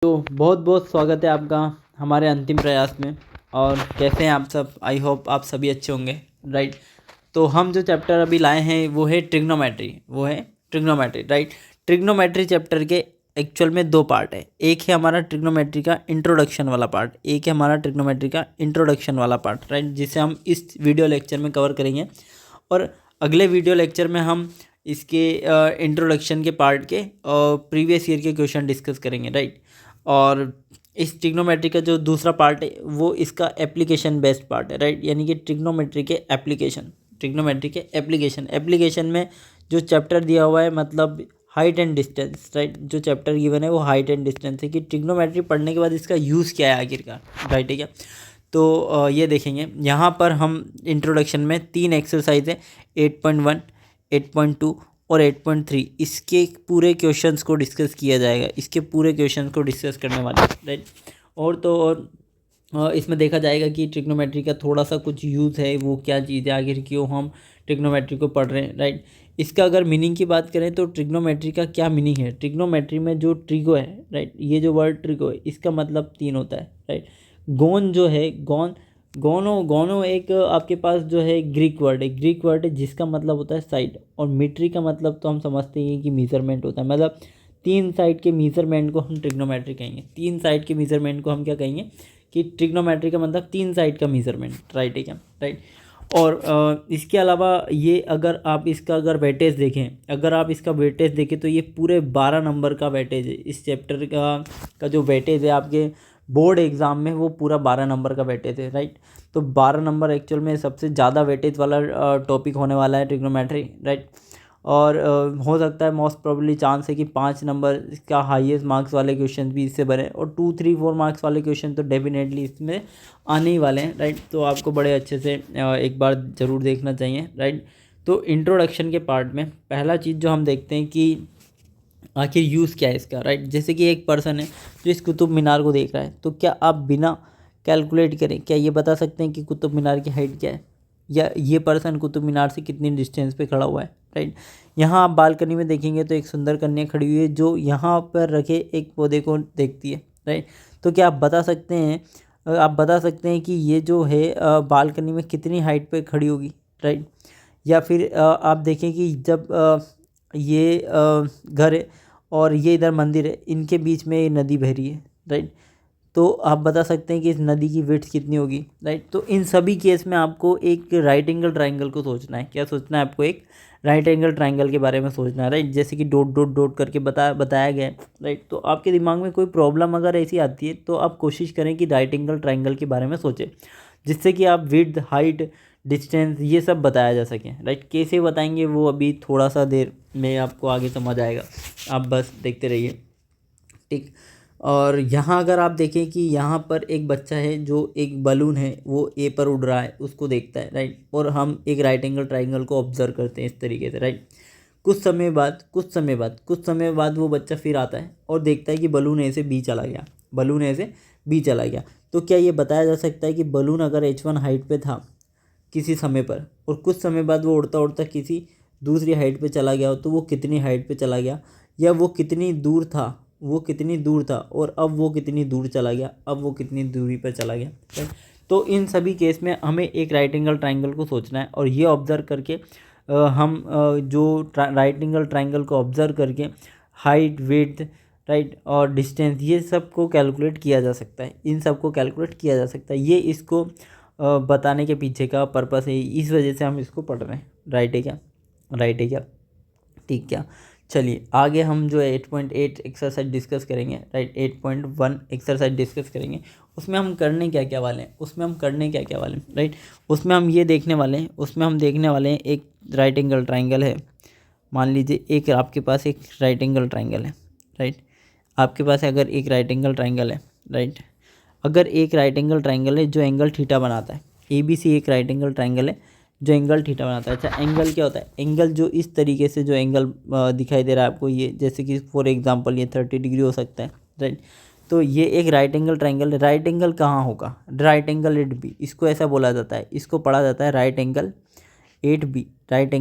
तो बहुत बहुत स्वागत है आपका हमारे अंतिम प्रयास में। और कैसे हैं आप सब? आई होप आप सभी अच्छे होंगे, राइट। तो हम जो चैप्टर अभी लाए हैं वो है ट्रिग्नोमेट्री, राइट। ट्रिग्नोमेट्री चैप्टर के एक्चुअल में दो पार्ट है। एक है हमारा ट्रिग्नोमेट्री का इंट्रोडक्शन वाला पार्ट, एक है हमारा ट्रिग्नोमेट्री का इंट्रोडक्शन वाला पार्ट, राइट, जिसे हम इस वीडियो लेक्चर में कवर करेंगे। और अगले वीडियो लेक्चर में हम इसके इंट्रोडक्शन के पार्ट के प्रीवियस ईयर के क्वेश्चन डिस्कस करेंगे, राइट। और इस ट्रिग्नोमेट्री का जो दूसरा पार्ट है वो इसका एप्लीकेशन बेस्ड पार्ट है, राइट। यानी कि ट्रिग्नोमेट्री के एप्लीकेशन में जो चैप्टर दिया हुआ है, मतलब हाइट एंड डिस्टेंस, राइट। जो चैप्टर गिवन है वो हाइट एंड डिस्टेंस है कि ट्रिग्नोमेट्री पढ़ने के बाद इसका यूज़ क्या है आखिरकार, राइट है क्या। तो ये देखेंगे यहाँ पर हम इंट्रोडक्शन में 3 एक्सरसाइज है, 8.1, 8.2 और 8.3। इसके पूरे क्वेश्चंस को डिस्कस किया जाएगा, इसके पूरे क्वेश्चंस को डिस्कस करने वाले, राइट। और इसमें देखा जाएगा कि ट्रिग्नोमेट्री का थोड़ा सा कुछ यूज़ है, वो क्या चीज़ है, आखिर क्यों हम ट्रिग्नोमेट्री को पढ़ रहे हैं, राइट। इसका अगर मीनिंग की बात करें तो ट्रिग्नोमेट्री का क्या मीनिंग है। ट्रिग्नोमेट्री में जो ट्रिगो है, राइट, ये जो वर्ड ट्रिगो है इसका मतलब 3 होता है, राइट। गोन जो है, गोनो एक आपके पास जो है ग्रीक वर्ड है जिसका मतलब होता है साइड। और मीट्री का मतलब तो हम समझते हैं कि मीज़रमेंट होता है, मतलब 3 साइड के मीज़रमेंट को हम ट्रिग्नोमेट्री कहेंगे। 3 साइड के मीज़रमेंट को हम क्या कहेंगे कि ट्रिग्नोमेट्री का मतलब 3 साइड का मीज़रमेंट, राइट है क्या, राइट। और इसके अलावा ये अगर आप इसका वेटेज देखें तो ये पूरे 12 नंबर का वेटेज है। इस चैप्टर का जो वेटेज है आपके बोर्ड एग्ज़ाम में वो पूरा 12 नंबर का वेटेज है, राइट। तो 12 नंबर एक्चुअल में सबसे ज़्यादा वेटेज वाला टॉपिक होने वाला है ट्रिग्नोमेट्री, राइट। और हो सकता है मोस्ट प्रोबेबली चांस है कि 5 नंबर का हाईएस्ट मार्क्स वाले क्वेश्चन भी इससे बने, और 2, 3, 4 मार्क्स वाले क्वेश्चन तो डेफिनेटली इसमें आने ही वाले हैं, राइट। तो आपको बड़े अच्छे से एक बार ज़रूर देखना चाहिए, राइट। तो इंट्रोडक्शन के पार्ट में पहला चीज़ जो हम देखते हैं कि आखिर यूज़ क्या है इसका, राइट। जैसे कि एक पर्सन है जो इस कुतुब मीनार को देख रहा है, तो क्या आप बिना कैलकुलेट करें क्या ये बता सकते हैं कि कुतुब मीनार की हाइट क्या है, या ये पर्सन कुतुब मीनार से कितनी डिस्टेंस पे खड़ा हुआ है, राइट। यहाँ आप बालकनी में देखेंगे तो एक सुंदर कन्या खड़ी हुई है जो यहाँ पर रखे एक पौधे को देखती है, राइट। तो क्या आप बता सकते हैं कि ये जो है बालकनी में कितनी हाइट पे खड़ी होगी, राइट। या फिर आप देखें कि जब ये घर है और ये इधर मंदिर है, इनके बीच में ये नदी बह रही है, राइट। तो आप बता सकते हैं कि इस नदी की विड्थ कितनी होगी, राइट। तो इन सभी केस में आपको एक राइट एंगल ट्राइंगल को सोचना है। क्या सोचना है आपको? एक राइट एंगल ट्राइंगल के बारे में सोचना है, राइट। जैसे कि डॉट डॉट डॉट करके बताया गया है, राइट। तो आपके दिमाग में कोई प्रॉब्लम अगर ऐसी आती है तो आप कोशिश करें कि राइट एंगल ट्राइंगल के बारे में सोचें, जिससे कि आप विड्थ, हाइट, डिस्टेंस ये सब बताया जा सके, राइट। कैसे बताएंगे वो अभी थोड़ा सा देर में आपको आगे समझ आएगा, आप बस देखते रहिए, ठीक। और यहाँ अगर आप देखें कि यहाँ पर एक बच्चा है जो एक बलून है वो ए पर उड़ रहा है, उसको देखता है, राइट। और हम एक राइट एंगल ट्राइंगल को ऑब्जर्व करते हैं इस तरीके से, राइट। कुछ समय बाद वो बच्चा फिर आता है और देखता है कि बलून ए से बी चला गया। तो क्या ये बताया जा सकता है कि बलून अगर h1 हाइट पे था किसी समय पर, और कुछ समय बाद वो उड़ता उड़ता किसी दूसरी हाइट पे चला गया हो, तो वो कितनी हाइट पे चला गया, या वो कितनी दूर था और अब वो कितनी दूर चला गया, अब वो कितनी दूरी पर चला गया, राइट। तो इन सभी केस में हमें एक राइट एंगल ट्राइंगल को सोचना है, और ये ऑब्जर्व करके हम जो राइट एंगल ट्राइंगल को ऑब्जर्व करके हाइट, विड्थ, राइट, और डिस्टेंस ये सब को कैलकुलेट किया जा सकता है। ये इसको बताने के पीछे का पर्पस है, इस वजह से हम इसको पढ़ रहे हैं, राइट है क्या, ठीक क्या। चलिए आगे हम जो है 8.8 एक्सरसाइज डिस्कस करेंगे, राइट। 8.1 एक्सरसाइज डिस्कस करेंगे। उसमें हम करने क्या क्या वाले हैं, राइट। उसमें हम देखने वाले हैं एक राइट एंगल ट्राइंगल है। मान लीजिए एक आपके पास एक राइट एंगल ट्राइंगल है, राइट। आपके पास अगर एक राइट एंगल ट्राइंगल है, राइट, अगर एक राइट एंगल ट्राइंगल है जो एंगल थीटा बनाता है, ABC एक राइट एंगल ट्राइंगल है जो एंगल थीटा बनाता है। अच्छा, एंगल क्या होता है? एंगल जो इस तरीके से जो एंगल दिखाई दे रहा है आपको, ये जैसे कि फॉर एग्जांपल ये 30 डिग्री हो सकता है, राइट। तो ये एक राइट एंगल ट्राइंगल है। राइट एंगल कहाँ होगा? राइट एंगल एट बी, इसको ऐसा बोला जाता है, इसको पढ़ा जाता है right angle at B, right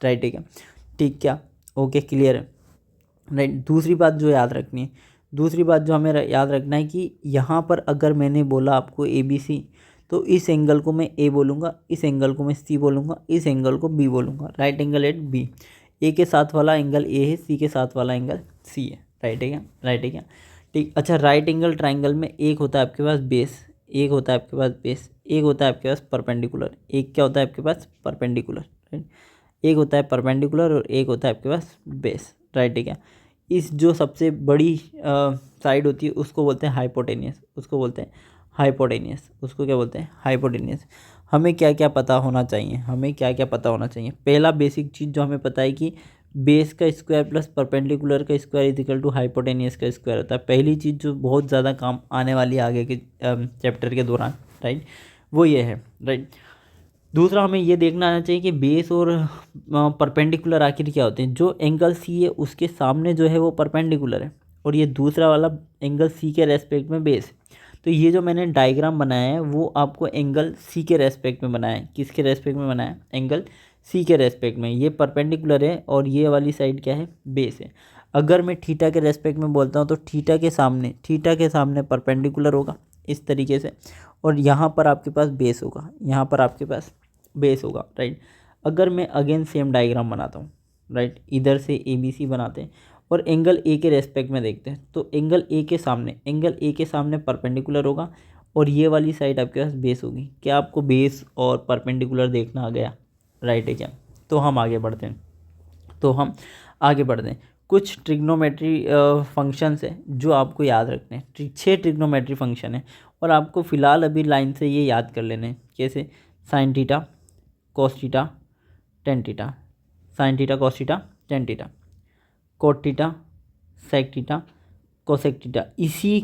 है क्या, ठीक क्या, ओके, क्लियर है, राइट। दूसरी बात जो याद रखनी है, दूसरी बात जो हमें याद रखना है कि यहाँ पर अगर मैंने बोला आपको ABC, तो इस एंगल को मैं A बोलूँगा, इस एंगल को मैं C बोलूँगा, इस एंगल को B बोलूँगा। Right angle at B, A के साथ वाला एंगल A है, C के साथ वाला एंगल C है। राइट है क्या? राइट है क्या? ठीक। अच्छा, राइट एंगल ट्राइंगल में एक होता है आपके पास बेस, एक होता है आपके पास बेस, एक होता है आपके पास परपेंडिकुलर, एक क्या होता है आपके पास? परपेंडिकुलर। राइट, एक होता है परपेंडिकुलर और एक होता है आपके पास बेस। राइट है क्या? इस जो सबसे बड़ी साइड होती है उसको बोलते हैं हाइपोटेनियस, उसको बोलते हैं हाइपोटेनियस, उसको क्या बोलते हैं? हाइपोटेनियस। हमें क्या क्या पता होना चाहिए? हमें क्या क्या पता होना चाहिए? पहला बेसिक चीज़ जो हमें पता है कि बेस का स्क्वायर प्लस परपेंडिकुलर का square is equal to hypotenuse का स्क्वायर होता है। पहली चीज़ जो बहुत ज़्यादा काम आने वाली है आगे के चैप्टर के दौरान, राइट, वो ये है। राइट, दूसरा हमें ये देखना आना चाहिए कि बेस और परपेंडिकुलर आखिर क्या होते हैं। जो एंगल सी है उसके सामने जो है वो परपेंडिकुलर है, और ये दूसरा वाला एंगल सी के रेस्पेक्ट में बेस। तो ये जो मैंने डायग्राम बनाया है वो आपको एंगल सी के रेस्पेक्ट में बनाया है। किसके रेस्पेक्ट में बनाया है? एंगल सी के रेस्पेक्ट में। ये परपेंडिकुलर है और ये वाली साइड क्या है? बेस है। अगर मैं थीटा के रेस्पेक्ट में बोलता हूँ तो थीटा के सामने परपेंडिकुलर होगा इस तरीके से, और यहाँ पर आपके पास बेस होगा, यहाँ पर आपके पास बेस होगा। राइट, अगर मैं अगेन सेम डायग्राम बनाता हूँ, राइट, इधर से ABC बनाते हैं और एंगल A के रेस्पेक्ट में देखते हैं, तो एंगल A के सामने परपेंडिकुलर होगा और ये वाली साइड आपके पास बेस होगी। क्या आपको बेस और परपेंडिकुलर देखना आ गया? राइट है क्या? तो हम आगे बढ़ते हैं। कुछ ट्रिग्नोमेट्री फंक्शंस है जो आपको याद रखने हैं। 6 ट्रिग्नोमेट्री फंक्शन है और आपको फ़िलहाल अभी लाइन से ये याद कर लेने हैं। कैसे? Sine theta, cos theta, tan theta, sine theta, cos theta, tan theta, cot theta, sec theta, cosec theta. इसी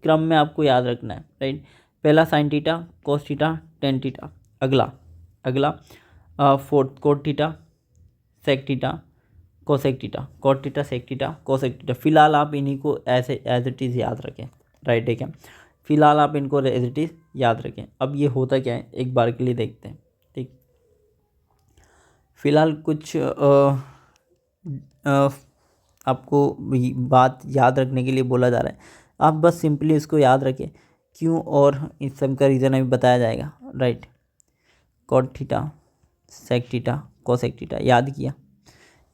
क्रम में आपको याद रखना है। राइट, पहला sine theta, cos theta, tan theta, अगला fourth cot theta, sec theta, cosec theta, cot theta, sec theta, cosec theta. फिलहाल आप इन्हीं को ऐसे एज इट इज़ याद रखें। राइट है क्या? फिलहाल आप इनको एज इट इज़ याद रखें। अब ये होता क्या है एक बार के लिए देखते हैं। ठीक, फिलहाल कुछ आपको बात याद रखने के लिए बोला जा रहा है। आप बस सिंपली इसको याद रखें, क्यों और इस सब का रीज़न अभी बताया जाएगा। Right, cot theta, sec theta, cosec theta, याद किया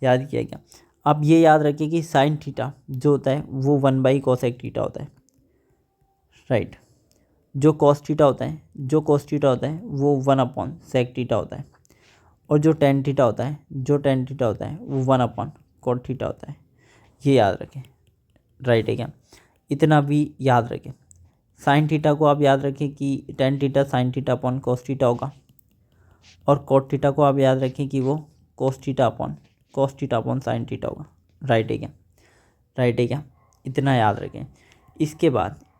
क्या? आप ये याद रखिए कि साइन थीटा जो होता है वो 1/cosec थीटा होता है। राइट, जो कॉस थीटा होता है वो 1/sec थीटा होता है, और जो टेन थीटा होता है वो 1/cot थीटा होता है। ये याद रखें। राइट है क्या? इतना भी याद रखें। साइन थीटा को आप याद रखें कि ten theta sine theta upon cos theta होगा, और कॉट थीटा को आप याद रखें कि वो cos theta upon sine theta होगा। राइट है क्या? इतना याद रखें।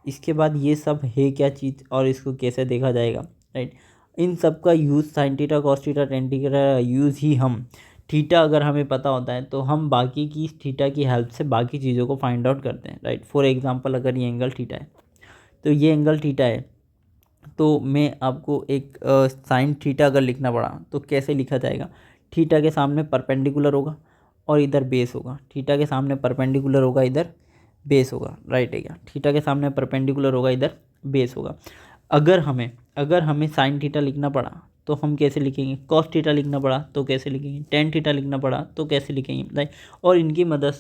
इसके बाद ये सब है क्या चीज़ और इसको कैसे देखा जाएगा। राइट, इन सब का use sign theta, cos theta, tan theta का यूज़ ही हम थीटा अगर हमें पता होता है तो हम बाकी की थीटा की हेल्प से बाकी चीज़ों को फाइंड आउट करते हैं। राइट, फॉर एग्जांपल अगर ये एंगल थीटा है तो ये एंगल थीटा है, तो मैं आपको एक साइन थीटा अगर लिखना पड़ा तो कैसे लिखा जाएगा? थीटा के सामने परपेंडिकुलर होगा और इधर बेस होगा। थीटा के सामने परपेंडिकुलर होगा, इधर बेस होगा। राइट है क्या? थीटा के सामने परपेंडिकुलर होगा, इधर बेस होगा। अगर हमें साइन थीटा लिखना पड़ा तो हम कैसे लिखेंगे? कॉस थीटा लिखना पड़ा तो कैसे लिखेंगे? टेन थीटा लिखना पड़ा तो कैसे लिखेंगे? राइट, और इनकी मदद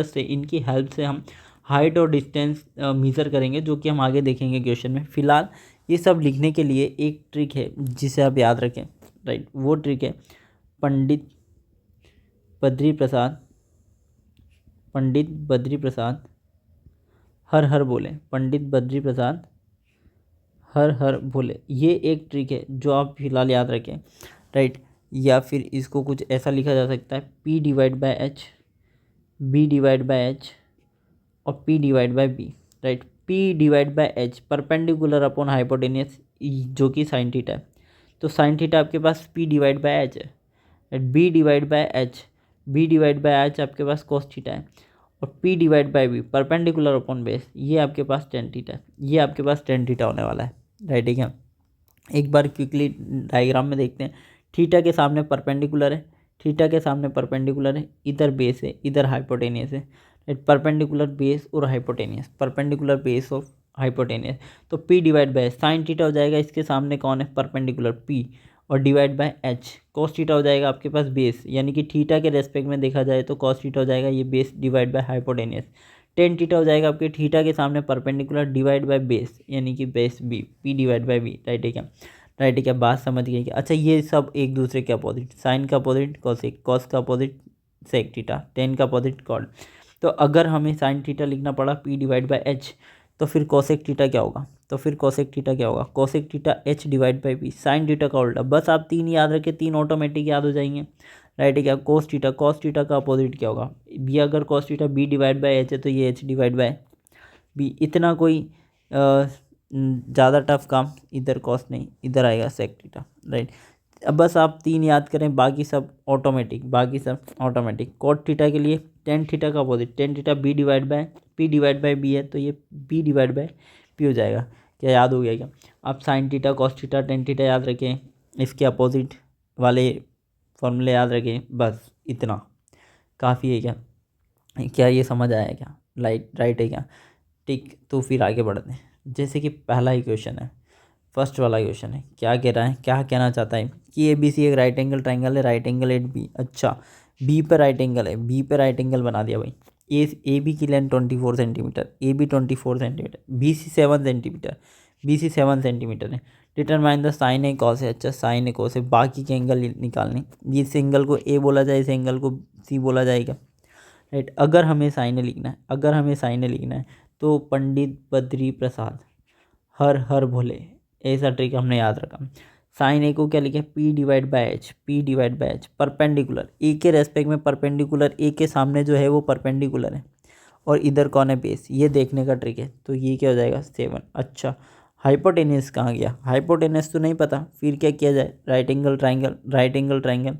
से इनकी हेल्प से हम हाइट और डिस्टेंस मेज़र करेंगे, जो कि हम आगे देखेंगे क्वेश्चन में। फ़िलहाल ये सब लिखने के लिए एक ट्रिक है जिसे आप याद रखें। राइट, वो ट्रिक है पंडित बद्री प्रसाद हर हर बोले। पंडित बद्री प्रसाद हर हर बोले, ये एक ट्रिक है जो आप फिलहाल याद रखें। राइट, या फिर इसको कुछ ऐसा लिखा जा सकता है P/H, B/H और P/B। Right, P/H perpendicular upon hypotenuse, जो कि साइन थीटा है। तो साइन थीटा आपके पास P/H है। B/H आपके पास कॉस थीटा है, और P/B परपेंडिकुलर अपॉन बेस, ये आपके पास टेन थीटा है। ये आपके पास टेन थीटा होने वाला है। राइट है क्या? एक बार क्विकली डायग्राम में देखते हैं। थीटा के सामने परपेंडिकुलर है, इधर बेस है, इधर हाइपोटेनियस है। राइट, परपेंडिकुलर बेस और hypotenuse, perpendicular base of hypotenuse. तो P divide by sine theta हो जाएगा, इसके सामने कौन है, परपेंडिकुलर पी, और divide by H, cos theta हो जाएगा आपके पास बेस, यानी कि थीटा के रेस्पेक्ट में देखा जाए तो कॉस थीटा हो जाएगा ये base divide by hypotenuse. Tan theta हो जाएगा आपके थीटा के सामने परपेंडिकुलर डिवाइड बाय बेस, यानी कि base B, P divide by B. Right है क्या, राइट है क्या, बात समझ गई क्या। अच्छा, ये सब एक दूसरे के अपोजिट, साइन का अपोजिट कॉसेक, कॉस का अपोजिट सेक थीटा, टेन का अपोजिट कॉड। तो अगर हमें साइन थीटा लिखना पड़ा पी डिवाइड बाय एच, तो फिर कोसेक थीटा क्या होगा, तो फिर कोसेक थीटा क्या होगा, cosec theta H divide by P, sine theta का उल्टा। बस आप तीन याद रखें, तीन ऑटोमेटिक याद हो जाएंगे। राइट है क्या, कोस थीटा का अपोजिट क्या होगा, बी, अगर cos theta B divide by H है तो ये एच डिवाइड बाय बी। इतना कोई ज़्यादा टफ काम, इधर कॉस नहीं, इधर आएगा सेक थीटा। राइट, अब बस आप तीन याद करें, बाकी सब ऑटोमेटिक, बाकी सब ऑटोमेटिक। कॉट थीटा के लिए टेन थीटा का opposite, tan theta B divide by P divide by B है, तो ये बी डिवाइड बाय पी हो जाएगा। क्या याद हो गया क्या, आप sign theta cos theta tan theta याद रखें, इसके अपोजिट वाले फॉर्मूले याद रखें, बस इतना काफ़ी है। क्या क्या ये समझ आया क्या, राइट है क्या। ठीक, तो फिर आगे बढ़ते हैं। जैसे कि पहला ही क्वेश्चन है, फर्स्ट वाला क्वेश्चन है, क्या कह रहा है, क्या कहना चाहता है कि ए बी सी एक राइट एंगल ट्राइंगल है, राइट एंगल एट बी। अच्छा, बी पे राइट एंगल है, बी पे राइट एंगल बना दिया भाई। ए बी की length 24 centimetre, A B 24 centimetre, B C 7 centimetre, B C 7 centimetre है। Determine the sine A cos है। अच्छा, साइन ए कॉस है, बाकी के एंगल निकालने, इस एंगल को ए बोला जाए, इस एंगल को सी बोला जाएगा। राइट, अगर हमें साइन ए लिखना है, अगर हमें साइन ए लिखना है तो पंडित बद्री प्रसाद हर हर भोले, ऐसा ट्रिक हमने याद रखा। साइन ए को क्या लिखे, P divide by H, P divide by H, perpendicular A के रेस्पेक्ट में, परपेंडिकुलर ए के सामने जो है वो परपेंडिकुलर है, और इधर कौन है बेस, ये देखने का ट्रिक है। तो ये क्या हो जाएगा 7। अच्छा, हाइपोटेनियस कहाँ गया, हाइपोटेनियस तो नहीं पता, फिर क्या किया जाए, right angle triangle, right angle triangle.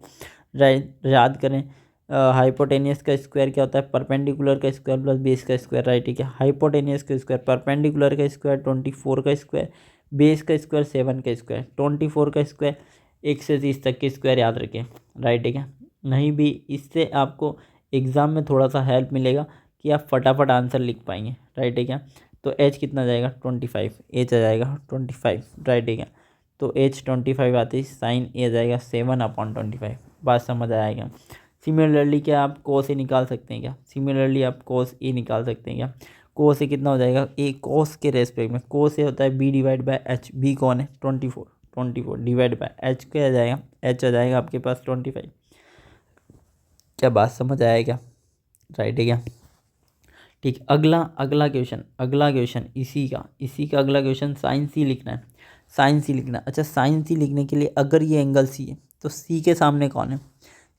Right, याद करें, हाइपोटेनियस का स्क्वायर क्या होता है, परपेंडिकुलर का स्क्वायर प्लस बेस का स्क्वायर। राइट है क्या, हाइपोटेनियस का स्क्वायर, परपेंडिकुलर का स्क्वायर 24 का स्क्वायर, बेस का स्क्वायर 7 का स्क्वायर, 24 का स्क्वायर 1 से 30 तक के स्क्वायर याद रखें। राइट है क्या, नहीं भी इससे आपको एग्ज़ाम में थोड़ा सा हेल्प मिलेगा कि आप फटाफट आंसर लिख पाएंगे। राइट है क्या, तो एच कितना जाएगा 25, एच आ जाएगा 25। राइट है क्या, तो एच 25 आती है, साइन ए आ जाएगा 7/25। बात समझ आएगा। सिमिलरली क्या आप कोस ए निकाल सकते हैं क्या, सिमिलरली आप कोस ए निकाल सकते हैं क्या। कोस ए कितना हो जाएगा, ए कोस के रेस्पेक्ट में कोस ए होता है B divide by H, B कौन है 24 डिवाइड बाय एच क्या आ जाएगा, एच आ जाएगा आपके पास 25। क्या बात समझ आया क्या, राइट है क्या। ठीक, अगला क्वेश्चन इसी का अगला क्वेश्चन, साइन सी लिखना है, साइन सी लिखना है। अच्छा, साइन सी लिखने के लिए अगर ये एंगल सी है तो सी के सामने कौन है,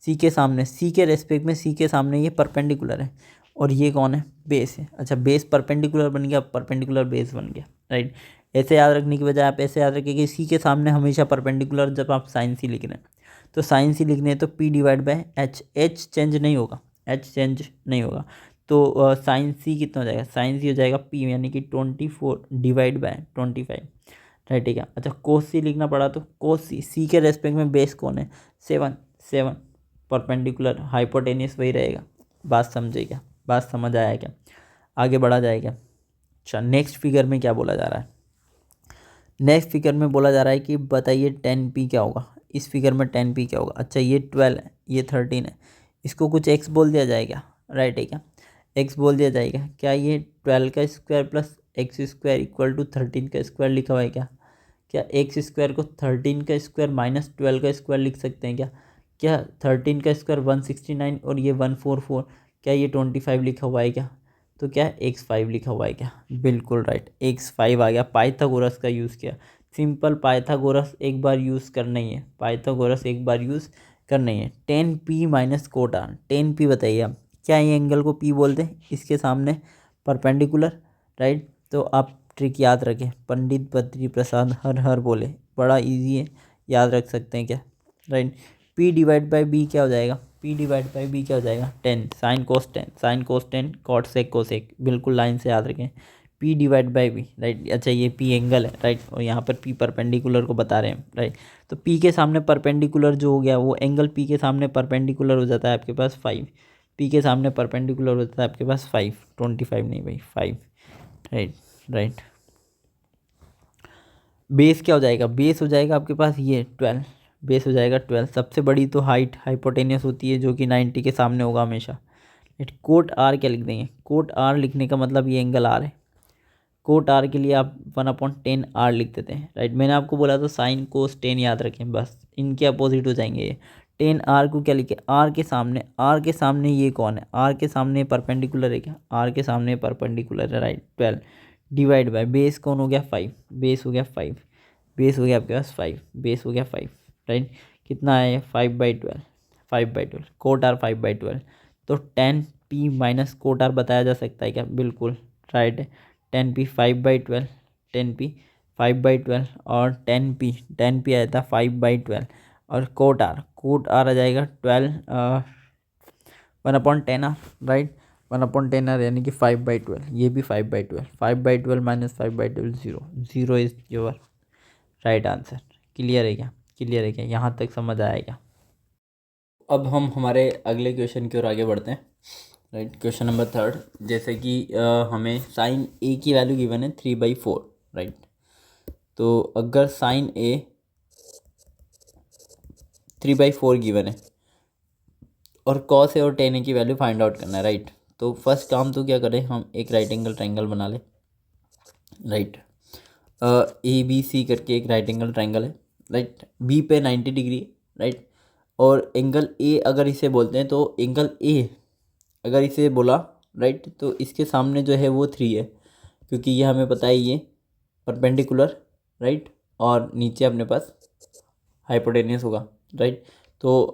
सी के सामने, सी के रेस्पेक्ट में सी के सामने ये परपेंडिकुलर है, और ये कौन है, बेस है। अच्छा, बेस परपेंडिकुलर बन गया, परपेंडिकुलर बेस बन गया। राइट, ऐसे याद रखने की बजाय आप ऐसे याद रखें कि सी के सामने हमेशा परपेंडिकुलर, जब आप साइन सी लिख रहे हैं तो साइन सी लिखने हैं तो P divide by H, H change नहीं होगा, एच चेंज नहीं होगा। तो साइन सी कितना हो जाएगा, साइन सी हो जाएगा पी, यानी कि 24 डिवाइड बाय 25। राइट है क्या। अच्छा, कोस सी लिखना पड़ा तो कोस सी, सी के रेस्पेक्ट में बेस कौन है 7, परपेंडिकुलर, हाइपोटेनियस वही रहेगा। बात समझे क्या, बात समझ आया क्या, आगे बढ़ा जाए क्या। अच्छा, नेक्स्ट फिगर में क्या बोला जा रहा है, नेक्स्ट फिगर में बोला जा रहा है कि बताइए 10p क्या होगा, इस फिगर में 10p क्या होगा। अच्छा, ये 12 है, ये 13 है, इसको कुछ x बोल दिया जाएगा। राइट है क्या, x बोल दिया जाएगा। क्या ये 12 का square plus X square equal to 13 का स्क्वायर लिखा हुआ है क्या, क्या एक्स स्क्वायर को 13 का स्क्वायर माइनस 12 का स्क्वायर लिख सकते हैं क्या, क्या 13 का स्क्वायर 169 और ये 144, क्या ये 25 लिखा हुआ है क्या, तो क्या x5 लिखा हुआ है क्या, बिल्कुल राइट, x5 आ गया। पाइथागोरस का यूज़ किया, सिंपल पाइथागोरस एक बार यूज़ करना ही है, पाइथागोरस एक बार यूज़ करना ही है। 10p माइनस कोटा, 10p बताइए आप, क्या ये एंगल को p बोलते हैं, इसके सामने परपेंडिकुलर। राइट, तो आप ट्रिक याद रखें, पंडित बद्री प्रसाद हर हर बोले, बड़ा इजी है, याद रख सकते हैं क्या। Right, p divide by b क्या हो जाएगा, p डिवाइड बाई b क्या हो जाएगा 10, sine cos 10, sine cos 10, cot sec cosec, बिल्कुल लाइन से याद रखें, p divide by b। Right, अच्छा ये p एंगल है। राइट, और यहाँ पर p परपेंडिकुलर को बता रहे हैं। राइट, तो p के सामने परपेंडिकुलर जो हो गया वो एंगल p के सामने परपेंडिकुलर हो जाता है आपके पास 5, पी के सामने परपेंडिकुलर होता है आपके पास 5, 25 नहीं भाई 5, राइट। बेस क्या हो जाएगा, बेस हो जाएगा आपके पास ये 12, बेस हो जाएगा 12। सबसे बड़ी तो हाइट हाइपोटेनियस होती है जो कि 90 के सामने होगा हमेशा। कोट आर क्या लिख देंगे, कोट आर लिखने का मतलब ये एंगल आर है। कोट आर के लिए आप 1/10 आर लिख देते हैं, राइट। मैंने आपको बोला था साइन कोस टेन याद रखें, बस इनके अपोजिट हो जाएंगे ये। 10 आर को क्या लिखे, आर के सामने, आर के सामने ये कौन है, आर के सामने परपेंडिकुलर है क्या, आर के सामने परपेंडिकुलर है, राइट। 12 डिवाइड बाय बेस कौन हो गया 5, बेस हो गया 5, बेस हो गया आपके पास 5, बेस हो गया 5, राइट। कितना है 5/12, 5/12 कोट आर 5/12। तो 10p माइनस कोट आर बताया जा सकता है क्या, बिल्कुल राइट है। 10p 5/12, 10p 5/12 और 10p आया था 5/12 और कोट आर आ जाएगा 1/10 आर, राइट। 1/10 आर यानी कि 5/12, ये भी 5/12, 5/12 minus 5/12 0, 0 is your right answer. Clear है क्या, क्लियर है क्या, यहाँ तक समझ आया क्या। अब हम हमारे अगले क्वेश्चन की ओर आगे बढ़ते हैं, राइट। क्वेश्चन नंबर 3, जैसे कि हमें साइन ए की वैल्यू गिवन है 3/4, राइट। तो अगर साइन ए 3/4 गिवन है और कॉस ए और टेन ए की वैल्यू फाइंड आउट करना है, राइट। तो फर्स्ट काम तो क्या करें, हम एक राइट एंगल ट्रायंगल बना लें, राइट। ABC करके एक राइट एंगल ट्रायंगल है, राइट। बी पे 90 डिग्री, राइट। और एंगल ए अगर इसे बोलते हैं तो एंगल ए अगर इसे बोला, राइट, तो इसके सामने जो है वो 3 है, क्योंकि ये हमें पता है ये परपेंडिकुलर, राइट। और नीचे अपने पास हाइपोटेनियस होगा, राइट। तो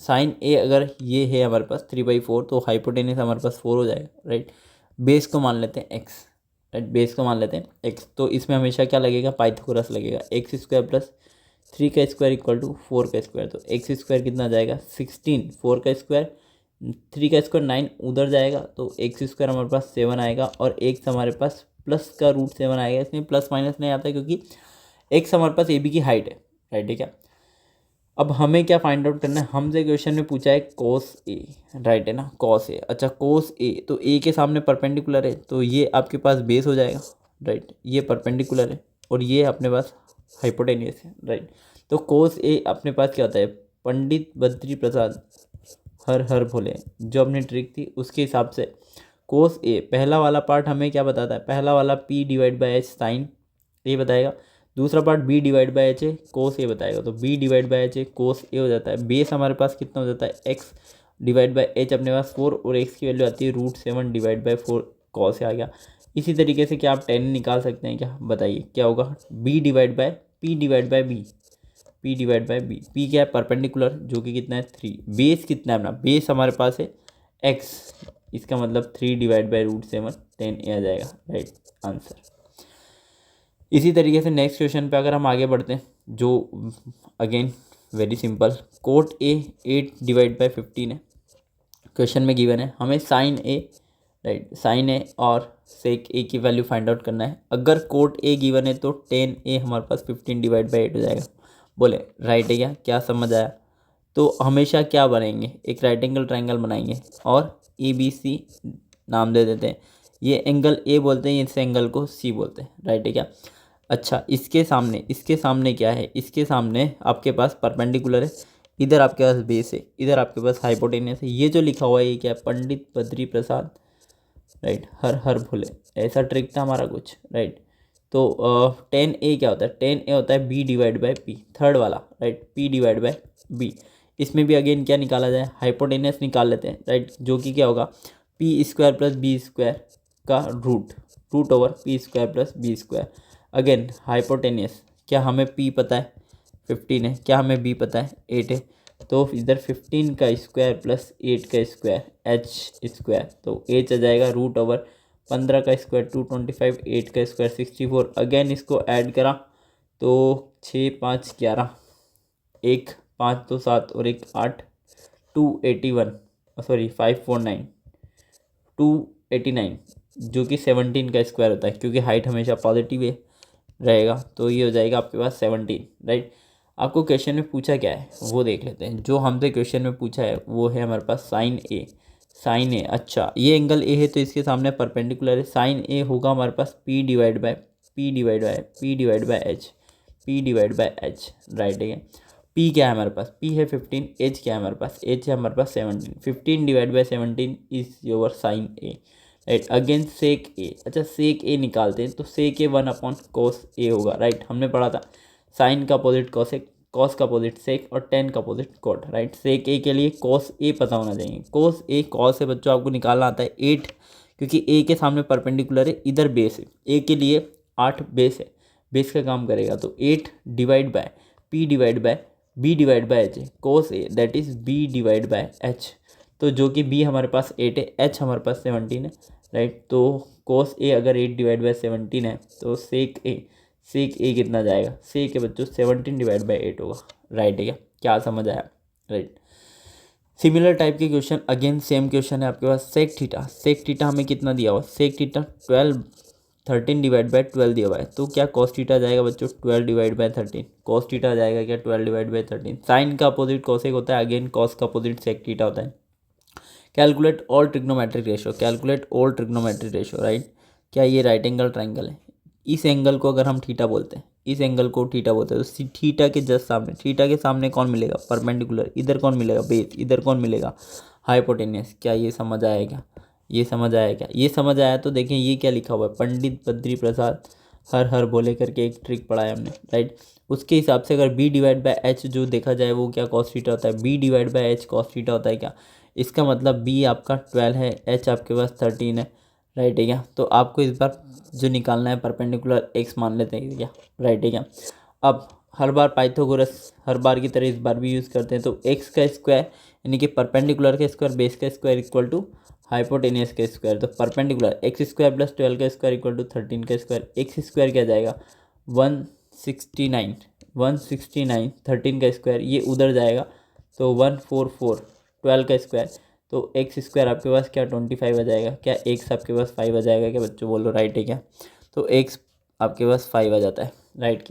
साइन ए अगर ये है हमारे पास 3/4, तो हाइपोटेनियस हमारे पास 4 हो जाएगा, राइट। बेस को मान लेते हैं एक्स, राइट, बेस को मान लेते हैं एक्स। तो इसमें हमेशा क्या लगेगा, पाइथागोरस लगेगा। x² प्लस 3 का स्क्वायर इक्वल टू 4 का स्क्वायर। तो x² कितना आ जाएगा 16, 4 का स्क्वायर 3 का स्क्वायर 9 उधर जाएगा, तो x² हमारे पास 7 आएगा और x हमारे पास प्लस का रूट 7 आएगा। इसमें प्लस माइनस नहीं आता क्योंकि x हमारे पास AB की हाइट है, राइट है क्या। अब हमें क्या फाइंड आउट करना है, हमसे क्वेश्चन में पूछा है कोस ए, राइट है ना, कोस ए। अच्छा कोस ए, तो ए के सामने परपेंडिकुलर है, तो ये आपके पास बेस हो जाएगा, राइट। ये परपेंडिकुलर है और ये अपने पास हाइपोटेनियस है, राइट। तो कोस ए अपने पास क्या होता है, पंडित बद्री प्रसाद हर हर भोले, जो अपनी ट्रिक थी उसके हिसाब से कोस ए पहला वाला पार्ट हमें क्या बताता है, पहला वाला P/H साइन ए बताएगा। दूसरा पार्ट B/H है कोस ए बताएगा, तो B/H है कोस ए हो जाता है। बेस हमारे पास कितना हो जाता है x/H अपने पास 4 और x की वैल्यू आती है √7/4 कॉस ए आ गया। इसी तरीके से क्या आप 10 निकाल सकते हैं क्या, बताइए क्या होगा, P/B, P क्या है परपेंडिकुलर जो कि कितना है 3, बेस कितना है अपना, बेस हमारे पास है x, इसका मतलब 3/√7 10 आ जाएगा, राइट आंसर। इसी तरीके से नेक्स्ट क्वेश्चन पे अगर हम आगे बढ़ते हैं, जो again very simple, cot A 8/15 है, क्वेश्चन में गिवन है हमें साइन ए, राइट, साइन ए और सेक ए की वैल्यू फाइंड आउट करना है। अगर कोट ए गिवन है तो टेन ए हमारे पास 15/8 हो जाएगा। बोले राइट है क्या, क्या समझ आया। तो हमेशा क्या बनाएंगे, एक राइट एंगल ट्रायंगल बनाएंगे और ABC नाम दे देते हैं। ये एंगल ए बोलते हैं, इस एंगल को C बोलते हैं, राइट है क्या। अच्छा इसके सामने क्या है, इसके सामने आपके पास परपेंडिकुलर है, इधर आपके पास बेस है, इधर आपके पास हाइपोटेनियस है। ये जो लिखा हुआ है ये क्या है, पंडित बद्री प्रसाद, राइट, हर हर भोले, ऐसा ट्रिक था हमारा कुछ, राइट। तो 10A क्या होता है, 10A होता है B/P, थर्ड वाला, राइट, P/B। इसमें भी अगेन क्या निकाला जाए, हाइपोटेनियस निकाल लेते हैं, राइट, जो कि क्या होगा P² प्लस B² का root over P² plus B²। Again hypotenuse, क्या हमें P पता है 15 है, क्या हमें B पता है 8 है, तो इधर 15 का स्क्वायर प्लस 8 का स्क्वायर H², तो H आ जाएगा रूट ओवर 15 का स्क्वायर 225, 8 का स्क्वायर 64। अगेन इसको ऐड करा तो 6 5 11, 1 5 2 7 और 1 8, 281, सॉरी 549, 289, जो कि 17 का स्क्वायर होता है, क्योंकि हाइट हमेशा पॉजिटिव है रहेगा। तो ये हो जाएगा आपके पास 17, राइट। आपको क्वेश्चन में पूछा क्या है वो देख लेते हैं। जो हमसे क्वेश्चन में पूछा है वो है हमारे पास साइन ए साइन ए, अच्छा ये एंगल ए है तो इसके सामने परपेंडिकुलर है, साइन ए होगा हमारे पास P divide by H, P divide by H, right है। पी क्या है हमारे पास, पी है 15, एच क्या है हमारे पास, एच है हमारे पास 17, 15 divide by 17 is your sine A, right. Again sec A, अच्छा सेक ए निकालते हैं तो सेक ए 1/cos ए होगा, राइट। हमने पढ़ा था साइन का अपोजिट कॉसेक, कॉस का अपोजिट सेक और टेन का अपोजिट कॉट, राइट। सेक ए के लिए कॉस ए पता होना चाहिए, कॉस ए कॉस है बच्चों आपको निकालना आता है 8, क्योंकि ए के सामने परपेंडिकुलर है, इधर बेस है, ए के लिए 8 बेस है, बेस का काम करेगा तो 8 divide by P divide by B divide by H है, cos A that is B divide by H, तो जो कि बी हमारे पास 8 है, एच हमारे पास 17 है, राइट। तो कोस ए अगर 8 डिवाइड बाय 17 है तो सेक ए कितना जाएगा, सेक ए बच्चों 17 डिवाइड बाय 8 होगा, राइट है क्या समझ आया, राइट। सिमिलर टाइप के क्वेश्चन अगेन सेम क्वेश्चन है आपके पास, सेक थीटा हमें कितना दिया हुआ, सेक थीटा 13 डिवाइड बाय 12 दिया हुआ है, तो क्या कॉस थीटा जाएगा बच्चों 12 डिवाइड बाय 13, कॉस थीटा जाएगा क्या 12 डिवाइड बाय 13। साइन का अपोजिट कॉसेक होता है, अगेन कॉस का अपोजिट सेक थीटा होता है। Calculate all trigonometric ratio, right. क्या ये राइट एंगल ट्राइंगल है, इस एंगल को अगर हम थीटा बोलते हैं, इस एंगल को थीटा बोलते हैं, तो थीटा के जस्ट सामने, थीटा के सामने कौन मिलेगा, परपेंडिकुलर, इधर कौन मिलेगा बेस, इधर कौन मिलेगा हाइपोटेनियस। क्या ये समझ आएगा, ये समझ आया क्या, ये समझ आया तो देखें ये क्या लिखा हुआ है, पंडित बद्री प्रसाद हर बोले करके एक ट्रिक पढ़ाया हमने, राइट। उसके हिसाब से अगर बी डिवाइड बाय एच जो देखा जाए वो क्या कॉस थीटा होता है, B divide by H cos theta होता है क्या, इसका मतलब बी आपका 12 है, एच आपके पास 13 है, राइट है क्या। तो आपको इस बार जो निकालना है परपेंडिकुलर एक्स मान लेते हैं क्या, राइट है क्या। अब हर बार पाइथागोरस हर बार की तरह इस बार भी यूज़ करते हैं, तो एक्स का स्क्वायर यानी कि परपेंडिकुलर का स्क्वायर बेस का स्क्वायर इक्वल टू हाइपोटेनियस का स्क्वायर, तो परपेंडिकुलर एक्स स्क्वायर प्लस 12 का स्क्वायर इक्वल टू 13 का स्क्वायर, एक्स स्क्वायर क्या जाएगा 169, 13 का स्क्वायर ये उधर जाएगा तो 144, 12 का स्क्वायर, तो एक्स स्क्वायर आपके पास क्या 25 आ जाएगा, क्या एक्स आपके पास 5 आ जाएगा क्या बच्चों, बोलो राइट है क्या। तो एक्स आपके पास 5 आ जाता है, राइट।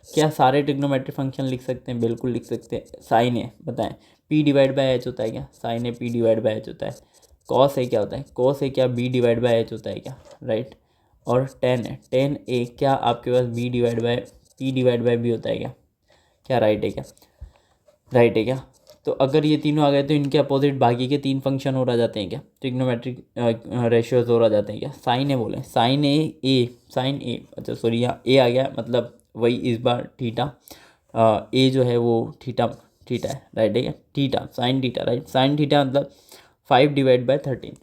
क्या सारे ट्रिग्नोमेट्रिक फंक्शन लिख सकते हैं, बिल्कुल लिख सकते हैं। साइन ए बताएं पी डिवाइड बाय एच होता है क्या, sine A P divide by H होता है। कॉस ए क्या होता है, कॉस ए क्या बी डिवाइड बाय एच होता है क्या, राइट। और टेन ए क्या आपके पास B divide by P divide by B होता है क्या, क्या राइट है क्या, राइट है क्या। तो अगर ये तीनों आ गए तो इनके अपोजिट बाकी के 3 फंक्शन और आ जाते हैं क्या, ट्रिग्नोमेट्रिक रेशियोज और आ जाते हैं क्या। साइन ए बोले, साइन ए अच्छा सॉरी यहाँ ए आ गया, मतलब वही इस बार थीटा, ए जो है वो थीटा है, राइट है क्या, theta sine theta, right. Sine theta मतलब 5 डिवाइड बाय 13,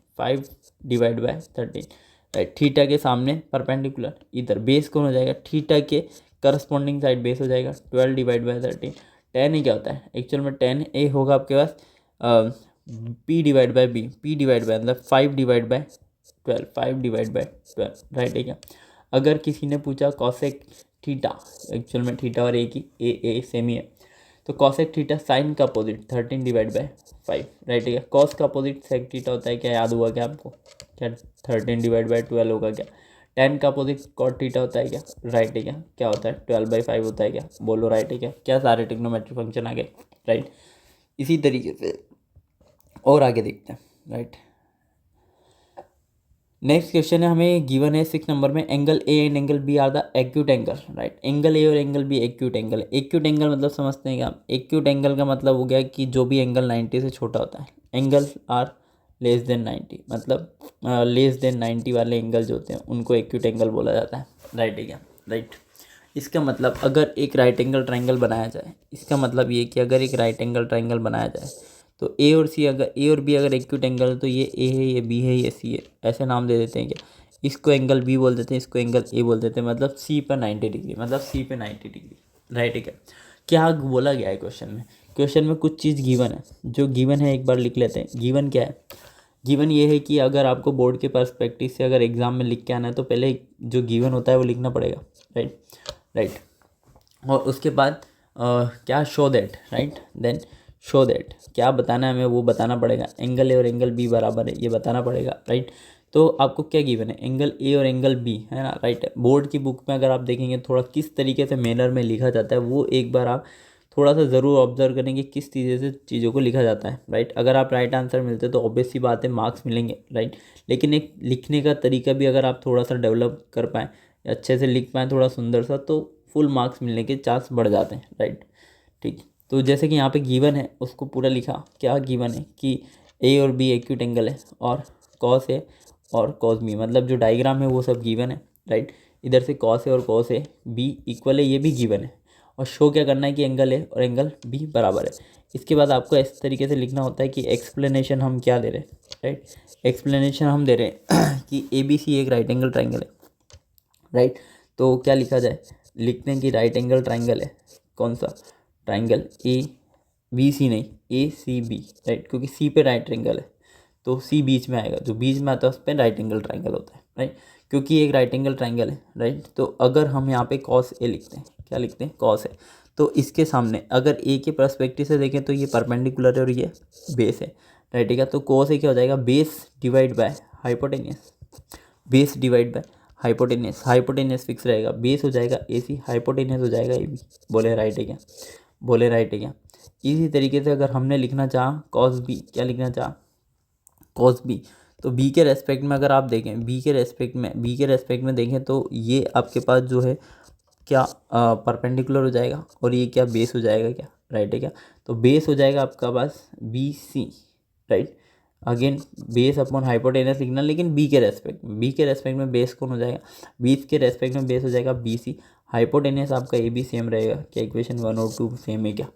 राइट। थीटा के सामने परपेंडिकुलर इधर बेस कौन हो जाएगा, थीटा के करस्पॉन्डिंग साइड बेस हो जाएगा 12 डिवाइड बाय 13। टेन ए क्या होता है, एक्चुअल में टेन ए होगा आपके पास P divide by B, P divide by मतलब 5 डिवाइड बाय 12, राइट है क्या। अगर किसी ने पूछा कॉसेक थीटा, एक्चुअल में थीटा और ए की ए सेम ही है, तो कॉसेक थीटा साइन का अपोजिट 13 डिवाइड बाय 5, राइट है क्या। कॉस का अपोजिट सेक थीटा होता है क्या, याद हुआ क्या आपको, क्या 13 डिवाइड बाय 12 होगा क्या। टेन का अपोजिट कॉट थीटा होता है क्या, राइट है क्या होता है 12/5 होता है क्या, बोलो राइट है क्या सारे ट्रिग्नोमेट्रिक फंक्शन आ गए, राइट। इसी तरीके से और आगे देखते हैं, राइट। नेक्स्ट क्वेश्चन है, हमें गिवन है 6 नंबर में, angle A and angle B are the acute angle, right. Angle A और एंगल बी एक्यूट एंगल है। एक्यूट एंगल मतलब समझते हैं क्या, एक्यूट एंगल का मतलब हो गया कि जो भी एंगल 90 से छोटा होता है, एंगल आर लेस देन 90, मतलब लेस देन 90 वाले एंगल जो होते हैं उनको एक्यूट एंगल बोला जाता है, राइट है क्या, राइट। इसका मतलब अगर एक राइट एंगल ट्राइंगल बनाया जाए, इसका मतलब ये कि अगर एक राइट एंगल ट्राइंगल बनाया जाए तो ए और बी अगर एक्यूट एंगल है तो ये ए है, ये बी है, ये सी है, ऐसे नाम दे देते हैं क्या। इसको एंगल बी बोल देते हैं, इसको एंगल ए बोल देते हैं, मतलब सी पर 90 डिग्री, राइट है क्या बोला गया है क्वेश्चन में कुछ चीज़ गिवन है, जो गिवन है एक बार लिख लेते हैं। गिवन क्या है, गिवन ये है कि अगर आपको बोर्ड के पर्सपेक्टिव से अगर एग्जाम में लिख के आना है तो पहले जो गिवन होता है वो लिखना पड़ेगा, राइट। और उसके बाद क्या show that, right, then show that क्या बताना है हमें वो बताना पड़ेगा, एंगल ए और एंगल बी बराबर है ये बताना पड़ेगा, राइट। तो आपको क्या गिवन है, एंगल ए और एंगल बी है ना, राइट। बोर्ड की बुक में अगर आप देखेंगे थोड़ा किस तरीके से मैनर में लिखा जाता है वो एक बार आप थोड़ा सा ज़रूर ऑब्जर्व करें कि किस तरीके से चीज़ों को लिखा जाता है, राइट। अगर आप राइट आंसर मिलते तो ऑब्वियस सी बात है मार्क्स मिलेंगे, राइट। लेकिन एक लिखने का तरीका भी अगर आप थोड़ा सा डेवलप कर पाएँ, अच्छे से लिख पाएँ थोड़ा सुंदर सा, तो फुल मार्क्स मिलने के चांस बढ़ जाते हैं, राइट। ठीक, तो जैसे कि यहाँ पे गिवन है उसको पूरा लिखा। क्या गिवन है कि ए और बी एक्यूट एंगल है और कॉस है और कॉस बी, मतलब जो डायग्राम है वो सब गिवन है, राइट। इधर से कॉस है और कॉस है बी इक्वल है, ये भी गिवन है। और शो क्या करना है कि एंगल है और एंगल बी बराबर है। इसके बाद आपको इस तरीके से लिखना होता है कि एक्सप्लेनेशन हम क्या दे रहे हैं, राइट। एक्सप्लेनेशन हम दे रहे हैं कि ए बी सी एक राइट एंगल ट्राइंगल है, राइट। तो क्या लिखा जाए, लिखते हैं कि राइट एंगल ट्राइंगल है। कौन सा ट्राइंगल, ए बी सी नहीं, ए सी बी, राइट, क्योंकि सी पे राइट एंगल है तो सी बीच में आएगा, जो बीच में आता है उस पर राइट एंगल ट्राइंगल होता है, राइट। क्योंकि एक राइट एंगल ट्राइंगल है, राइट। तो अगर हम यहाँ पे कॉस ए लिखते हैं, क्या लिखते हैं, कॉस है, तो इसके सामने अगर ए के पर्सपेक्टिव से देखें तो ये परपेंडिकुलर है और ये बेस है, राइट। ठीक है, तो कॉस ए क्या हो जाएगा, base divide by hypotenuse, base divide by hypotenuse, hypotenuse fix रहेगा, बेस हो जाएगा ए सी, हाइपोटेनियस हो जाएगा ए बी। बोले राइट है क्या, बोले राइट है क्या। इसी तरीके से अगर हमने लिखना चाहा कॉस बी, क्या लिखना चाहा, कॉस बी, तो बी के रेस्पेक्ट में अगर आप देखें, बी के रेस्पेक्ट में देखें तो ये आपके पास जो है क्या परपेंडिकुलर हो जाएगा और ये क्या बेस हो जाएगा, क्या राइट है क्या। तो बेस हो जाएगा आपका पास B C, right. Again base upon hypotenuse लिखना, लेकिन बी के रेस्पेक्ट में बेस कौन हो जाएगा, बीस के रेस्पेक्ट में बेस हो जाएगा बी सी। हाइपोटेनस आपका ए बी सेम रहेगा, क्या इक्वेशन 1 और 2 सेम है, क्या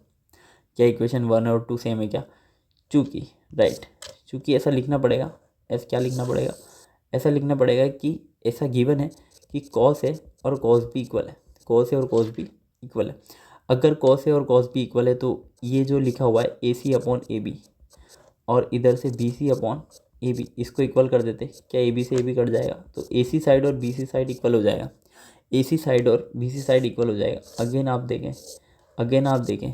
इक्वेशन 1 और 2 सेम है क्या, चूँकि, राइट, चूँकि ऐसा लिखना पड़ेगा, ऐसा क्या लिखना पड़ेगा, ऐसा लिखना पड़ेगा कि ऐसा गिवन है कि कॉस है और कॉस बी इक्वल है, कॉस है और कॉस बी इक्वल है। अगर कॉस है और कॉस बी इक्वल है तो ये जो लिखा हुआ है A C upon A B और इधर से B C upon A B, इसको इक्वल कर देते, क्या ए बी से ए बी कट जाएगा, तो ए सी साइड और बी सी साइड इक्वल हो जाएगा, ए सी साइड और बी सी साइड इक्वल हो जाएगा। अगेन आप देखें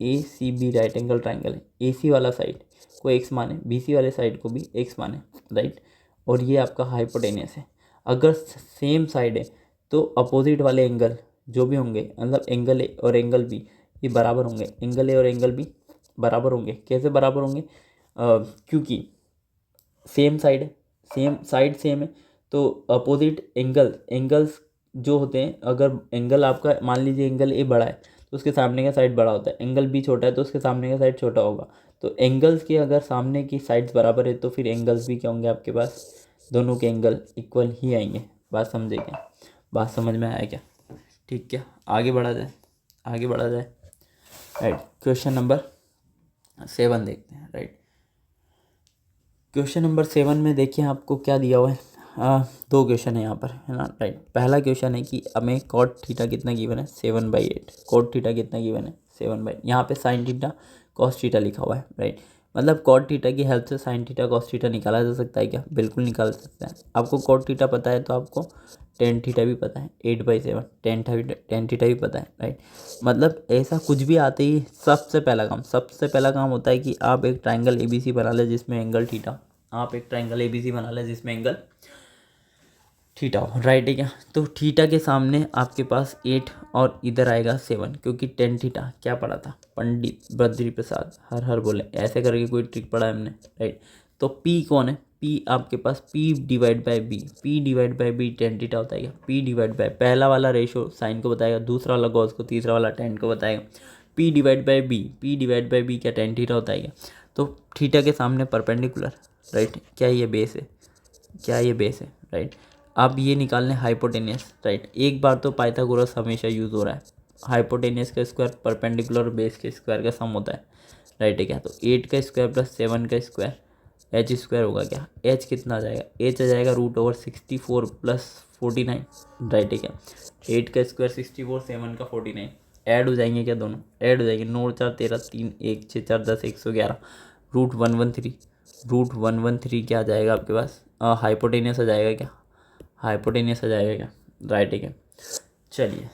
A C B right angle triangle है, ए सी वाला साइड को एक्स माने, बी सी वाले साइड को भी एक्स माने, राइट। और ये आपका हाइपोटेनियस है। अगर सेम साइड है तो अपोजिट वाले एंगल जो भी होंगे, मतलब एंगल ए और एंगल बी ये बराबर होंगे, एंगल ए और एंगल बी बराबर होंगे। कैसे बराबर होंगे, क्योंकि सेम साइड है, सेम है, तो अपोजिट एंगल्स जो होते हैं, अगर एंगल आपका मान लीजिए एंगल ए बड़ा है तो उसके सामने का साइड बड़ा होता है, एंगल बी छोटा है तो उसके सामने का साइड छोटा होगा। तो एंगल्स के अगर सामने की साइड्स बराबर है तो फिर एंगल्स भी क्या होंगे आपके पास, दोनों के एंगल इक्वल ही आएंगे। बात समझे क्या, बात समझ में आया क्या, ठीक, क्या आगे बढ़ा जाए, राइट। क्वेश्चन नंबर 7 देखते हैं, राइट। क्वेश्चन नंबर 7 में देखिए आपको क्या दिया हुआ है, 2 क्वेश्चन है यहाँ पर, है ना, राइट। पहला क्वेश्चन है कि हमें कॉट थीटा कितना गिवन है, 7/8, कॉट थीटा कितना गिवन है, 7/8। यहाँ पे साइन थीटा कॉस थीटा लिखा हुआ है, राइट। मतलब कॉट थीटा की हेल्प से साइन थीटा कॉस थीटा निकाला जा सकता है क्या, बिल्कुल निकाल सकता है। आपको कॉट थीटा पता है तो आपको टेन थीटा भी पता है, 8/7 टेन थीटा भी पता है, राइट। मतलब ऐसा कुछ भी आते ही सबसे पहला काम होता है कि आप एक ट्राइंगल ABC बना ले जिसमें एंगल थीटा, आप एक ट्राइंगल ABC बना ले जिसमें एंगल थीटा हो, राइट है क्या। तो थीटा के सामने आपके पास 8 और इधर आएगा 7, क्योंकि टेन थीटा क्या पढ़ा था, पंडित बद्री प्रसाद हर हर बोले, ऐसे करके कोई ट्रिक पढ़ा है हमने, राइट। तो P कौन है, P आपके पास P/B टेन थीटा होता है क्या, P/B पहला वाला रेशो साइन को बताएगा, दूसरा वाला कॉस को, तीसरा वाला टेन को बताएगा। P/B क्या टेन थीटा होता है क्या। तो थीटा के सामने परपेंडिकुलर, राइट, क्या ये बेस है, राइट। अब ये निकालने हाइपोटेनियस, राइट। एक बार तो पाइथागोरस हमेशा यूज़ हो रहा है, हाइपोटेनियस का स्क्वायर परपेंडिकुलर बेस के स्क्वायर का सम होता है, राइट है क्या। तो 8 का स्क्वायर प्लस 7 का स्क्वायर एच स्क्वायर होगा क्या, एच कितना आ जाएगा, एच आ जाएगा √64 + 49, राइट है क्या। 8 का स्क्वायर 64, 7 का 49, ऐड हो जाएंगे क्या, दोनों ऐड हो जाएंगे, 9 4 13 3 1 6 4 10 111, √113 क्या आ जाएगा आपके पास, हाइपोटेनियस आ जाएगा क्या, राइट है क्या। चलिए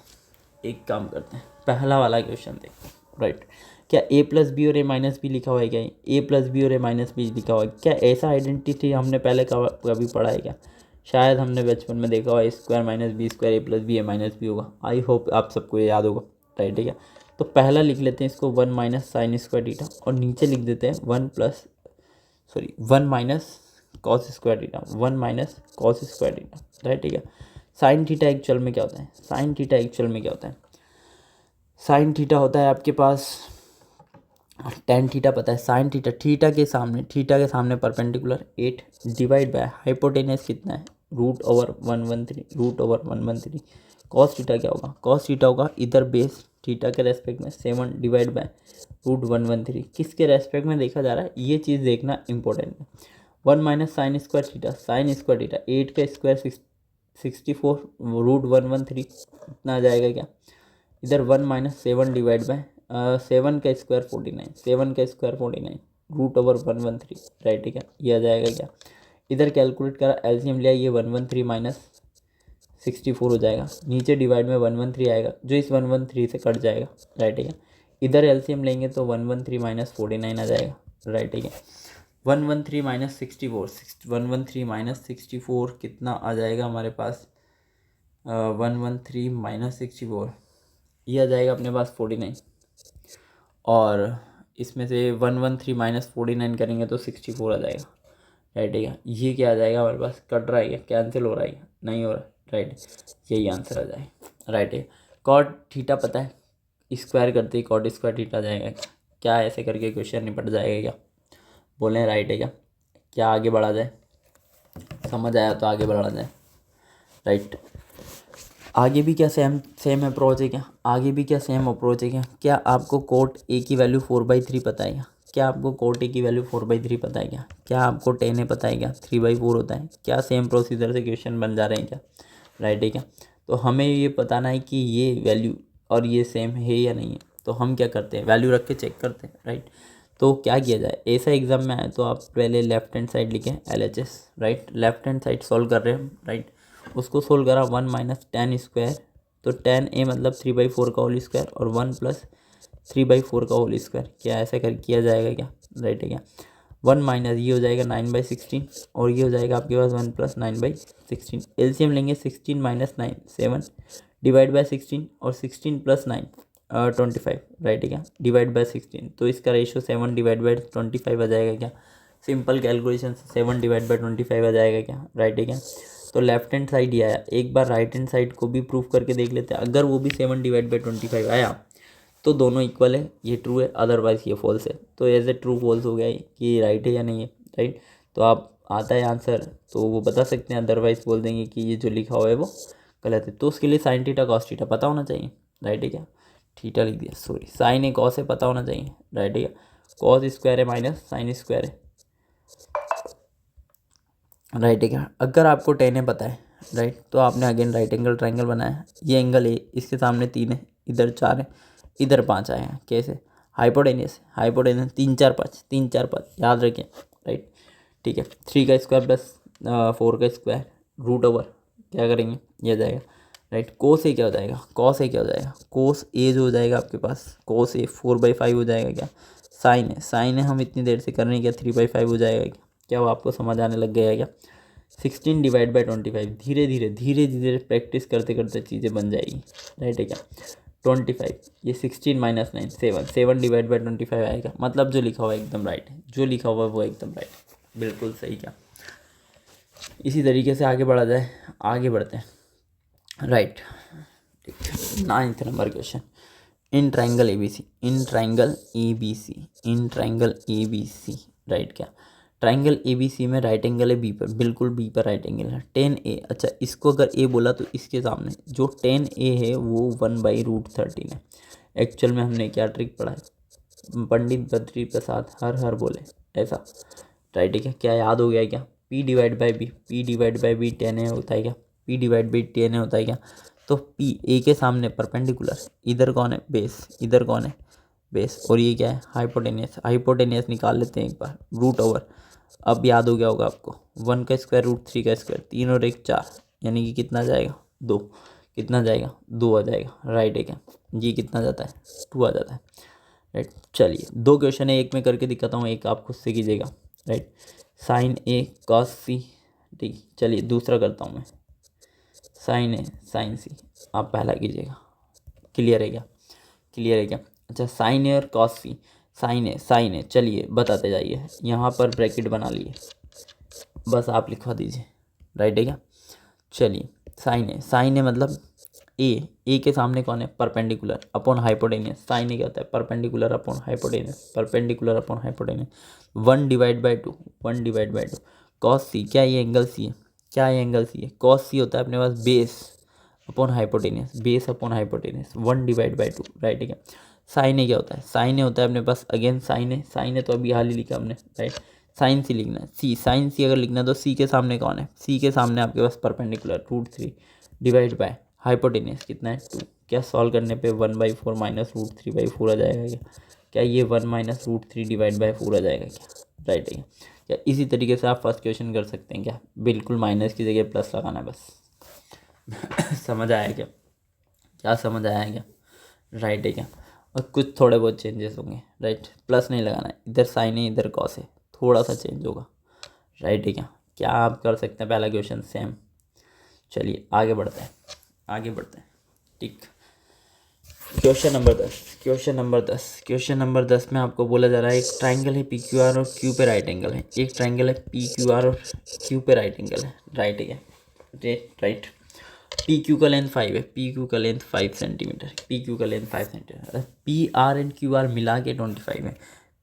एक काम करते हैं, पहला वाला क्वेश्चन देखते हैं, राइट। क्या A+B और A-B लिखा हुआ है क्या, A+B और A-B लिखा हुआ है क्या, ऐसा आइडेंटिटी हमने पहले कभी पढ़ा है क्या, शायद हमने बचपन में देखा हुआ, A² - B² A+B A-B होगा। आई होप आप सबको ये याद होगा, राइट है क्या। तो पहला लिख लेते हैं इसको 1 माइनस साइन स्क्वायर थीटा, और नीचे लिख देते हैं 1 minus cos square theta, 1 minus cos square theta, right. ठीक है, साइन थीटा एक्चुअल में क्या होता है, साइन थीटा एक्चुअल में क्या होता है, साइन थीटा होता है आपके पास टेन थीटा पता है, साइन थीटा थीटा के सामने परपेंडिकुलर 8 डिवाइड बाय हाइपोटेनस कितना है, √113 कॉस थीटा क्या होगा, कॉस थीटा होगा इधर बेस थीटा के रेस्पेक्ट में 7 डिवाइड बाय √113, किसके रेस्पेक्ट में देखा जा रहा है, ये चीज़ देखना इंपॉर्टेंट है। 1 माइनस साइन स्क्वायर थीटा, 8 का स्क्वायर 64 √113 इतना आ जाएगा क्या, इधर 1 माइनस 7 डिवाइड बाय 7 का स्क्वायर 49 √113, राइट। ठीक है, ये आ जाएगा क्या, इधर कैलकुलेट करा एलसीएम लिया, ये 113 माइनस 64 हो जाएगा, नीचे डिवाइड में 113 आएगा जो इस 113 से कट जाएगा, राइट। ठीक है, इधर एलसीएम लेंगे तो 113 माइनस 49 आ जाएगा, राइट। ठीक है, 113 माइनस 64 कितना आ जाएगा हमारे पास, 113 माइनस 64 ये आ जाएगा अपने पास 49, और इसमें से 113 माइनस 49 करेंगे तो 64 आ जाएगा, राइट। ठीक है, ये क्या आ जाएगा हमारे पास, कट रहा है क्या, कैंसिल हो रहा है, नहीं हो रहा, राइट, यही आंसर आ जाएगा, राइट है। कॉट थीटा पता है, स्क्वायर करते ही कॉट स्क्वायर थीटा आ जाएगा क्या, ऐसे करके क्वेश्चन निपट जाएगा क्या, बोलें राइट है क्या आगे बढ़ा जाए, समझ आया तो आगे बढ़ा जाए, राइट। आगे भी क्या सेम अप्रोच है क्या, आगे भी क्या सेम अप्रोच है क्या आपको कोट ए की वैल्यू 4/3 पता है क्या आपको कोट ए की वैल्यू 4/3 पता है क्या आपको टेन ए पता है क्या, 3/4 होता है क्या, सेम प्रोसीजर से क्वेश्चन बन जा रहे हैं क्या, राइट है क्या। तो हमें ये बताना है कि ये वैल्यू और ये सेम है या नहीं है, तो हम क्या करते हैं, वैल्यू रख के चेक करते हैं, राइट। तो क्या किया जाए, ऐसा एग्जाम में आए तो आप पहले लेफ्ट हैंड साइड लिखें LHS, right, left hand side solve कर रहे हैं, राइट। उसको सोल्व करा 1 माइनस टेन स्क्वायर, तो 10a मतलब 3/4 का होल स्क्वायर, और 1 प्लस 3/4 का होल स्क्वायर, क्या ऐसा कर किया जाएगा क्या, राइट है क्या। 1 माइनस ये हो जाएगा 9/16, और ये हो जाएगा आपके पास 1 प्लस 9/16, एलसीएम लेंगे 16 माइनस 9 7 डिवाइड बाय 16, और 16 प्लस 9 25, राइट है क्या, डिवाइड बाय 16, तो इसका रेशियो 7 डिवाइड बाय 25 आ जाएगा क्या, सिंपल कैलकुलेशन 7 डिवाइड बाय 25 आ जाएगा क्या, राइट है क्या। तो लेफ्ट हैंड साइड ही आया, एक बार राइट हैंड साइड को भी प्रूफ करके देख लेते हैं, अगर वो भी 7 डिवाइड बाई 25 आया तो दोनों इक्वल है, ये ट्रू है, अदरवाइज ये फॉल्स है, तो एज ए ट्रू फॉल्स हो गया कि ये राइट है या नहीं है, राइट। तो आप आता है आंसर तो वो बता सकते हैं, अदरवाइज बोल देंगे कि ये जो लिखा हुआ है वो गलत है, तो उसके लिए साइन थीटा कॉस थीटा पता होना चाहिए, राइट है क्या, थीटा लिख दिया, सॉरी साइन है कॉस है पता होना चाहिए, राइट है क्या, कॉस स्क्वायर है माइनस साइन स्क्वायर है, राइट है क्या। अगर आपको टेन है पता है, राइट, तो आपने अगेन राइट एंगल ट्राइंगल बनाया, ये एंगल है, इसके सामने 3 है, इधर 4 है, इधर 5 आए हैं, कैसे, हाइपोटेनियस 3 4 5 याद रखें, राइट। ठीक है, 3 का स्क्वायर प्लस 4 का स्क्वायर रूट ओवर क्या करेंगे, ये आ जाएगा, राइट। कोस ए क्या हो जाएगा, कॉस ए क्या हो जाएगा, कोस ए जो हो जाएगा आपके पास, कोस ए 4/5 हो जाएगा क्या, साइन है हम इतनी देर से कर रहे हैं क्या, 3/5 हो जाएगा क्या वो आपको समझ आने लग गया है क्या। 16 डिवाइड बाई 25, धीरे धीरे प्रैक्टिस करते करते चीज़ें बन जाएगी, राइट है क्या। 25 ये 16 माइनस 9 7 डिवाइड बाई 25 आएगा, मतलब जो लिखा हुआ है एकदम राइट है, जो लिखा हुआ है वो एकदम राइट है, बिल्कुल सही क्या। इसी तरीके से आगे बढ़ा जाए, आगे बढ़ते हैं, right. 9th number question, in triangle A B C, right क्या, ट्राइंगल ए बी सी में राइट एंगल है बी पर, बिल्कुल बी पर राइट एंगल है, 10a, अच्छा इसको अगर a बोला तो इसके सामने जो 10a है वो 1/√13 है। एक्चुअल में हमने क्या ट्रिक पढ़ा है, पंडित बद्री प्रसाद हर हर बोले ऐसा, राइट है क्या याद हो गया क्या, p divide by B 10a होता है क्या, p डिवाइड बाई 10a होता है क्या, तो p a के सामने परपेंडिकुलर, इधर कौन है बेस, इधर कौन है बेस, और ये क्या है हाइपोटेनियस निकाल लेते हैं एक बार, रूट ओवर, अब याद हो गया होगा आपको, 1 का स्क्वायर √3 का स्क्वायर, 3 और 1 4, यानी कि कितना जाएगा 2, कितना जाएगा 2 आ जाएगा, राइट है क्या, ये कितना जाता है 2 आ जाता है, राइट। चलिए 2 क्वेश्चन है, एक में करके दिखाता हूँ, एक आप खुद से कीजिएगा, राइट, साइन ए कॉस सी, ठीक, चलिए दूसरा करता हूँ मैं, साइन ए साइन सी, आप पहला कीजिएगा, क्लियर है क्या, अच्छा साइन ए और कॉस सी, साइन ए चलिए बताते जाइए, यहाँ पर ब्रैकेट बना लिए, बस आप लिखवा दीजिए, राइट है क्या। चलिए साइन ए मतलब ए के सामने कौन है, perpendicular upon hypotenuse, sine A क्या होता है, perpendicular upon hypotenuse, perpendicular upon hypotenuse, 1/2 1/2 cos C, क्या ये एंगल सी है, क्या ये एंगल सी है, कॉस सी होता है अपने पास base upon hypotenuse, base upon hypotenuse, 1/2, right है क्या। साइन ए क्या होता है, साइन ए होता है अपने पास अगेन साइन ए तो अभी हाल ही लिखा हमने, राइट। साइन सी लिखना है, सी साइन सी अगर लिखना है तो सी के सामने कौन है, सी के सामने आपके पास परपेंडिकुलर √3 डिवाइड बाय हाइपोटेनियस कितना है 2, क्या सॉल्व करने पे 1/4 माइनस √3/4 आ जाएगा क्या, क्या ये 1 माइनस √3 डिवाइड बाय 4 आ जाएगा क्या, राइट है क्या। इसी तरीके से आप फर्स्ट क्वेश्चन कर सकते हैं, क्या बिल्कुल माइनस की जगह प्लस लगाना है बस। समझ आया क्या, क्या समझ आया क्या, राइट है क्या। और कुछ थोड़े बहुत चेंजेस होंगे, राइट, प्लस नहीं लगाना है, इधर साइन है इधर कॉस है, थोड़ा सा चेंज होगा, राइट है क्या। क्या आप कर सकते हैं, पहला क्वेश्चन सेम। चलिए आगे बढ़ते हैं, आगे बढ़ते हैं, ठीक। क्वेश्चन नंबर 10 में आपको बोला जा रहा है एक ट्राइंगल है पी क्यू आर और क्यू पे राइट एंगल है, एक ट्राइंगल है पी क्यू आर और क्यू पे राइट एंगल है, राइट है क्या, राइट। पी क्यू का लेंथ 5 है, पी क्यू का लेंथ 5 सेंटीमीटर, पी क्यू का length 5 centimetre, P R and Q R मिला के 25 है,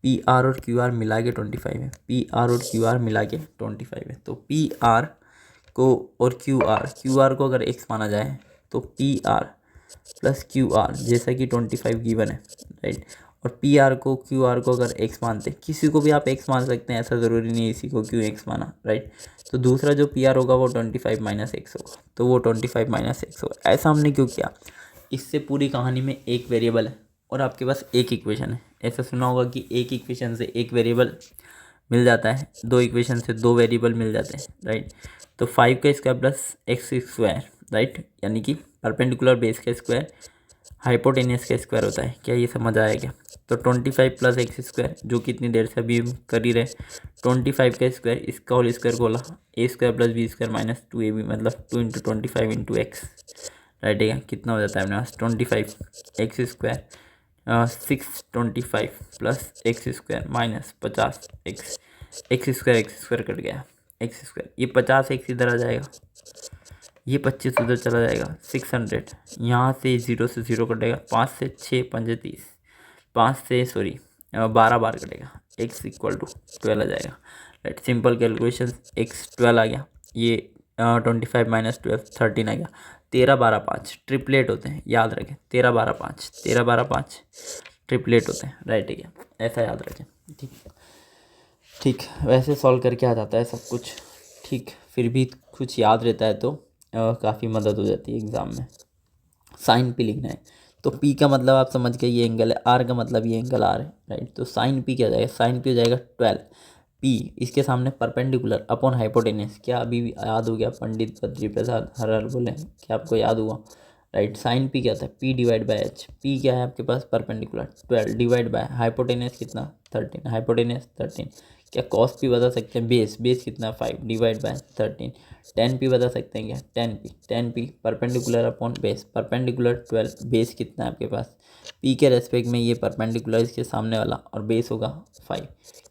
पी आर और क्यू आर मिला के 25 है, पी आर और क्यू आर मिला के 25 है। तो पी आर को और क्यू आर को अगर एक्स माना जाए तो P R plus Q R जैसा कि 25 गिवन है, राइट। और पी आर को क्यू आर को अगर एक्स मानते हैं, किसी को भी आप एक्स मान सकते हैं, ऐसा ज़रूरी नहीं है इसी को क्यों एक्स माना, राइट। तो दूसरा जो पी आर होगा वो 25 माइनस एक्स होगा, तो वो 25 माइनस एक्स होगा। ऐसा हमने क्यों किया, इससे पूरी कहानी में एक वेरिएबल है और आपके पास एक इक्वेशन है। ऐसा सुना होगा कि एक इक्वेशन से एक वेरिएबल मिल जाता है, दो इक्वेशन से दो वेरिएबल मिल जाते हैं, राइट। तो 5 का square plus X square, right, यानी कि परपेंडिकुलर बेस का स्क्वायर हाइपोटेनियस का स्क्वायर होता है। क्या ये समझ आया क्या। तो 25 प्लस एक्स स्क्वायर जो कि इतनी देर से अभी हम कर ही रहे, 25 का स्क्वायर, इसका होल स्क्वायर को बोला A square plus B square minus 2ab मतलब 2 × 25 × एक्स, राइट है। कितना हो जाता है अपने पास 25 x square 625 plus X square minus 50 x square cut गया एक्स स्क्वायर, ये 50 एक्स इधर आ जाएगा, ये 25 उधर चला जाएगा, 600 यहाँ से 0 से 0 कटेगा, 5 से 6 पंजे 30, 5 से 12 बार कटेगा, x इक्वल टू 12 आ जाएगा, राइट। सिंपल कैलकुलेशन x 12 आ गया, ये 25 माइनस 12 13 आ गया, 13 12 5 ट्रिपलेट होते हैं, याद रखें 13 12 5 13 12 5 ट्रिपलेट होते हैं, राइट है क्या, ऐसा याद रखें, ठीक ठीक। वैसे सॉल्व करके आ जाता है सब कुछ, ठीक, फिर भी कुछ याद रहता है तो काफ़ी मदद हो जाती है एग्ज़ाम में। साइन पी लिखना है, तो पी का मतलब आप समझ गए ये एंगल है, आर का मतलब ये एंगल आर है, राइट। तो साइन पी क्या जाएगा, साइन पी हो जाएगा 12, पी इसके सामने परपेंडिकुलर अपॉन हाइपोटेनियस, क्या अभी भी याद हो गया, पंडित बद्री प्रसाद हर हर बोले, क्या आपको याद हुआ, राइट। साइन पी क्या होता है, P divide by H, P क्या है आपके पास परपेंडिकुलर 12 डिवाइड बाय हाइपोटेनियस कितना 13, हाइपोटेनियस 13, क्या कॉस पी बता सकते हैं, बेस कितना 5 डिवाइड बाय 13, टेन पी बता सकते हैं क्या, ten P perpendicular upon base, perpendicular 12 base कितना है आपके पास, पी के रेस्पेक्ट में ये परपेंडिकुलर इसके सामने वाला और बेस होगा 5,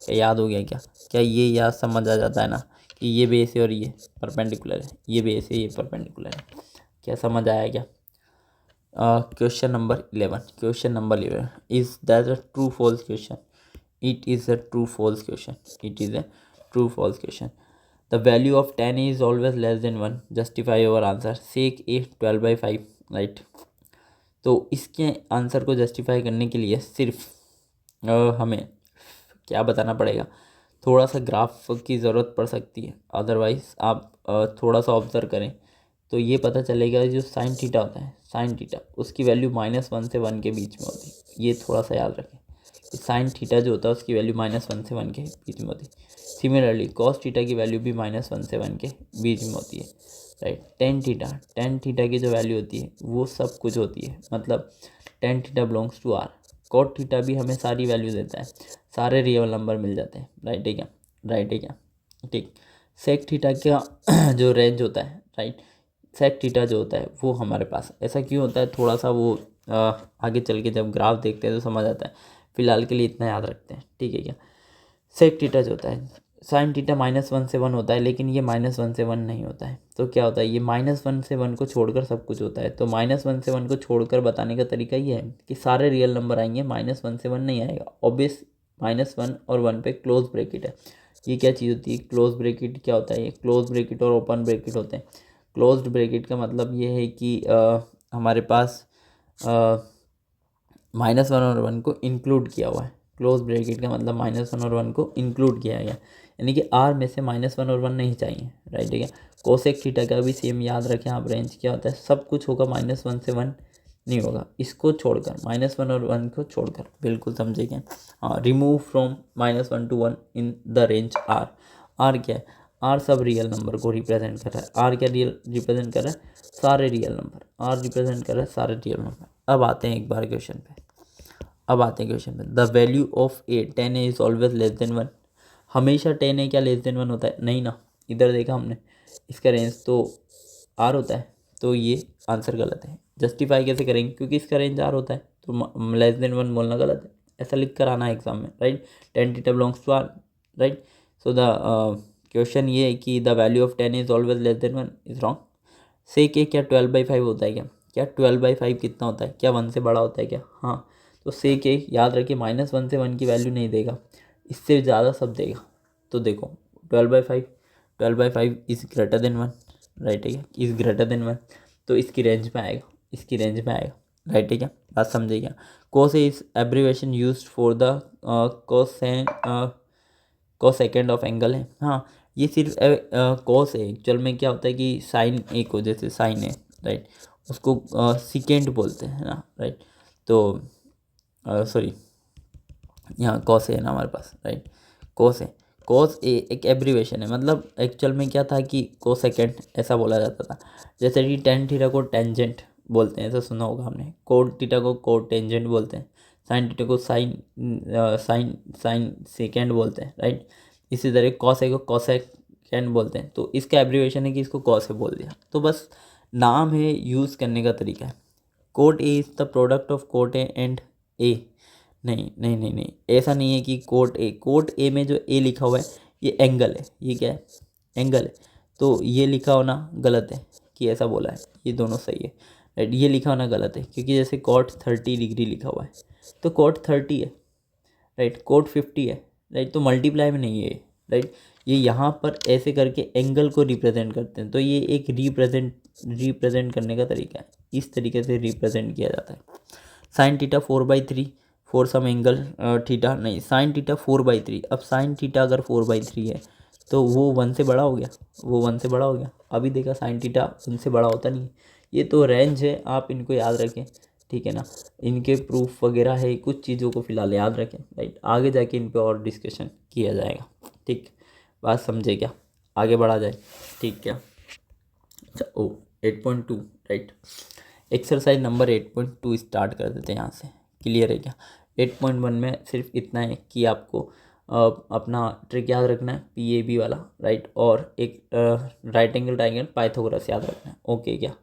क्या याद हो गया क्या ये याद समझ आ जाता है ना कि ये बेस है और ये परपेंडिकुलर है, ये बेस है ये परपेंडिकुलर है, क्या समझ आया क्या। Question number 11 is that a true false question, it is a true false question, the value of tan is always less than 1, justify your answer, sec a 12/5, right. तो इसके आंसर को जस्टिफाई करने के लिए सिर्फ हमें क्या बताना पड़ेगा, थोड़ा सा ग्राफ की ज़रूरत पड़ सकती है, अदरवाइज़ आप थोड़ा सा ऑब्जर्व करें तो ये पता चलेगा जो साइन थीटा होता है, साइन थीटा उसकी वैल्यू -1 से 1 के बीच में होती है, ये थोड़ा सा याद रखें, साइन थीटा जो होता है उसकी वैल्यू -1 से 1 के बीच में होती है। सिमिलरली कॉस थीटा की वैल्यू भी -1 से 1 के बीच में होती है, राइट। टेन थीटा की जो वैल्यू होती है वो सब कुछ होती है, मतलब tan theta belongs to R, cot theta भी हमें सारी वैल्यू देता है, सारे रियल नंबर मिल जाते हैं, राइट है क्या, ठीक। सेक थीटा का जो रेंज होता है, राइट, सेक थीटा जो होता है वो हमारे पास ऐसा क्यों होता है, थोड़ा सा वो आगे चल के जब ग्राफ देखते हैं तो समझ आता है। फिलहाल के लिए इतना याद रखते हैं, ठीक है क्या। सेक थीटा जो होता है, साइन थीटा -1 से 1 होता है, लेकिन ये -1 से 1 नहीं होता है। तो क्या होता है, ये -1 से 1 को छोड़कर सब कुछ होता है। तो -1 से 1 को छोड़कर बताने का तरीका ये है कि सारे रियल नंबर आएंगे, -1 से 1 नहीं आएगा। ऑब्वियस -1 और 1 पे क्लोज ब्रैकेट है। ये क्या चीज़ होती है, क्लोज ब्रैकेट क्या होता है, ये क्लोज ब्रैकेट और ओपन ब्रैकेट होते हैं। क्लोज्ड ब्रैकेट का मतलब ये है कि हमारे पास -1 और 1 को इंक्लूड किया हुआ है। क्लोज ब्रैकेट का मतलब -1 और 1 को इंक्लूड किया गया, यानी कि आर में से -1 और 1 नहीं चाहिए, राइट, ठीक है। कोसेक थीटा का भी सेम याद रखें आप, रेंज क्या होता है, सब कुछ होगा -1 से 1 नहीं होगा, इसको छोड़कर -1 और 1 को छोड़कर, बिल्कुल समझेंगे। हाँ, remove from -1 to 1 in the range R. R क्या है, आर सब रियल नंबर को रिप्रेजेंट कर रहा है। आर क्या रिप्रेजेंट कर रहा है, सारे रियल नंबर। आर रिप्रेजेंट कर रहा है सारे रियल नंबर। अब आते हैं एक बार क्वेश्चन पे। The value of A 10a is always less than 1। हमेशा 10a क्या लेस देन 1 होता है, नहीं ना। इधर देखा हमने, इसका रेंज तो आर होता है, तो ये आंसर गलत है। जस्टिफाई कैसे करेंगे, क्योंकि इसका रेंज आर होता है, तो लेस देन 1 बोलना गलत है। ऐसा लिख कर आना है एग्जाम में, right. 10 theta belongs to R, right. So the question ये है कि the value of 10 is always less than 1 is wrong. से के क्या 12/5 होता है क्या, क्या 12/5 कितना होता है, क्या 1 से बड़ा होता है क्या, हाँ। तो से के याद रखिए, -1 से 1 की वैल्यू नहीं देगा, इससे ज़्यादा सब देगा। तो देखो 12/5 इज़ ग्रेटर देन 1, राइट है क्या, इज़ ग्रेटर देन 1, तो इसकी रेंज में आएगा, इसकी रेंज में आएगा, राइट है क्या। बात समझे क्या। Cos is abbreviation used for the cosecant of angle है। हाँ, ये सिर्फ कॉस है, एक्चुअल में क्या होता है कि साइन एक हो, जैसे साइन है, राइट, उसको सिकेंड बोलते हैं ना, राइट। तो सॉरी, यहाँ कॉस है ना हमारे पास, राइट, कॉस है। कॉस ए एक एब्रीवेशन है, मतलब एक्चुअल में क्या था कि कोसेकेंड ऐसा बोला जाता था। जैसे कि टेन थीटा को टेंजेंट बोलते हैं, ऐसा सुना होगा हमने। कोट थीटा को कोट टेंजेंट बोलते हैं। साइन थीटा को साइन साइन साइन सेकेंड बोलते हैं, राइट। इसी तरह कॉस ए को कॉसेकेंड बोलते हैं। तो इसका एब्रीवेशन है कि इसको कॉस ए बोल दिया, तो बस नाम है, यूज़ करने का तरीका है। Cot A is the product of cot A and A. नहीं नहीं नहीं नहीं, ऐसा नहीं है कि कोट ए में जो ए लिखा हुआ है ये एंगल है, ये क्या है, एंगल है। तो ये लिखा होना गलत है कि ऐसा बोला है, ये दोनों सही है, राइट। ये लिखा होना गलत है, क्योंकि जैसे कॉट 30 डिग्री लिखा हुआ है तो कॉट 30 है, राइट, कोट 50 है, राइट। तो मल्टीप्लाई में नहीं है, राइट। ये यहाँ पर ऐसे करके एंगल को रिप्रेजेंट करते हैं, तो ये एक रिप्रेजेंट करने का तरीका है, इस तरीके से रिप्रेजेंट किया जाता है। Sine theta 4/3 for some angle theta, नहीं, साइन थीटा 4/3। अब साइन थीटा अगर 4/3 है तो वो 1 से बड़ा हो गया, वो 1 से बड़ा हो गया। अभी देखा साइन थीटा 1 से बड़ा होता नहीं है। ये तो रेंज है, आप इनको याद रखें, ठीक है ना। इनके प्रूफ वगैरह है, कुछ चीज़ों को फिलहाल याद रखें, राइट। आगे जाके इन पे और डिस्कशन किया जाएगा, ठीक। बात समझे क्या, आगे बढ़ा जाए, ठीक क्या। अच्छा, ओ 8.2, राइट। एक्सरसाइज नंबर 8.2 स्टार्ट कर देते हैं यहाँ से। क्लियर है क्या। 8.1 में सिर्फ इतना है कि आपको अपना ट्रिक याद रखना है, PAB वाला, राइट, और एक राइट एंगल ट्रायंगल पाइथागोरस याद रखना है, ओके क्या।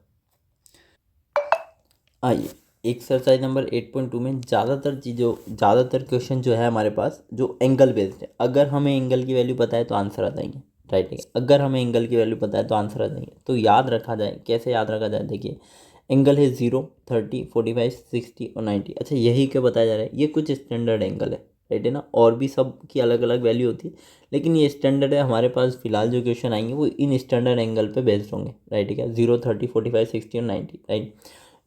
आइए, एक्सरसाइज नंबर 8.2 में ज़्यादातर क्वेश्चन जो है हमारे पास जो एंगल बेस्ड है। अगर हमें एंगल की वैल्यू पता है तो आंसर आ जाएंगे, राइट है। अगर हमें एंगल की वैल्यू पता है तो आंसर आ जाएंगे। तो याद रखा जाए, कैसे याद रखा जाए, देखिए एंगल है 0, 30, 45, 60 और 90। अच्छा, यही क्यों बताया जा रहा है, ये कुछ स्टैंडर्ड एंगल है, राइट है ना। और भी सब की अलग अलग वैल्यू होती है, लेकिन ये स्टैंडर्ड है। हमारे पास फिलहाल जो क्वेश्चन आएंगे वो इन स्टैंडर्ड एंगल पे बेस्ड होंगे, राइट है क्या। 0, 30, 45, 60 और 90, राइट।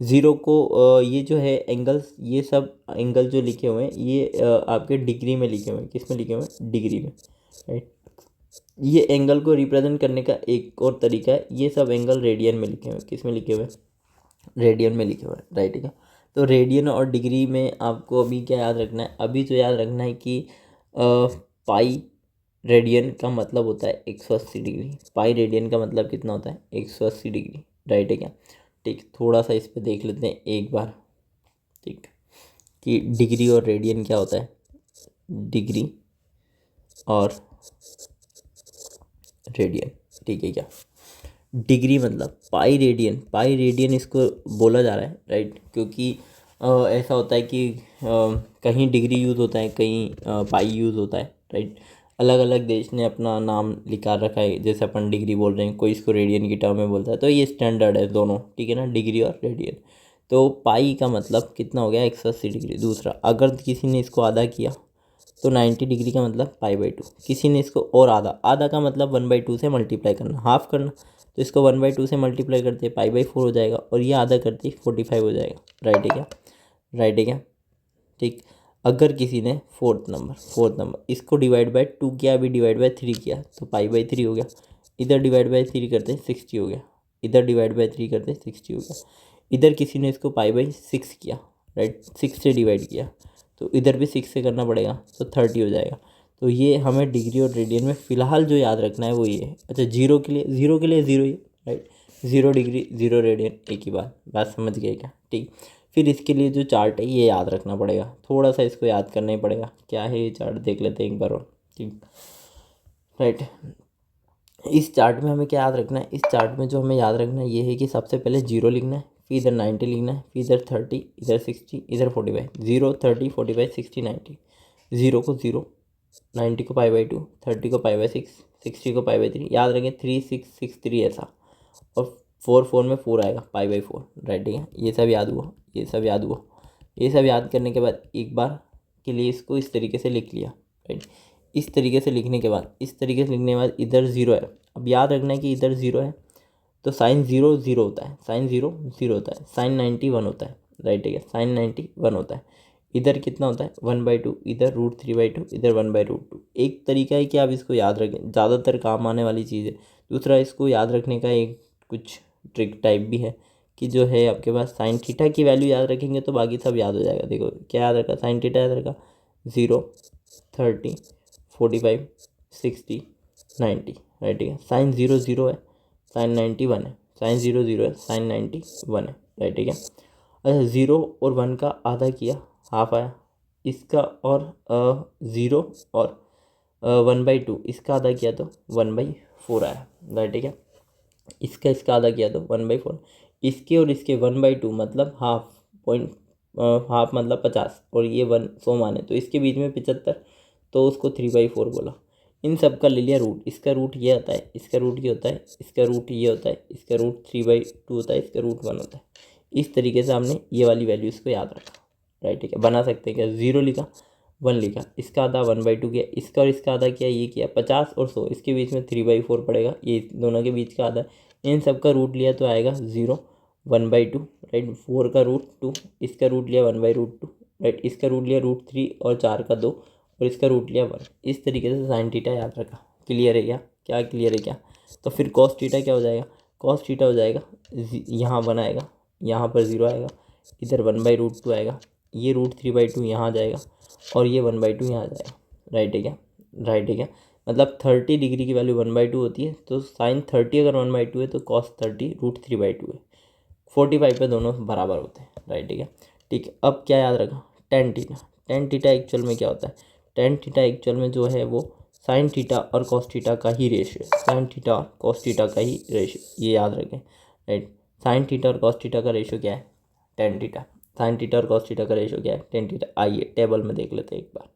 ज़ीरो को ये जो है एंगल्स, ये सब एंगल जो लिखे हुए हैं ये आपके डिग्री में लिखे हुए हैं, किस में लिखे हुए हैं, डिग्री में, राइट। ये एंगल को रिप्रेजेंट करने का एक और तरीका है, ये सब एंगल रेडियन में लिखे हुए हैं, किस में लिखे हुए हैं, रेडियन में लिखे हुए हैं, राइट है क्या। तो रेडियन और डिग्री में आपको अभी क्या याद रखना है, अभी जो याद रखना है कि पाई रेडियन का मतलब होता है 180 डिग्री। पाई रेडियन का मतलब कितना होता है, 180 डिग्री, राइट है क्या। ठीक, थोड़ा सा इस पे देख लेते हैं एक बार, ठीक, कि डिग्री और रेडियन क्या होता है। डिग्री और रेडियन, ठीक है क्या। डिग्री मतलब पाई रेडियन, पाई रेडियन इसको बोला जा रहा है, राइट, क्योंकि ऐसा होता है कि कहीं डिग्री यूज़ होता है, कहीं पाई यूज़ होता है, राइट। अलग अलग देश ने अपना नाम लिखा रखा है, जैसे अपन डिग्री बोल रहे हैं, कोई इसको रेडियन की टर्म में बोलता है, तो ये स्टैंडर्ड है दोनों, ठीक है ना, डिग्री और रेडियन। तो पाई का मतलब कितना हो गया, 180 डिग्री। दूसरा, अगर किसी ने इसको आधा किया तो 90 डिग्री का मतलब π/2। किसी ने इसको और आधा, आधा का मतलब 1/2 से मल्टीप्लाई करना, हाफ करना, तो इसको 1/2 से मल्टीप्लाई करते π/4 हो जाएगा, और ये आधा करते 45 हो जाएगा, राइट है क्या, राइट है क्या, ठीक। अगर किसी ने फोर्थ नंबर इसको डिवाइड बाय 2 किया, अभी डिवाइड बाय 3 किया, तो π/3 हो गया। इधर डिवाइड बाय 3 करते 60 हो गया, इधर डिवाइड बाय 3 करते 60 हो गया। इधर किसी ने इसको π/6 किया, राइट, 6 से डिवाइड किया, तो इधर भी 6 से करना पड़ेगा, तो 30 हो जाएगा। तो ये हमें डिग्री और रेडियन में फ़िलहाल जो याद रखना है वो ये है। अच्छा, जीरो के लिए ज़ीरो ही, राइट, 0 डिग्री 0 रेडियन, एक ही बात समझ गए क्या, ठीक। फिर इसके लिए जो चार्ट है ये याद रखना पड़ेगा, थोड़ा सा इसको याद करना ही पड़ेगा। क्या है ये चार्ट, देख लेते हैं एक बार और, ठीक, राइट। इस चार्ट में हमें क्या याद रखना है, इस चार्ट में जो हमें याद रखना है ये है कि सबसे पहले 0 लिखना है, फिर इधर 90 लिखना है, फिर इधर 30, इधर 60, इधर 45, 0 30 45 60 90। 0 को 0, 90 को π/2, 30 को π/6, 60 को π/3, याद रखें 3 6 6 3 ऐसा, और 4 में 4 आएगा π/4, राइट है। ये सब याद हुआ, ये सब याद हुआ। ये सब याद करने के बाद एक बार के लिए इसको इस तरीके से लिख लिया, राइट। इस तरीके से लिखने के बाद, इस तरीके से लिखने के बाद इधर 0 है। अब याद रखना है कि इधर 0 है तो साइन 0 0 होता है, साइन 0 0 होता है, साइन 90 1 होता है, राइट है, साइन 90 1 होता है। इधर कितना होता है 1/2, इधर √3/2, इधर 1/√2। एक तरीका है कि आप इसको याद रखें, ज़्यादातर काम आने वाली चीज़ है। दूसरा, इसको याद रखने का एक कुछ ट्रिक टाइप भी है कि जो है आपके पास साइन थीटा की वैल्यू याद रखेंगे तो बाकी सब याद हो जाएगा। देखो क्या याद रखा, साइन थीटा याद रखा, 0 30 45 60 90, राइट है। साइन 0 0 है, साइन 90 1 है, साइन 0 0 है, साइन 90 1 है, राइट है क्या। अच्छा, 0 और 1 का आधा किया, हाफ आया। इसका और 0 और 1/2 इसका आधा किया तो 1/4 आया, राइट है क्या। इसका आधा किया तो 1/4। इसके और इसके 1/2 मतलब हाफ पॉइंट, हाफ मतलब 50, और ये 100 माने तो इसके बीच में 75, तो उसको 3/4 बोला। इन सब का ले लिया रूट, इसका रूट ये आता है, इसका रूट ये होता है, इसका रूट ये होता है, इसका रूट 3/2 होता है, इसका रूट 1 होता है। इस तरीके से हमने ये वाली वैल्यूज़ को याद रखा, राइट है क्या। बना सकते हैं क्या, 0 लिखा 1 लिखा, इसका आधा 1/2 किया, इसका और इसका आधा किया, ये किया 50 और 100, इसके बीच में 3/4 पड़ेगा, ये दोनों के बीच का आधा। इन सब का रूट लिया तो आएगा 0 1/2, राइट। 4 का रूट 2, इसका रूट लिया 1/√2, राइट। इसका रूट लिया √3 और 4 का 2, और इसका रूट लिया 1। इस तरीके से साइन थीटा याद रखा। क्लियर है क्या, क्या क्लियर है क्या। तो फिर कॉस थीटा क्या हो जाएगा, कॉस थीटा हो जाएगा, यहाँ 1 आएगा, यहाँ पर 0 आएगा, इधर 1/√2 आएगा, ये √3/2 यहाँ आ जाएगा, और ये 1/2 यहाँ आ जाएगा, राइट है क्या, राइट है क्या। मतलब 30 डिग्री की वैल्यू 1/2 होती है, तो साइन 30 अगर 1/2 है तो कॉस 30 √3/2 है। 45 पे दोनों बराबर होते हैं, राइट है क्या, ठीक है। अब क्या याद रखा, tan theta. Tan theta actual में क्या होता है, टेन थीटा एक्चुअल में जो है वो साइन थीटा और कॉस थीटा का ही रेशियो है, साइन थीटा और कॉस थीटा का ही रेशियो, ये याद रखें, राइट। साइन थीटा और कॉस थीटा का रेशियो क्या है, टेन थीटा। साइन थीटा और कॉस थीटा का रेशियो क्या है, टेन थीटा। आइए टेबल में देख लेते हैं एक बार,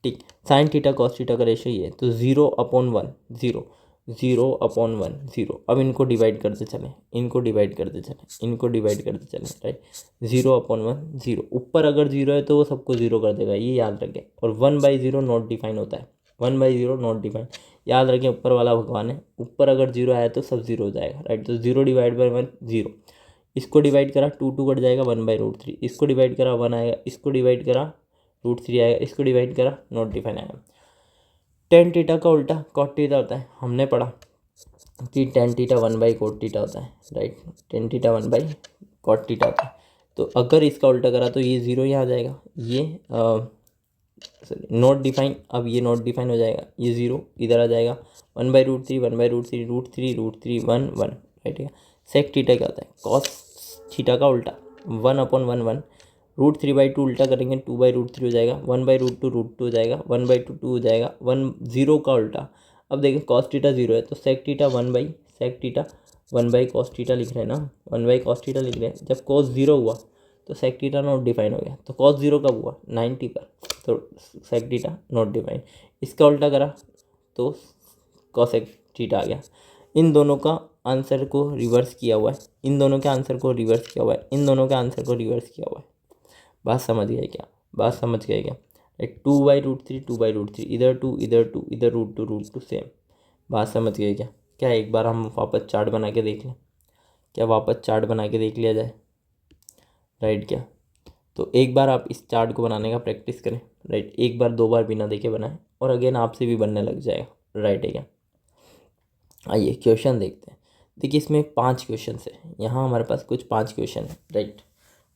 ठीक। साइन थीटा कॉस थीटा का रेशियो ये है, तो 0/1 0, 0/1 0। अब इनको डिवाइड करते चलें, इनको डिवाइड करते चलें, इनको डिवाइड करते चलें, राइट। 0/1 0, ऊपर अगर 0 है तो वो सबको 0 कर देगा, ये याद रखें। और 1/0 नॉट डिफाइन होता है, 1/0 नॉट डिफाइन, याद रखें। ऊपर वाला भगवान है, ऊपर अगर 0 आया तो सब 0 हो जाएगा, राइट। तो 0 डिवाइड बाई 1 0, इसको डिवाइड करा 2 2 कट जाएगा, 1/√3, इसको डिवाइड करा 1 आएगा, इसको डिवाइड करा √3 आएगा, इसको डिवाइड करा नॉट डिफाइन आएगा। टेन थीटा का उल्टा कॉट थीटा होता है, हमने पढ़ा कि टेन थीटा 1/cot थीटा होता है, right. Tan theta 1/cot theta होता है। तो अगर इसका उल्टा करा तो ये 0 यहाँ आ जाएगा, ये नॉट डिफाइन, अब ये नॉट डिफाइन हो जाएगा, ये 0 इधर आ जाएगा, 1/√3 1/√3 √3 1 1, राइट है। सेक थीटा क्या होता है, कॉस थीटा का उल्टा, 1/1 1, √3/2 उल्टा करेंगे 2/√3 हो जाएगा, 1/√2 √2 हो जाएगा, 1/2 2 हो जाएगा, 1 0 का उल्टा। अब देखें कॉस थीटा 0 है तो सेक थीटा 1/सेक थीटा 1/cos थीटा लिख रहे हैं ना, 1/cos थीटा लिख रहे हैं। जब cos 0 हुआ तो सेक थीटा नॉट डिफाइन हो गया। तो कॉस 0 कब हुआ 90 पर, तो सेक थीटा नॉट डिफाइन। इसका उल्टा करा तो कॉसेक थीटा आ गया। इन दोनों का आंसर को रिवर्स किया हुआ है, इन दोनों के आंसर को रिवर्स किया हुआ है, इन दोनों के आंसर को रिवर्स किया हुआ है। बात समझ गए क्या? बात समझ गए क्या? 2/√3 2/√3, इधर 2 इधर 2 इधर √2 सेम। बात समझ गए क्या? क्या एक बार हम वापस चार्ट बना के देख लें? क्या वापस चार्ट बना के देख लिया जाए? राइट क्या? तो एक बार आप इस चार्ट को बनाने का प्रैक्टिस करें। राइट, एक बार 2 बार बिना देखे बनाएं और अगेन आपसे भी बनने लग जाएगा। राइट है क्या? आइए क्वेश्चन देखते हैं। देखिए इसमें 5 क्वेश्चन है, यहाँ हमारे पास कुछ 5 क्वेश्चन है। राइट,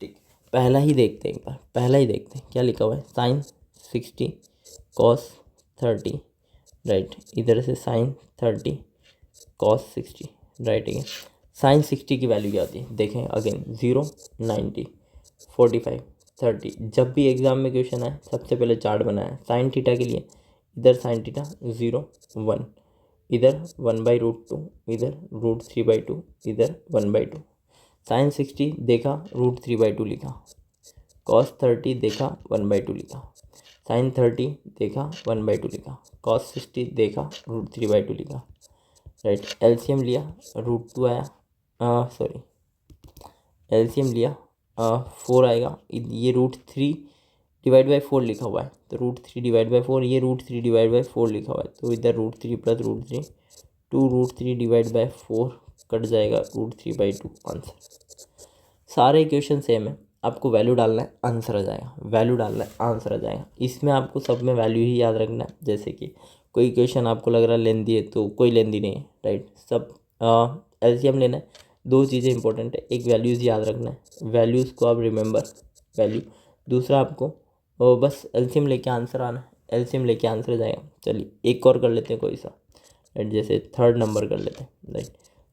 ठीक, पहला ही देखते हैं, एक बार पहला ही देखते हैं क्या लिखा हुआ है। Sign 60 cos 30। राइट, इधर से साइन 30 कॉस 60। राइट है, साइन 60 की वैल्यू क्या होती है? देखें अगेन 0 90 45 30। जब भी एग्जाम में क्वेश्चन आए सबसे पहले चार्ट बनाया साइन थीटा के लिए। इधर साइन थीटा 0 1, इधर 1/√2, इधर √3/2, इधर 1/2। साइन 60 देखा √3/2 लिखा, कॉस 30 देखा 1/2 लिखा, साइन 30 देखा 1/2 लिखा, कॉस 60 देखा √3/2 लिखा। राइट, एलसीएम लिया √2 आया, सॉरी एलसीएम लिया 4 आएगा। ये √3/4 लिखा हुआ है, तो √3/4, ये √3/4 लिखा हुआ है, तो इधर √3 + √3 2√3/4 कट जाएगा, √3/2 आंसर। सारे क्वेश्चन सेम है, आपको वैल्यू डालना है आंसर आ जाएगा, वैल्यू डालना है आंसर आ जाएगा। इसमें आपको सब में वैल्यू ही याद रखना है। जैसे कि कोई क्वेश्चन आपको लग रहा है लेंदी है तो कोई लेंदी नहीं है। राइट, सब एलसीएम लेना है। 2 चीज़ें इंपॉर्टेंट है, एक वैल्यूज़ याद रखना है, वैल्यूज़ को आप रिमेंबर वैल्यू, दूसरा आपको बस एलसीएम लेके आंसर आना है, एलसीएम लेके आंसर आ जाएगा। चलिए एक और कर लेते हैं कोई सा। राइट, जैसे 3rd नंबर कर लेते हैं। Right,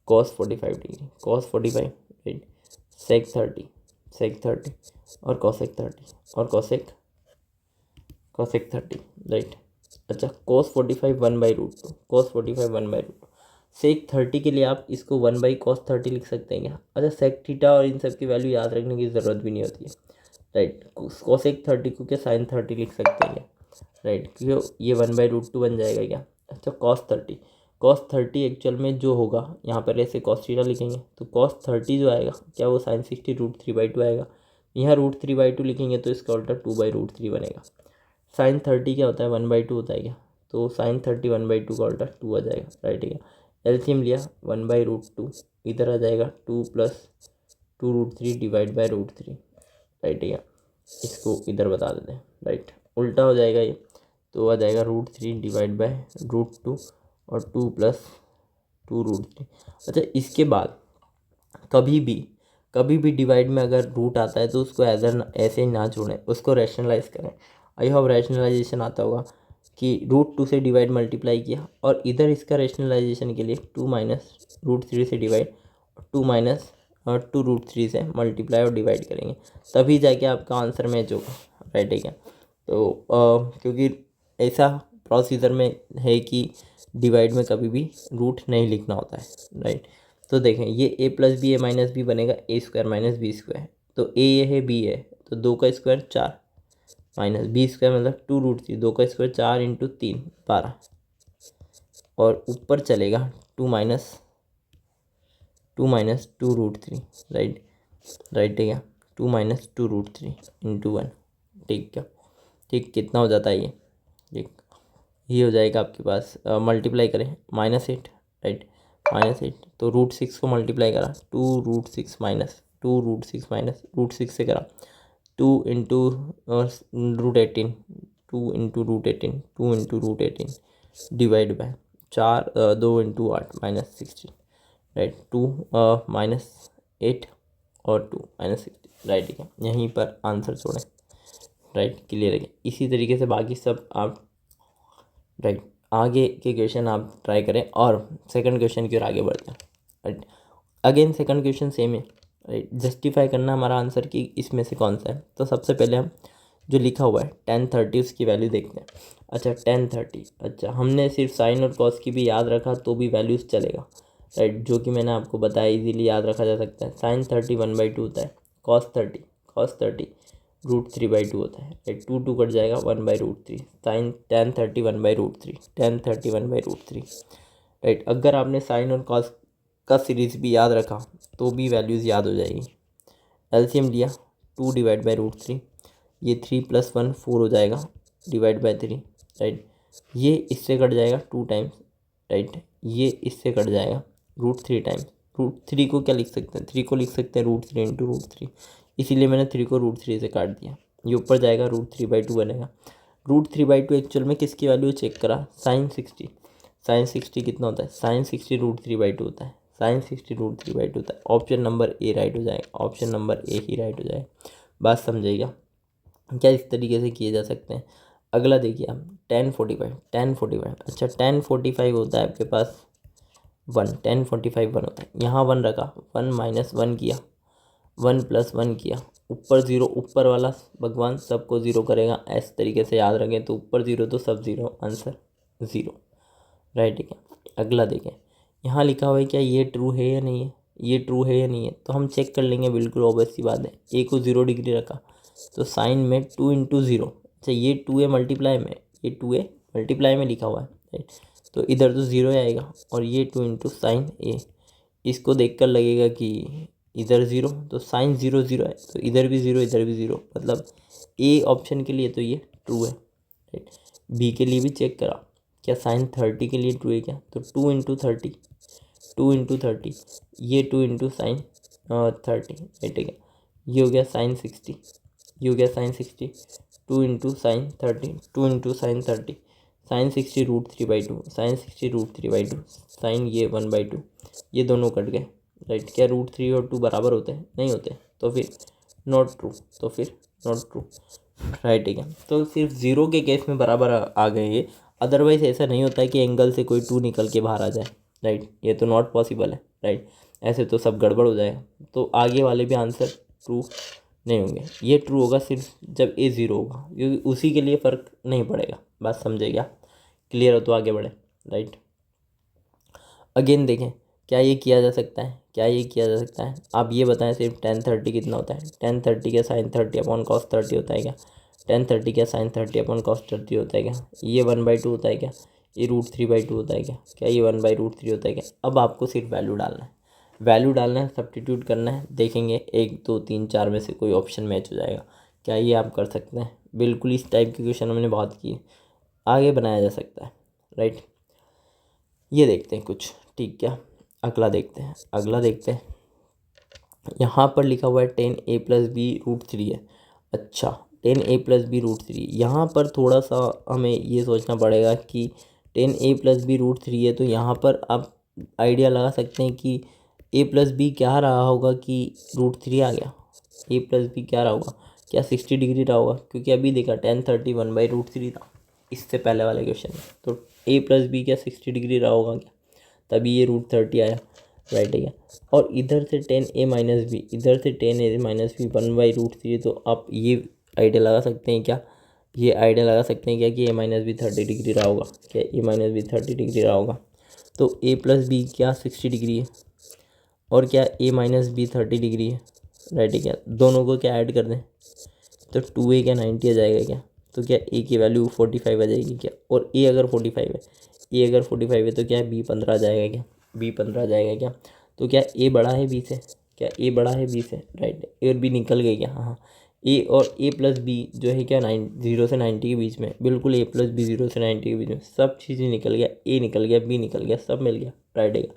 cos 45 degree, cos 45। Right, sec 30 और cosec 30 और cosec 30। राइट, अच्छा cos 45 1/√2, cos 45 1/√2। sec 30 के लिए आप इसको 1/cos 30 लिख सकते हैं क्या? अच्छा, sec थीटा और इन सब की वैल्यू याद रखने की ज़रूरत भी नहीं होती है। राइट, cosec 30 को क्या sin 30 लिख सकते हैं क्या? राइट, क्यों ये 1/√2 बन जाएगा क्या? अच्छा, cos 30 एक्चुअल में जो होगा यहाँ पर ऐसे cos थीटा लिखेंगे, तो cos 30 जो आएगा क्या वो sin 60 √3/2 आएगा। यहाँ √3/2 लिखेंगे तो इसका उल्टा 2/√3 बनेगा। sin 30 क्या होता है 1/2 होता है क्या? तो sin 30 1/2 का उल्टा 2 आ जाएगा। राइट है, एलसीएम लिया 1/√2, इधर आ जाएगा 2 + 2√3/√3। राइट है, इसको इधर बता देते हैं। राइट, उल्टा हो जाएगा ये, तो आ जाएगा √3/√2 और 2 + 2√3। अच्छा, इसके बाद कभी भी डिवाइड में अगर रूट आता है तो उसको ऐसे ही ना छोड़ें, उसको रैशनलाइज करें। आई होप रैशनलाइजेशन आता होगा कि √2 से डिवाइड मल्टीप्लाई किया और इधर इसका रैशनलाइजेशन के लिए 2 - √3 से डिवाइड, 2 - 2√3 से मल्टीप्लाई और डिवाइड करेंगे, तभी जाके आपका आंसर मैच होगा। राइट है क्या? तो क्योंकि ऐसा प्रोसीजर में है कि डिवाइड में कभी भी रूट नहीं लिखना होता है। राइट, तो देखें ये a + b a - b बनेगा a² - b²। तो a ये है b है, तो 2 का स्क्वायर 4 माइनस b² मतलब 2√3, 2 का स्क्वायर 4 × 3 12, और ऊपर चलेगा 2 - 2√3। राइट, राइट है क्या? 2 - 2√3 × 1। ठीक क्या? ठीक, कितना हो जाता है ये? ठीक, ये हो जाएगा आपके पास, मल्टीप्लाई करें -8। राइट, -8, तो √6 को मल्टीप्लाई करा 2√6 माइनस 2√6 से करा 2 × √18, 2 × √18, 2 × √18 डिवाइड बाय 4, 2 × 8 -16। राइट, 2 -8 और 2 -16। राइट, ठीक है, यहीं पर आंसर छोड़ें। राइट, क्लियर है। इसी तरीके से बाकी सब आप राइट आगे के क्वेश्चन आप ट्राई करें और सेकंड क्वेश्चन की ओर आगे बढ़ते हैं। Right, again second question same है। राइट, जस्टिफाई करना हमारा आंसर कि इसमें से कौन सा है। तो सबसे पहले हम जो लिखा हुआ है tan 30 उसकी वैल्यू देखते हैं। अच्छा, tan 30, अच्छा हमने सिर्फ साइन और कॉस की भी याद रखा तो भी वैल्यूज़ चलेगा। राइट, जो कि मैंने आपको बताया इजीली याद रखा जा सकता है। साइन 30 1/2 होता है, cos 30 √3/2 होता है, राइट। 2 कट जाएगा, 1/√3 साइन tan 30 1/√3 tan 30 1/√3, राइट। अगर आपने साइन और कॉस का सीरीज भी याद रखा तो भी वैल्यूज़ याद हो जाएगी। एलसीएम लिया 2/√3, ये 3 + 1 4 हो जाएगा, /3, राइट। ये इससे कट जाएगा 2 टाइम्स, राइट। ये इससे कट जाएगा √3 टाइम्स। √3 को क्या लिख सकते हैं, 3 को लिख सकते हैं √3 × √3, इसीलिए मैंने 3 को √3 से काट दिया। ये ऊपर जाएगा √3/2 बनेगा। √3/2 एक्चुअल में किसकी वैल्यू चेक करा, साइन 60। साइन 60 कितना होता है, साइन 60 √3/2 होता है, साइन 60 √3/2 होता है। ऑप्शन नंबर ए राइट हो जाएगा, option number A he right हो जाएगा। बात समझिएगा, क्या इस तरीके से किए जा सकते हैं। अगला देखिए आप, tan 45 अच्छा tan 45 होता है आपके पास 1, tan 45 1 होता है। यहाँ 1 रखा, 1 - 1 किया, 1 + 1 किया, ऊपर 0, ऊपर वाला भगवान सबको 0 करेगा, ऐसे तरीके से याद रखें। तो ऊपर 0 तो सब 0, आंसर 0, राइट। ठीक है, अगला देखें, यहाँ लिखा हुआ है क्या ये ट्रू है या नहीं है, ये ट्रू है या नहीं है, तो हम चेक कर लेंगे, बिल्कुल ऑब्वियस सी बात है। ए को 0 डिग्री रखा तो साइन में 2 × 0, अच्छा ये 2 है मल्टीप्लाई में, ये 2 है मल्टीप्लाई में लिखा हुआ है, राइट। तो इधर तो 0 आएगा, और ये 2 × साइन ए, इसको देखकर लगेगा कि इधर 0, तो साइन 0 0 है, तो इधर भी 0 इधर भी 0, मतलब ए ऑप्शन के लिए तो ये ट्रू है, राइट। बी के लिए भी चेक करा, क्या साइन 30 के लिए ट्रू है क्या, तो 2 × 30, 2 × 30, ये 2 × साइन 30, राइट। ठीक है, ये हो गया साइन 60, ये हो गया sine 60, 2 × sine 30, 2 × sine 30, sine 60 √3/2, sine 60 √3/2, sine ये 1/2, ये दोनों कट गए, राइट। क्या √3 और 2 बराबर होते हैं, नहीं होते, तो फिर नॉट ट्रू, तो फिर नॉट ट्रू, राइट। ठीक है, तो सिर्फ 0 के केस में बराबर आ गए ये, अदरवाइज ऐसा नहीं होता है कि एंगल से कोई 2 निकल के बाहर आ जाए, राइट। ये तो नॉट पॉसिबल है, राइट। ऐसे तो सब गड़बड़ हो जाएगा, तो आगे वाले भी आंसर ट्रू नहीं होंगे। ये ट्रू होगा सिर्फ जब ए 0 होगा, क्योंकि उसी के लिए फ़र्क नहीं पड़ेगा। बात समझे क्या, क्लियर हो तो आगे बढ़े, राइट। अगेन देखें, क्या ये किया जा सकता है, क्या ये किया जा सकता है, आप ये बताएं सिर्फ tan 30 कितना होता है, tan 30 क्या साइन 30/cos 30 होता है क्या, tan 30 क्या साइन 30/cos 30 होता है क्या, ये 1/2 होता है क्या, ये √3/2 होता है क्या, क्या ये 1/√3 होता है क्या। अब आपको सिर्फ वैल्यू डालना है, वैल्यू डालना है, सब्स्टिट्यूट करना है, देखेंगे 1 2 3 4 में से कोई ऑप्शन मैच हो जाएगा। क्या ये आप कर सकते हैं, बिल्कुल इस टाइप के क्वेश्चन हमने बहुत किए, आगे बनाया जा सकता है, राइट। ये देखते हैं कुछ, ठीक, क्या अगला देखते हैं, अगला देखते हैं। यहाँ पर लिखा हुआ है tan a + b √3 है, अच्छा tan a + b √3, यहाँ पर थोड़ा सा हमें ये सोचना पड़ेगा कि tan a + b √3 है, तो यहाँ पर आप आइडिया लगा सकते हैं कि a + b क्या रहा होगा कि √3 आ गया, a + b क्या रहा होगा, क्या 60 डिग्री रहा होगा, क्योंकि अभी देखा tan 30 1/√3 था इससे पहले वाले क्वेश्चन में, तो a + b क्या 60 डिग्री रहा होगा क्या, तभी ये √30 आया, राइट है। और इधर से tan a - b, इधर से tan a - b 1/√3, तो आप ये आइडिया लगा सकते हैं क्या, ये आइडिया लगा सकते हैं क्या कि a - b 30 डिग्री रहा होगा, क्या a - b 30 डिग्री रहा होगा, तो a + b क्या 60 डिग्री है, और क्या a - b 30 डिग्री है, राइट है क्या। दोनों को क्या ऐड कर दें, तो 2a क्या 90 आ जाएगा क्या, तो क्या a की वैल्यू 45 आ जाएगी क्या, और a अगर 45 है, a अगर 45 है तो क्या b 15 आ जाएगा क्या, b 15 आ जाएगा क्या, तो क्या a बड़ा है b से, क्या a बड़ा है b से, राइट। a और b निकल गए क्या, हाँ, a और a + b जो है क्या 0 से 90 के बीच में, बिल्कुल a + b 0 से 90 के बीच में, सब चीज़ें निकल गया, a निकल गया, b निकल गया, सब मिल गया, राइट है।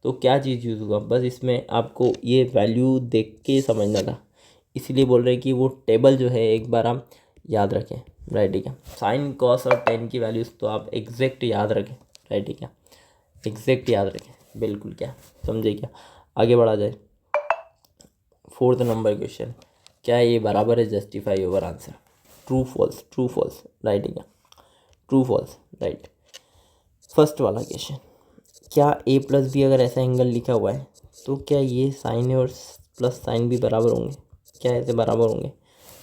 तो क्या चीज़ यूज़ हुआ, बस इसमें आपको ये वैल्यू देख के समझना था, इसलिए बोल रहे हैं कि वो टेबल जो है एक बार आप याद रखें, राइट है क्या। साइन कॉस और टेन की वैल्यूज़ तो आप एग्जैक्ट याद रखें, राइट है क्या, एग्जैक्ट याद रखें, बिल्कुल, क्या समझे क्या। आगे बढ़ा जाए, 4th नंबर क्वेश्चन, क्या ये बराबर है justify over answer, true false, true false, right है क्या, ट्रू फॉल्स, राइट। फर्स्ट वाला क्वेश्चन, क्या a + b अगर ऐसा एंगल लिखा हुआ है तो क्या ये साइन और प्लस साइन भी बराबर होंगे, क्या ऐसे बराबर होंगे।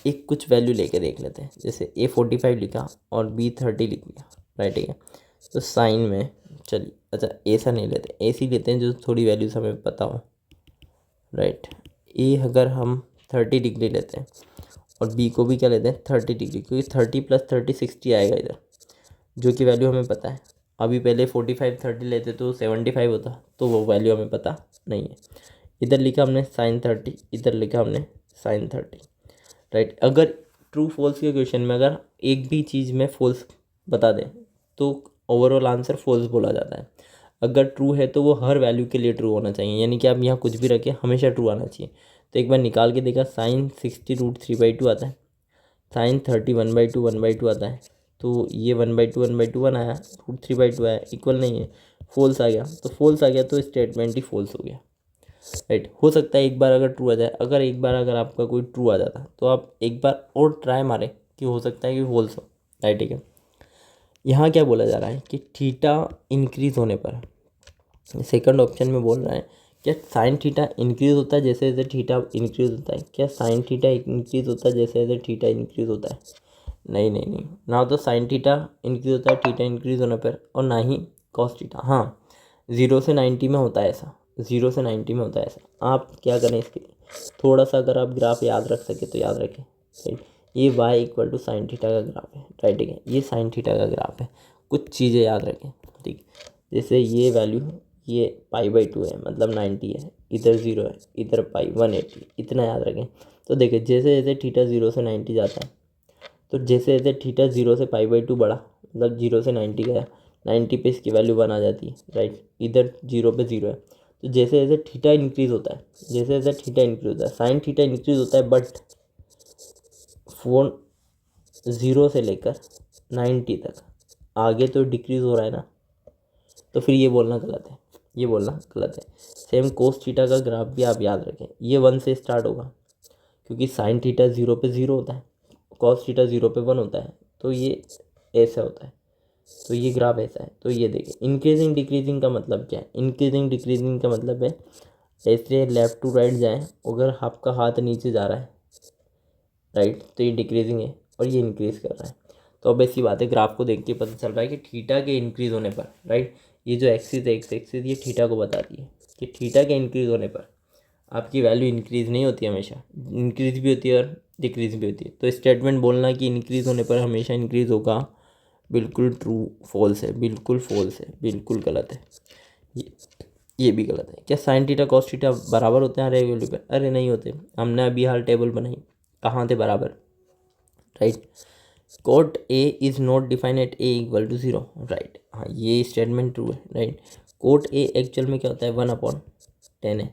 एक कुछ वैल्यू लेके देख लेते हैं, जैसे a 45 लिखा और b 30 लिख दिया, राइट है क्या। तो साइन में चलिए, अच्छा ऐसा नहीं लेते, ऐसी लेते हैं जो थोड़ी वैल्यूज हमें पता हो, राइट। a अगर हम 30 डिग्री लेते हैं, और बी को भी क्या लेते हैं 30 डिग्री, क्योंकि 30 + 30 60 आएगा इधर, जो कि वैल्यू हमें पता है। अभी पहले 45 30 लेते तो 75 होता, तो वो वैल्यू हमें पता नहीं है। इधर लिखा हमने sin 30, इधर लिखा हमने sin 30, राइट। अगर ट्रू फॉल्स के क्वेश्चन में अगर एक भी चीज़ में फॉल्स बता दें तो ओवरऑल आंसर फॉल्स बोला जाता है। अगर ट्रू है तो वो हर वैल्यू के लिए ट्रू होना चाहिए, यानी कि आप यहाँ कुछ भी रखें हमेशा ट्रू आना चाहिए। तो एक बार निकाल के देखा, sin 60 √3/2 आता है, sin 30 1/2 आता है, तो ये 1/2 1/2 1 आया, √3/2 आया, इक्वल नहीं है, फॉल्स आ गया। तो फॉल्स आ गया तो स्टेटमेंट ही फॉल्स हो गया, राइट। हो सकता है एक बार अगर ट्रू आ जाए, अगर एक बार अगर आपका कोई ट्रू आ जाता तो आप एक बार और ट्राई मारें कि हो सकता है कि फॉल्स हो, राइट, ठीक है। यहाँ क्या बोला जा रहा है कि थीटा इंक्रीज होने पर, सेकंड ऑप्शन में बोल रहा है क्या साइन थीटा इंक्रीज होता है जैसे जैसे थीटा इंक्रीज होता है, क्या साइन थीटा इंक्रीज होता है जैसे जैसे थीटा इंक्रीज होता है? नहीं नहीं नहीं, ना तो साइन थीटा इंक्रीज होता है थीटा इंक्रीज होने पर, और ना ही कॉस थीटा। हाँ, 0 से 90 में होता है ऐसा, 0 से 90 में होता है ऐसा। आप क्या करें इसके लिए, थोड़ा सा अगर आप ग्राफ याद रख सके तो याद रखें, राइट। ये y = साइन थीटा का ग्राफ है, राइट, ठीक है, ये साइन थीटा का ग्राफ है। कुछ चीज़ें याद रखें, ठीक। जैसे ये वैल्यू, ये π/2 है मतलब 90 है, इधर 0 है, इधर पाई 180, इतना याद रखें। तो देखिए जैसे जैसे थीटा 0 से 90 जाता है, तो जैसे जैसे थीटा 0 से π/2 बढ़ा, मतलब 0 से 90 गया, 90 पे इसकी वैल्यू 1 आ जाती है, राइट। इधर 0 पे 0 है, तो जैसे जैसे थीटा इंक्रीज होता है, जैसे जैसे थीटा इंक्रीज होता है, साइन थीटा इंक्रीज होता है, बट फोन 0 से लेकर 90 तक आगे तो डिक्रीज हो रहा है ना, तो फिर ये बोलना गलत है, ये बोलना गलत है। सेम कोस थीटा का ग्राफ भी आप याद रखें, ये 1 से स्टार्ट होगा, क्योंकि साइन थीटा 0 पे 0 होता है, कॉस थीटा 0 पे 1 होता है, तो ये ऐसा होता है, तो ये ग्राफ ऐसा है। तो ये देखिए इंक्रीजिंग डिक्रीजिंग का मतलब क्या है, इंक्रीजिंग डिक्रीजिंग का मतलब है ऐसे लेफ़्ट टू राइट जाएँ, अगर आपका हाथ नीचे जा रहा है, राइट, तो ये डिक्रीजिंग है, और ये इंक्रीज़ कर रहा है। तो अब ऐसी बात है, ग्राफ को देख के पता चल रहा है कि थीटा के इंक्रीज़ होने पर, राइट, ये जो एक्सिस है एक्स एक्सिस, ये थीटा को बताती है कि थीटा के इंक्रीज़ होने पर आपकी वैल्यू इंक्रीज़ नहीं होती, हमेशा इंक्रीज़ भी होती है और डिक्रीज़ भी होती है। तो स्टेटमेंट बोलना कि इंक्रीज़ होने पर हमेशा इंक्रीज़ होगा, बिल्कुल ट्रू फॉल्स है, बिल्कुल फॉल्स है, बिल्कुल गलत है। ये ये भी गलत है। क्या साइन थीटा कॉस थीटा बराबर होते हैं हर एक वैल्यू पे? अरे नहीं होते। हमने अभी हाल टेबल बनाई, कहाँ थे बराबर, right. Cot A is not define at A = 0, right. हाँ, ये स्टेटमेंट ट्रू है, राइट। कोट ए एक्चुअल में क्या होता है 1/10 है,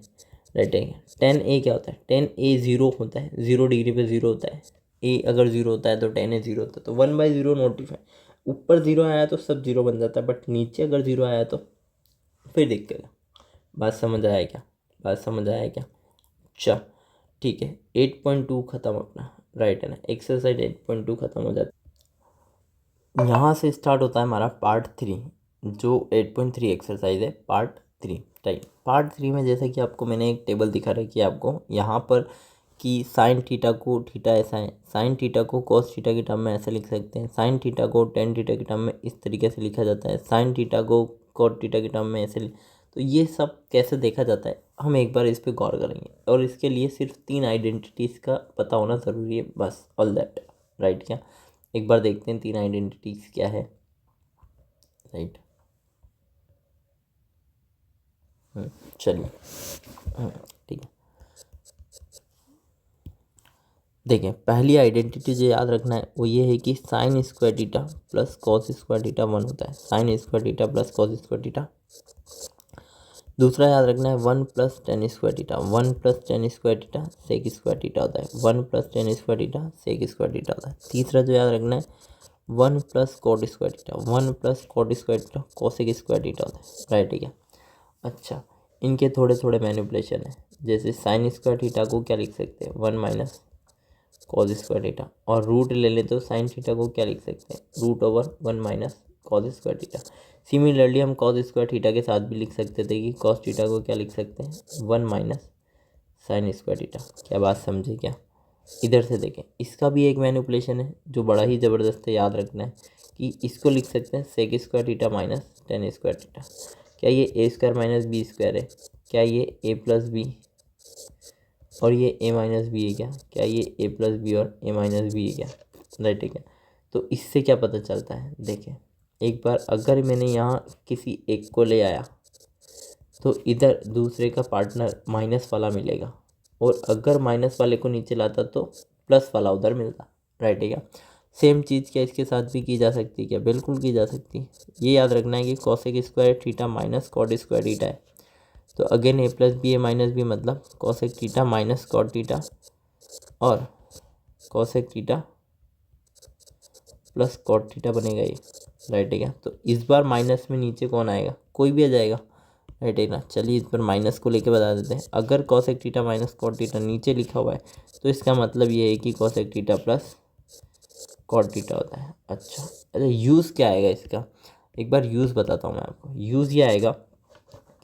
राइट है। 10 a क्या होता है, 10 a 0 होता है, 0 डिग्री पे 0 होता है। ए अगर 0 होता है तो 10 a 0 होता है, तो 1/0 नॉट डिफाइन। ऊपर 0 आया तो सब 0 बन जाता है, बट नीचे अगर 0 आया तो फिर दिक्कत है। बात समझ आया क्या, बात समझ आया क्या? अच्छा, ठीक है। 8.2 ख़त्म अपना, राइट है ना, एक्सरसाइज 8.2 ख़त्म हो जाता है। यहाँ से स्टार्ट होता है हमारा पार्ट 3, जो 8.3 एक्सरसाइज है, पार्ट 3, राइट। पार्ट 3 में जैसा कि आपको मैंने एक टेबल दिखा रखी है आपको यहाँ पर, कि साइन थीटा को, थीटा ऐसा है, साइन थीटा को कॉस थीटा की टर्म में ऐसे लिख सकते हैं, साइन थीटा को टेन थीटा की टर्म में इस तरीके से लिखा जाता है, साइन थीटा को कॉट थीटा की टर्म में ऐसे। तो ये सब कैसे देखा जाता है, हम एक बार इस पर गौर करेंगे, और इसके लिए सिर्फ 3 आइडेंटिटीज़ का पता होना ज़रूरी है, बस, ऑल दैट, राइट। क्या एक बार देखते हैं 3 आइडेंटिटीज़ क्या है, राइट। चलिए, ठीक है। देखें, पहली आइडेंटिटी जो याद रखना है वो ये है कि sine square theta plus cos square theta 1 होता है, sine square theta plus cos square theta. दूसरा याद रखना है 1 + tan square theta, 1 + tan square theta sec square theta होता है, 1 + tan square theta sec square theta होता है। तीसरा जो याद रखना है 1 + cot square theta, 1 + cot square theta cosec square theta होता है, राइट, ठीक है। अच्छा, इनके थोड़े थोड़े मैनिपुलेशन है, जैसे साइन स्क्वायर थीटा को क्या लिख सकते हैं 1 - cos स्क्वायर थीटा, और रूट ले लें तो साइन थीटा को क्या लिख सकते हैं √1 - cos स्क्वायर थीटा। सिमिलरली हम cos स्क्वायर थीटा के साथ भी लिख सकते थे कि cos थीटा को क्या लिख सकते हैं 1 - साइन स्क्वायर थीटा। क्या बात समझे क्या? इधर से देखें, इसका भी एक मैनिपुलेशन है जो बड़ा ही ज़बरदस्त है, याद रखना है कि इसको लिख सकते हैं sec square theta - tan square theta. क्या ये a² - b² है? क्या ये a + b और ये a माइनस बी है क्या, क्या ये a प्लस बी और a माइनस बी है क्या, राइट है क्या। तो इससे क्या पता चलता है, देखिए एक बार अगर मैंने यहाँ किसी एक को ले आया तो इधर दूसरे का पार्टनर माइनस वाला मिलेगा, और अगर माइनस वाले को नीचे लाता तो प्लस वाला उधर मिलता, राइट है क्या। सेम चीज़ क्या इसके साथ भी की जा सकती है क्या, बिल्कुल की जा सकती है। ये याद रखना है कि cosec square theta minus cot square theta है, तो again A plus B A minus B मतलब cosec theta minus cot theta और cosec theta plus cot theta बनेगा ये, राइट है क्या। तो इस बार माइनस में नीचे कौन आएगा, कोई भी आ जाएगा, राइट है ना। चलिए इस पर माइनस को लेके बता देते हैं। अगर cosec theta minus cot theta नीचे लिखा हुआ है तो इसका मतलब ये है कि cosec theta plus cot theta होता है। अच्छा यूज़ क्या आएगा इसका, एक बार यूज़ बताता हूँ मैं आपको। यूज़ ये आएगा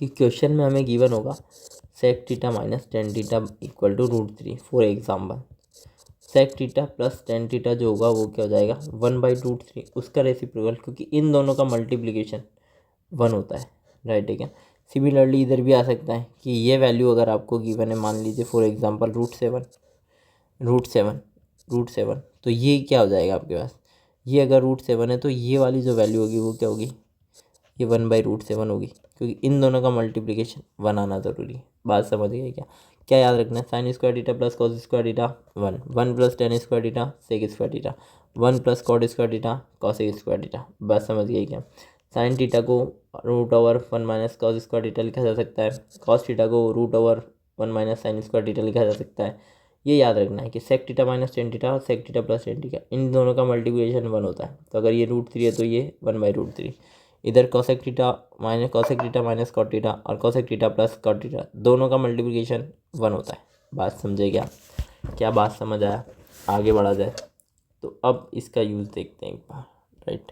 कि क्वेश्चन में हमें गिवन होगा sec theta minus tan theta equal to √3 for example. Sec theta plus tan theta जो होगा वो क्या हो जाएगा 1/√3, उसका रेसिप्रोकल, क्योंकि इन दोनों का मल्टीप्लिकेशन 1 होता है, राइट है क्या। सिमिलरली इधर भी आ सकता है कि ये वैल्यू अगर आपको गिवन है, मान लीजिए फॉर एग्जांपल √7, तो ये क्या हो जाएगा आपके पास, ये अगर √7 है तो ये वाली जो वैल्यू होगी वो क्या होगी, ये 1/√7 होगी, क्योंकि इन दोनों का मल्टीप्लिकेशन 1 आना ज़रूरी है। बात समझ गए क्या, क्या याद रखना है, sine square theta plus cos square theta 1 plus tan square theta sec square theta 1 plus cot square theta cosec square theta. बात समझ गई क्या। साइन थीटा को √1 माइनस कॉस स्क्वायर थीटा लिखा जा सकता है, कॉस थीटा को √1 माइनस साइन स्क्वायर थीटा लिखा जा सकता है। ये याद रखना है कि sec theta minus tan theta और sec theta plus tan theta इन दोनों का मल्टीप्लिकेशन 1 होता है, तो अगर ये √3 है तो ये 1/√3। इधर cosec theta minus cot theta और cosec theta plus cot theta दोनों का मल्टीप्लिकेशन 1 होता है। बात समझे क्या, क्या बात समझ आया, आगे बढ़ा जाए। तो अब इसका यूज़ देखते हैं एक बार, राइट।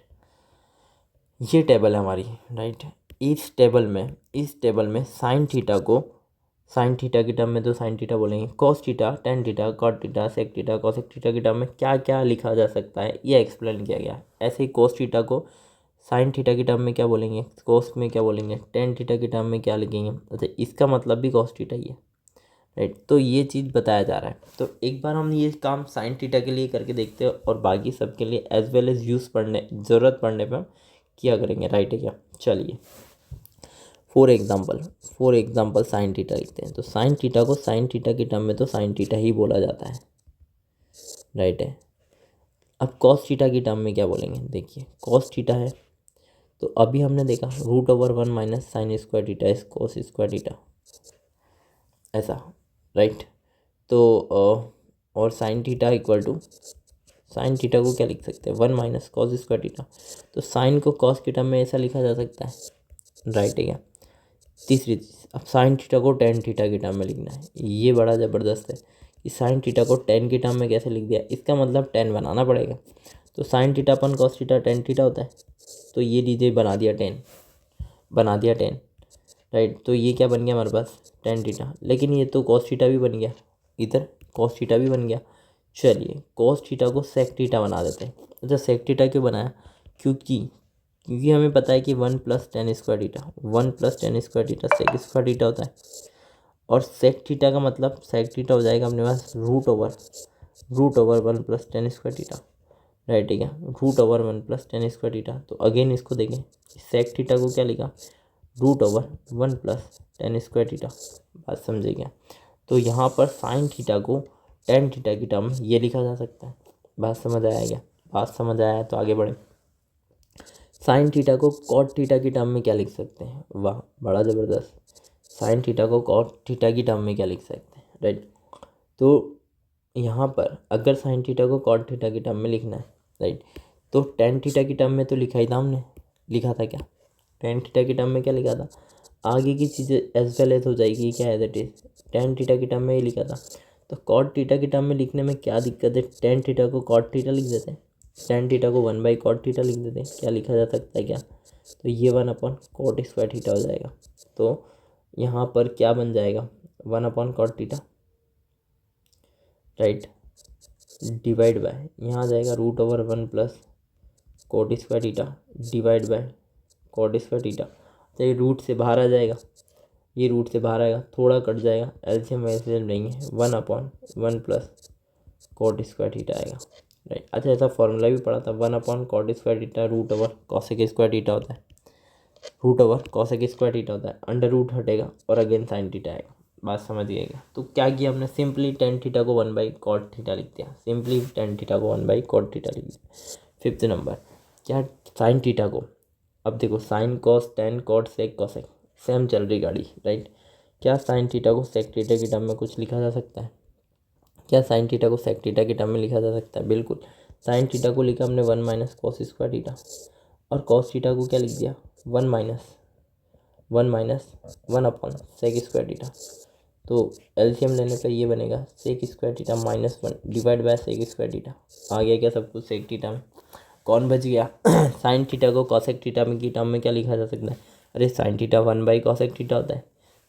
ये टेबल है हमारी, राइट। इस टेबल में साइन थीटा की टर्म में तो साइन थीटा बोलेंगे, cos theta tan theta cot theta sec theta cosec theta की टर्म में क्या क्या लिखा जा सकता है ये एक्सप्लेन किया गया है। ऐसे ही कॉस थीटा को साइन थीटा की टर्म में क्या बोलेंगे, कॉस में क्या बोलेंगे, टेन थीटा की टर्म में क्या लिखेंगे। अच्छा इसका मतलब भी कॉस थीटा ही है, राइट। तो ये चीज़ बताया जा रहा है। तो एक बार हम ये काम साइन थीटा के लिए करके देखते हैं और बाकी सब के लिए एज वेल एज ज़रूरत पड़ने पर हम किया करेंगे, राइट है क्या। चलिए फॉर एग्जाम्पल साइन थीटा लिखते हैं। तो साइन थीटा को साइन थीटा की टर्म में तो साइन थीटा ही बोला जाता है, राइट है। अब कॉस थीटा की टर्म में क्या बोलेंगे, देखिए कॉस थीटा है तो अभी हमने देखा √1 minus sine square theta is cos square theta, ऐसा, राइट। तो और sine theta equal to sine theta को क्या लिख सकते हैं 1 माइनस कॉस स्क्वायर थीटा, तो साइन को कॉस की टर्म में ऐसा लिखा जा सकता है, राइट है क्या। तीसरी चीज़, अब साइन थीटा को टेन थीटा की टर्म में लिखना है। ये बड़ा ज़बरदस्त है कि साइन थीटा को टेन की टर्म में कैसे लिख दिया, इसका मतलब टेन बनाना पड़ेगा। तो साइन थीटा अपन कॉस थीटा टेन थीटा होता है, तो ये लीजिए बना दिया टेन, राइट। तो ये क्या बन गया हमारे पास टेन थीटा, लेकिन ये तो कॉस थीटा भी बन गया, इधर कॉस थीटा भी बन गया। चलिए कॉस थीटा को सेक थीटा बना देते हैं। अच्छा सेक थीटा क्यों बनाया, क्योंकि हमें पता है कि 1 plus tan square theta sec square theta होता है, और सेक थीटा का मतलब सेक थीटा हो जाएगा अपने पास root over 1 plus tan square theta, right है क्या। √1 प्लस टेन स्क्वायर थीटा, तो अगेन इसको देखें सेक थीटा को क्या लिखा √1 प्लस टेन स्क्वायर थीटा। बात समझे क्या। तो यहाँ पर साइन थीटा को टेन थीटा की टर्म ये लिखा जा सकता है। बात समझ आया क्या, बात समझ आया तो आगे बढ़े। साइन थीटा को कॉट थीटा की टर्म में क्या लिख सकते हैं, वाह बड़ा ज़बरदस्त। साइन थीटा को कॉट थीटा की टर्म में क्या लिख सकते हैं, राइट। तो यहाँ पर अगर साइन थीटा को कॉट थीटा की टर्म में लिखना है, राइट, तो टेन थीटा की टर्म में तो लिखा ही था हमने, लिखा था क्या टेन थीटा की टर्म में क्या लिखा था। आगे की चीज़ें एज वेल एज हो जाएगी, क्या as it is tan theta की टर्म में ही लिखा था। तो कॉट थीटा की टर्म में लिखने में क्या दिक्कत है, टेन थीटा को कॉट थीटा लिख देते हैं, टेन थीटा को 1/कॉट थीटा लिख देते हैं, क्या लिखा जा सकता है क्या। तो ये 1/कॉट स्क्वायर थीटा हो जाएगा। तो यहाँ पर क्या बन जाएगा 1/कॉट थीटा, राइट, डिवाइड बाय यहाँ आ जाएगा √1 plus cot square theta divide by cot square theta. तो ये रूट से बाहर आ जाएगा, ये रूट से बाहर आएगा, थोड़ा कट जाएगा, एलसीएम वैसे लेंगे 1/1 + कॉट स्क्वायर थीटा आएगा, राइट। अच्छा, ऐसा फॉर्मूला भी पढ़ा था, 1/कॉट square theta √cosec square theta होता है, √कॉसेक स्क्वायर थीटा होता है, अंडर रूट हटेगा और अगेन साइन थीटा आएगा। बात समझ गएगा। तो क्या किया हमने, सिंपली टेन थीटा को 1/कॉट थीटा लिख दिया, सिंपली टेन थीटा को 1/कॉट थीटा लिख दिया। 5th नंबर, क्या साइन थीटा को, अब देखो sine cos tan cot sec cosec same चल रही गाड़ी, राइट। क्या साइन थीटा को सेक थीटा की टर्म में कुछ लिखा जा सकता है? क्या साइन थीटा को सेक थीटा की टर्म में लिखा जा सकता है? बिल्कुल। साइन थीटा को लिखा हमने 1 - कॉस स्क्वायर थीटा, और कॉस थीटा को क्या लिख दिया, 1 सेक स्क्वायर थीटा। तो एलसीएम लेने पर ये बनेगा sec square theta -1 divide by sec square theta. आ गया क्या सब कुछ सेक थीटा में? कौन बच गया? साइन थीटा को कॉसेक थीटा में की टर्म में क्या लिखा जा सकता है? अरे साइन थीटा 1/कॉसेक थीटा होता है।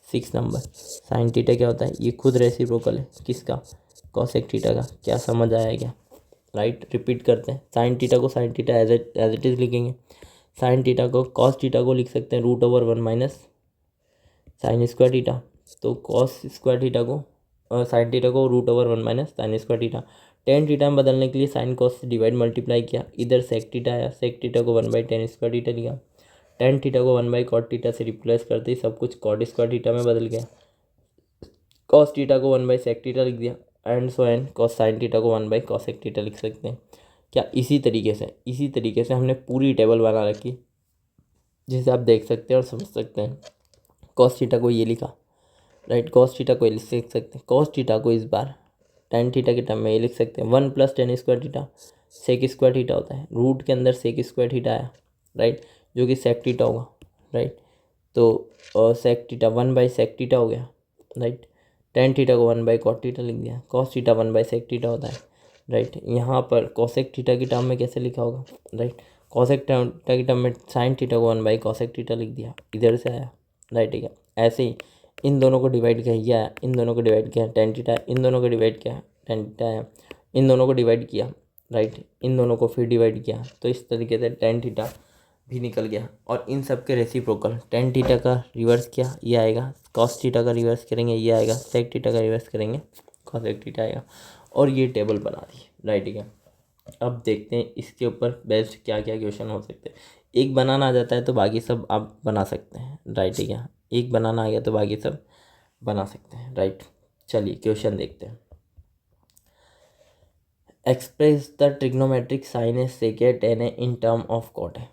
6 नंबर, साइन थीटा क्या होता है? ये खुद रेसिप्रोकल है किसका? कॉसेक थीटा का। क्या समझ आया क्या? राइट, रिपीट करते हैं। साइन थीटा को sine theta as it is लिखेंगे। साइन थीटा को कॉस थीटा को लिख सकते हैं √1 - साइन स्क्वायर थीटा। तो कॉस स्क्वायर थीटा को साइन थीटा को √1 - sine square theta. Tan theta में बदलने के लिए साइन कॉस से डिवाइड मल्टीप्लाई किया, इधर सेक थीटा आया, सेक थीटा को 1/tan स्क्वायर थीटा लिया। टेन थीटा को 1/कॉट थीटा से रिप्लेस करते ही सब कुछ कॉट स्क्वायर थीटा में बदल गया। कॉस थीटा को 1/सेक थीटा लिख दिया, and so and cos sine theta को 1/कॉसेक थीटा लिख सकते हैं। क्या इसी तरीके से हमने पूरी टेबल बना रखी, जिसे आप देख सकते हैं और समझ सकते हैं। कॉस थीटा को ये लिखा, राइट, कॉस थीटा को ये लिख सकते हैं। कॉस थीटा को इस बार टेन थीटा के टर्म में ये लिख सकते हैं 1 + tan square theta, sec square theta होता है, रूट के अंदर सेक स्क्वायर थीटा आया, राइट, जो कि सेक थीटा होगा, राइट। तो सेक थीटा 1/सेक थीटा हो गया, राइट। टेन थीटा को 1/कॉट थीटा लिख दिया, कॉस थीटा 1/सेक थीटा होता है, राइट। यहाँ पर कॉसेक थीटा की टर्म में कैसे लिखा होगा, राइट, कॉसेक थीटा की टर्म में साइन थीटा को 1/कॉसेक थीटा लिख दिया, इधर से आया, राइट, ठीक है। ऐसे ही इन दोनों को डिवाइड किया, ये आया, इन दोनों को डिवाइड किया, टेन थीटा, इन दोनों को डिवाइड किया, टेन थीटा आया, इन दोनों को डिवाइड किया, राइट, इन दोनों को फिर डिवाइड किया, तो इस तरीके से टेन थीटा भी निकल गया। और इन सब के रेसिप्रोकल, टेन थीटा का रिवर्स किया, ये आएगा, कॉस थीटा का रिवर्स करेंगे, ये आएगा, सेक थीटा का रिवर्स करेंगे, कॉसेक थीटा आएगा, और ये टेबल बना दी, राइट, ठीक है। अब देखते हैं इसके ऊपर बेस्ड क्या क्या क्वेश्चन हो सकते हैं। एक बनाना आ जाता है तो बाकी सब आप बना सकते हैं, राइट, ठीक है। एक बनाना आ गया तो बाकी सब बना सकते हैं, राइट। चलिए क्वेश्चन देखते हैं। Express the trigonometric sine A sec A tan A in term of cot है,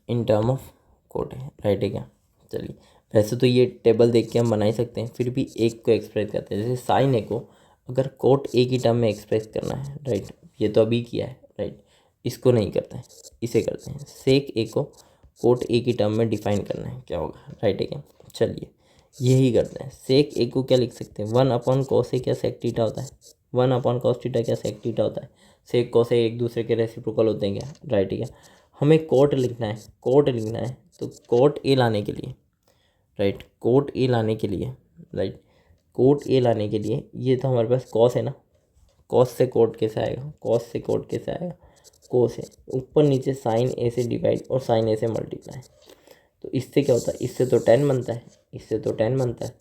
इन टर्म ऑफ कॉट है, राइट है क्या। चलिए, वैसे तो ये टेबल देख के हम बना ही सकते हैं, फिर भी एक को एक्सप्रेस करते हैं। जैसे साइन ए को अगर कोट ए की टर्म में एक्सप्रेस करना है, राइट, ये तो अभी किया है, राइट, इसको नहीं करते हैं, इसे करते हैं। सेक ए को कोट ए की टर्म में डिफाइन करना है, क्या होगा, राइट है क्या। चलिए यही करते हैं। सेक ए को क्या लिख सकते हैं, 1/कॉस ए क्या सेक थीटा होता है, 1/कॉस थीटा क्या सेक थीटा होता है। सेक कॉस ए एक दूसरे के रेसिप्रोकल होते हैं क्या, राइट, ठीक है। हमें कोट लिखना है, कोट लिखना है, तो कोट ए लाने के लिए, राइट, कोट ए लाने के लिए, राइट, कोट ए लाने के लिए, ये तो हमारे पास कॉस है ना, कॉस से कोट कैसे आएगा, कॉस से कोट कैसे आएगा, कोस है, ऊपर नीचे साइन ए से डिवाइड और साइन ए से मल्टीप्लाई। तो इससे क्या होता है, इससे तो टेन बनता है, इससे तो टेन बनता है,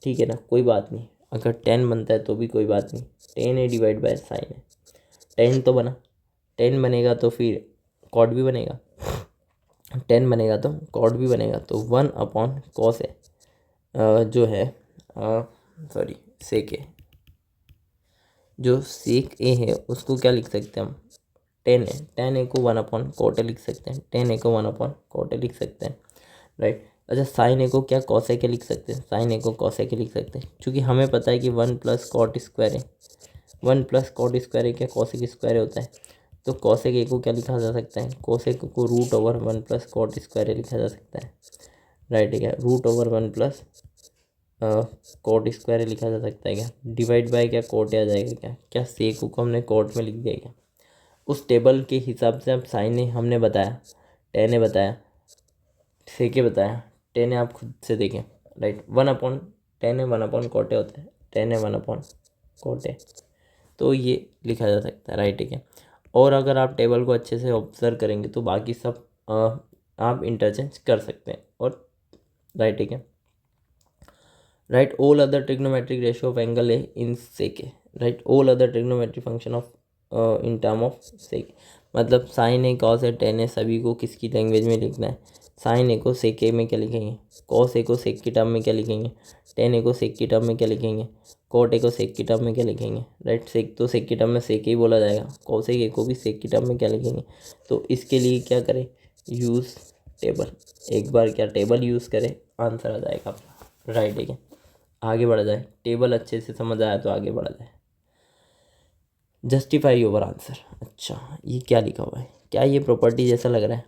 ठीक है ना, कोई बात नहीं, अगर टेन बनता है तो भी कोई बात नहीं, ten A divide by sign है, टेन तो बना, टेन बनेगा तो फिर कॉट भी बनेगा, टेन बनेगा तो कॉट भी बनेगा, तो 1/कॉस है, जो है सॉरी सेक ए, जो सेक ए है उसको क्या लिख सकते हैं हम, टेन है, टेन ए को 1/कॉट लिख सकते हैं, टेन ए को 1/कॉट लिख सकते हैं, राइट। अच्छा, साइन ए को क्या कॉसेक लिख सकते हैं, साइन ए को कॉसेक लिख सकते हैं, क्योंकि हमें पता है कि 1 + कॉट स्क्वायर है, 1 + कॉट स्क्वायर है क्या कॉसेक स्क्वायर होता है। तो कॉसेक ए को क्या लिखा जा सकता है, कॉसेक को √1 + कॉट स्क्वायर लिखा जा सकता है, राइट है क्या, √1 + कॉट स्क्वायर लिखा जा सकता है क्या, डिवाइड बाय क्या कोट आ जाएगा क्या, क्या सेक को हमने कोट में लिख दिया क्या। उस टेबल के हिसाब से अब साइन ने हमने बताया, टेन ने बताया, सेके बताया, टेन आप खुद से देखें, राइट, 1/10 है, 1/कोटे होता है, 10 है 1/कोटे, तो ये लिखा जा सकता है, राइट, ठीक है। और अगर आप टेबल को अच्छे से ऑब्जर्व करेंगे तो बाकी सब आप इंटरचेंज कर सकते हैं, और राइट, ठीक है। Right all other trigonometric ratio of angle A in sec A, right all other trigonometric function of in term of sec, मतलब sine A cos A tan A सभी को किसकी लैंग्वेज में लिखना है, साइन ए को सेक ए में क्या लिखेंगे, कॉस ए को सेक की टर्म में क्या लिखेंगे, टेन ए को सेक की टर्म में क्या लिखेंगे, कोट ए को सेक की टर्म में क्या लिखेंगे, राइट सेक तो सेक की टर्म में सेक ही बोला जाएगा, कॉस ए को भी सेक की टर्म में क्या लिखेंगे। तो इसके लिए क्या करें, यूज़ टेबल, एक बार क्या टेबल यूज़ करें, आंसर आ जाएगा आपका, राइट ठीक है। आगे बढ़ा जाए, टेबल अच्छे से समझ आया तो आगे बढ़ा जाए। जस्टिफाई योर आंसर, अच्छा ये क्या लिखा हुआ है, क्या ये प्रॉपर्टी जैसा लग रहा है,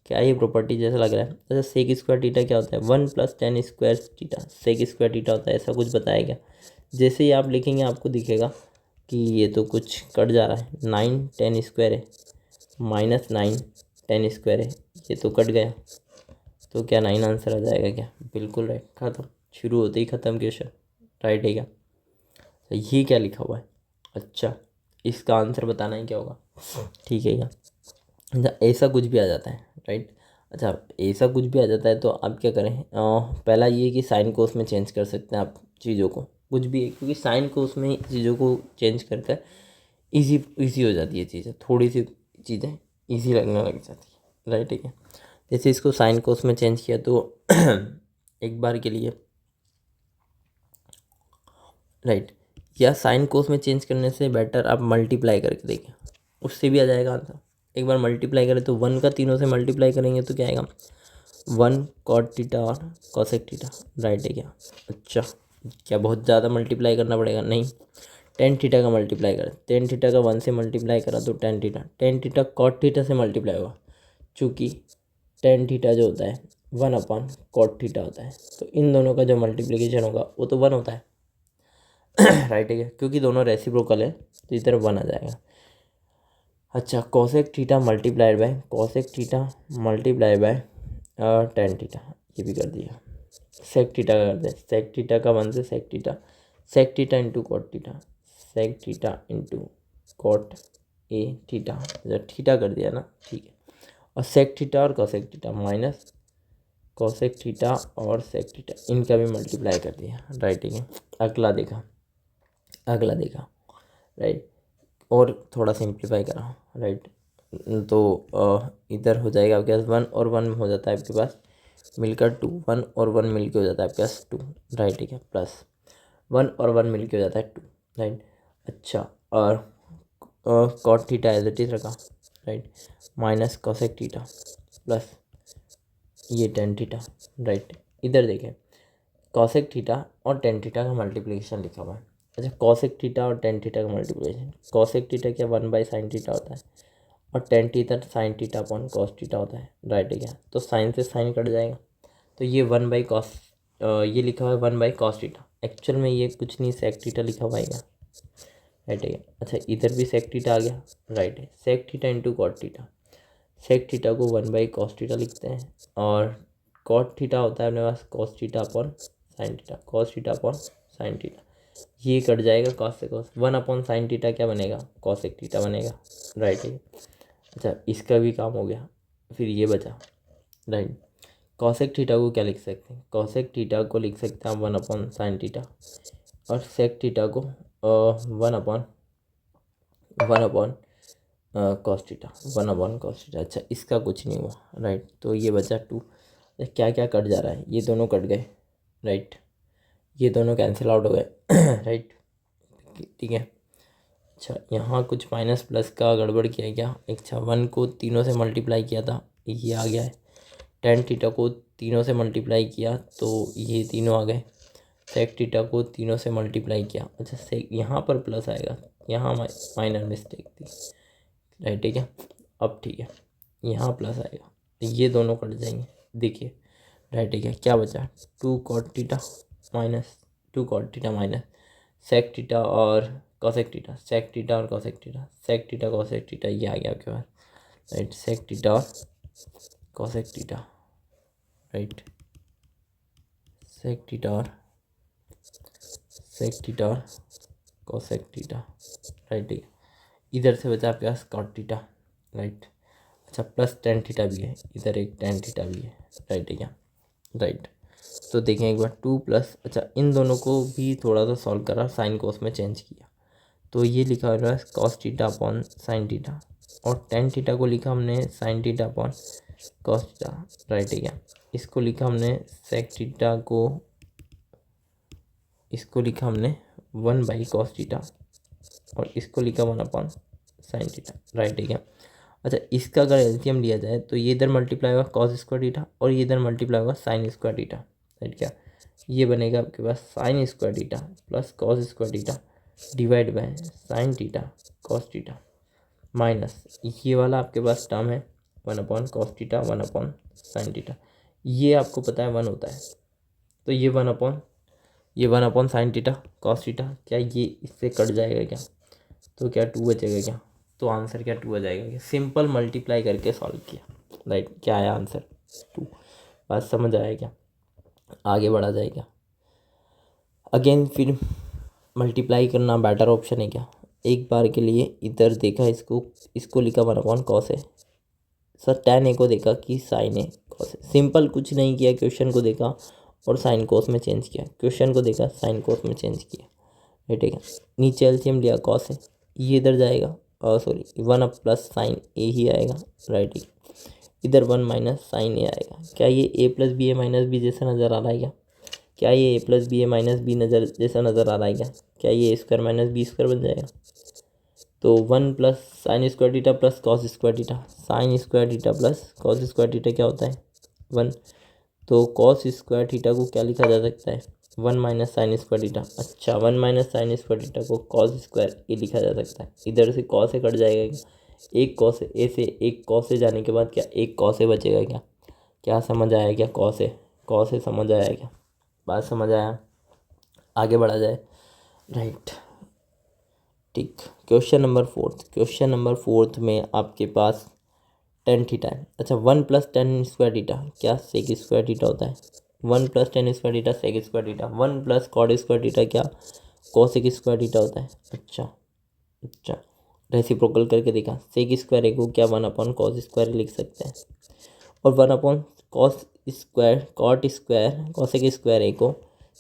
क्या ये प्रॉपर्टी जैसा लग रहा है। अच्छा सेक स्क्वायर टीटा क्या होता है, 1 + tan² theta sec square theta होता है, ऐसा कुछ बताया क्या। जैसे ही आप लिखेंगे आपको दिखेगा कि ये तो कुछ कट जा रहा है, 9 tan² है -9 tan² है, ये तो कट गया, तो क्या 9 आंसर आ जाएगा क्या, बिल्कुल राइट, ख़त्म, शुरू होते ही ख़त्म क्वेश्चन, राइट है क्या। तो ये क्या लिखा हुआ है, अच्छा इसका आंसर बताना ही क्या होगा, ठीक है क्या। अच्छा ऐसा कुछ भी आ जाता है, राइट, अच्छा ऐसा कुछ भी आ जाता है तो आप क्या करें, पहला ये कि साइन कोस में चेंज कर सकते हैं आप चीज़ों को, कुछ भी है, क्योंकि साइन कोस में चीज़ों को चेंज करके ईजी हो जाती है चीज़ें, थोड़ी सी चीज़ें ईजी लगने लग जाती है, राइट ठीक है। जैसे इसको साइन कोस में चेंज किया तो एक बार के लिए, राइट, या साइन कोस में चेंज करने से बेटर आप मल्टीप्लाई करके देखें, उससे भी आ जाएगा आंसर। एक बार मल्टीप्लाई करें तो 1 का तीनों से मल्टीप्लाई करेंगे तो क्या आएगा, 1 cot थीटा और cosec थीटा, राइट है क्या। अच्छा क्या बहुत ज़्यादा मल्टीप्लाई करना पड़ेगा, नहीं, टेन थीटा का मल्टीप्लाई करें, टेन थीटा का 1 से मल्टीप्लाई करा तो टेन थीटा cot थीटा से मल्टीप्लाई होगा, चूँकि टेन थीटा जो होता है 1/cot थीटा होता है, तो इन दोनों का जो मल्टीप्लिकेशन होगा वो तो 1 होता है, राइट है, क्योंकि दोनों रेसिप्रोकल है तो इधर 1 आ जाएगा। अच्छा cosec theta multiplied by cosec theta multiply by tan theta, ये भी कर दिया। सेक थीटा का कर दें, सेक थीटा का 1 से sec theta into cot theta, sec theta into cot A theta, theta कर दिया ना, ठीक है। और सेक थीटा और cosec theta minus cosec theta और सेक थीटा, इनका भी मल्टीप्लाई कर दिया, राइट ठीक है। अगला देखा राइट, और थोड़ा सिंप्लीफाई करा, राइट, तो इधर हो जाएगा आपके पास 1 और 1 हो जाता है आपके पास मिलकर 2, 1 और 1 मिलकर हो जाता है आपके पास 2, राइट ठीक है, प्लस 1 और 1 मिलकर हो जाता है 2, राइट। अच्छा और cot theta as it is रखा, right, minus cosec theta plus ये टेन थीटा, राइट। इधर देखें कॉसेक थीटा और टेन थीटा का मल्टीप्लिकेशन लिखा हुआ है। अच्छा कॉसेक थीटा और टेन थीटा का मल्टीप्लिकेशन, कॉसेक थीटा क्या 1/sin थीटा होता है और tan theta sine theta upon cos theta होता है, राइट है क्या। तो साइन से साइन कट जाएगा, तो ये 1/cos, ये लिखा हुआ है 1/cos थीटा, एक्चुअल में ये कुछ नहीं सेक थीटा लिखा हुआ है, राइट है। अच्छा इधर भी सेक थीटा आ गया, राइट है, sec theta into cot theta, sec theta को 1/cos थीटा लिखते हैं और कॉट थीटा होता है अपने पास cos theta upon sine theta, cos theta upon sine theta, ये कट जाएगा कॉस से कॉस, 1/sin थीटा क्या बनेगा, कॉसेक थीटा बनेगा, राइट है। अच्छा इसका भी काम हो गया, फिर ये बचा, राइट। कॉसेक थीटा को क्या लिख सकते हैं, कॉसेक थीटा को लिख सकते हैं 1/sin थीटा और सेक थीटा को 1/cos थीटा, 1/cos थीटा। अच्छा इसका कुछ नहीं हुआ, राइट, तो ये बचा 2, क्या क्या कट जा रहा है, ये दोनों कट गए, राइट, ये दोनों कैंसिल आउट हो गए, राइट ठीक है। अच्छा यहाँ कुछ माइनस प्लस का गड़बड़ किया क्या, अच्छा 1 को तीनों से मल्टीप्लाई किया था, ये आ गया है, टेन थीटा को तीनों से मल्टीप्लाई किया तो ये तीनों आ गए, सेक थीटा को तीनों से मल्टीप्लाई किया, अच्छा सेक यहाँ पर प्लस आएगा, यहाँ माइनर मिस्टेक थी, राइट ठीक है। अब ठीक है यहाँ प्लस आएगा तो ये दोनों कट जाएंगे, देखिए, राइट ठीक है, क्या बचा 2 cot theta minus 2 cot theta minus sec theta और कोसेक थीटा, सेक थीटा और cosec theta, sec theta cosec theta, ये आ गया आपके पास, राइट, सेक थीटा और cosec theta, right, sec theta और कोसेक थीटा, राइट ठीक है। इधर से बचा आपके पास कॉट थीटा, राइट। अच्छा प्लस टेन थीटा भी है, इधर एक टेन थीटा भी है, राइट ठीक है, राइट। तो देखें एक बार 2 प्लस, अच्छा इन दोनों को भी थोड़ा सा सॉल्व करा, साइन कोस में चेंज किया, तो ये लिखा हो रहा है cos theta upon sine theta, और टेन थीटा को लिखा हमने sign theta upon cos theta, right है क्या। इसको लिखा हमने सेक थीटा को, इसको लिखा हमने 1/cos थीटा, और इसको लिखा 1/sin थीटा, राइट है क्या। अच्छा इसका अगर एलसीएम लिया जाए तो ये इधर मल्टीप्लाई होगा कॉस स्क्वायर थीटा, और ये इधर मल्टीप्लाई होगा साइन स्क्वायर थीटा, राइट क्या। ये बनेगा आपके पास sine square theta plus cos square theta divide by sine theta cos theta, minus ये वाला आपके पास टर्म है 1/cos थीटा 1/sin थीटा, ये आपको पता है 1 होता है, तो ये 1/sin थीटा कॉस थीटा, क्या ये इससे कट जाएगा क्या, तो क्या 2 बचेगा क्या, तो आंसर क्या 2 आ जाएगा क्या। सिंपल मल्टीप्लाई करके सॉल्व किया, राइट, क्या आया आंसर 2। बात समझ आया क्या, आगे बढ़ा जाए क्या। अगेन फिर मल्टीप्लाई करना बेटर ऑप्शन है क्या। एक बार के लिए इधर देखा, इसको लिखा 1/cos है, सर tan a को देखा कि sin a cos है, सिंपल कुछ नहीं किया, क्वेश्चन को देखा और साइन कोस में चेंज किया, क्वेश्चन को देखा साइन कोस में चेंज किया, राइट है क्या। नीचे एलसीएम लिया कॉस है, ये इधर जाएगा, और सॉरी 1 प्लस साइन ए ही आएगा, राइट है। इधर 1 माइनस साइन ए आएगा, क्या ये ए plus B A minus B जैसा नज़र आ रहा है क्या, क्या ये ए plus B A minus B जैसा नज़र आ रहा है क्या ये ए स्क्वायर माइनस बी स्क्वायर बन जाएगा। तो 1 plus sign square theta plus cos square theta, sign square theta plus cos square theta क्या होता है 1, तो कॉस स्क्वायर थीटा को क्या लिखा जा सकता है 1 माइनस साइन स्क्वायर थीटा। अच्छा 1 माइनस साइन स्क्वायर थीटा को कॉस स्क्वायर ए लिखा जा सकता है, इधर से कॉस से कट जाएगा क्या, एक कॉस ए से, एक कॉस से जाने के बाद क्या एक कॉस से बचेगा क्या, क्या समझ आया क्या, कॉस से समझ आया क्या, बात समझ आया, आगे बढ़ा जाए, राइट ठीक। क्वेश्चन नंबर फोर्थ में आपके पास टेन थीटा है। अच्छा 1 प्लस टेन स्क्वायर थीटा क्या सेक स्क्वायर थीटा होता है, 1 plus tan square theta sec square theta, 1 plus cot square theta क्या कोसेक स्क्वायर थीटा होता है। अच्छा रेसिप्रोकल करके देखा, सेक स्क्वायर ए को क्या 1/cos स्क्वायर लिख सकते हैं, और 1/cos square cot square cosec square A को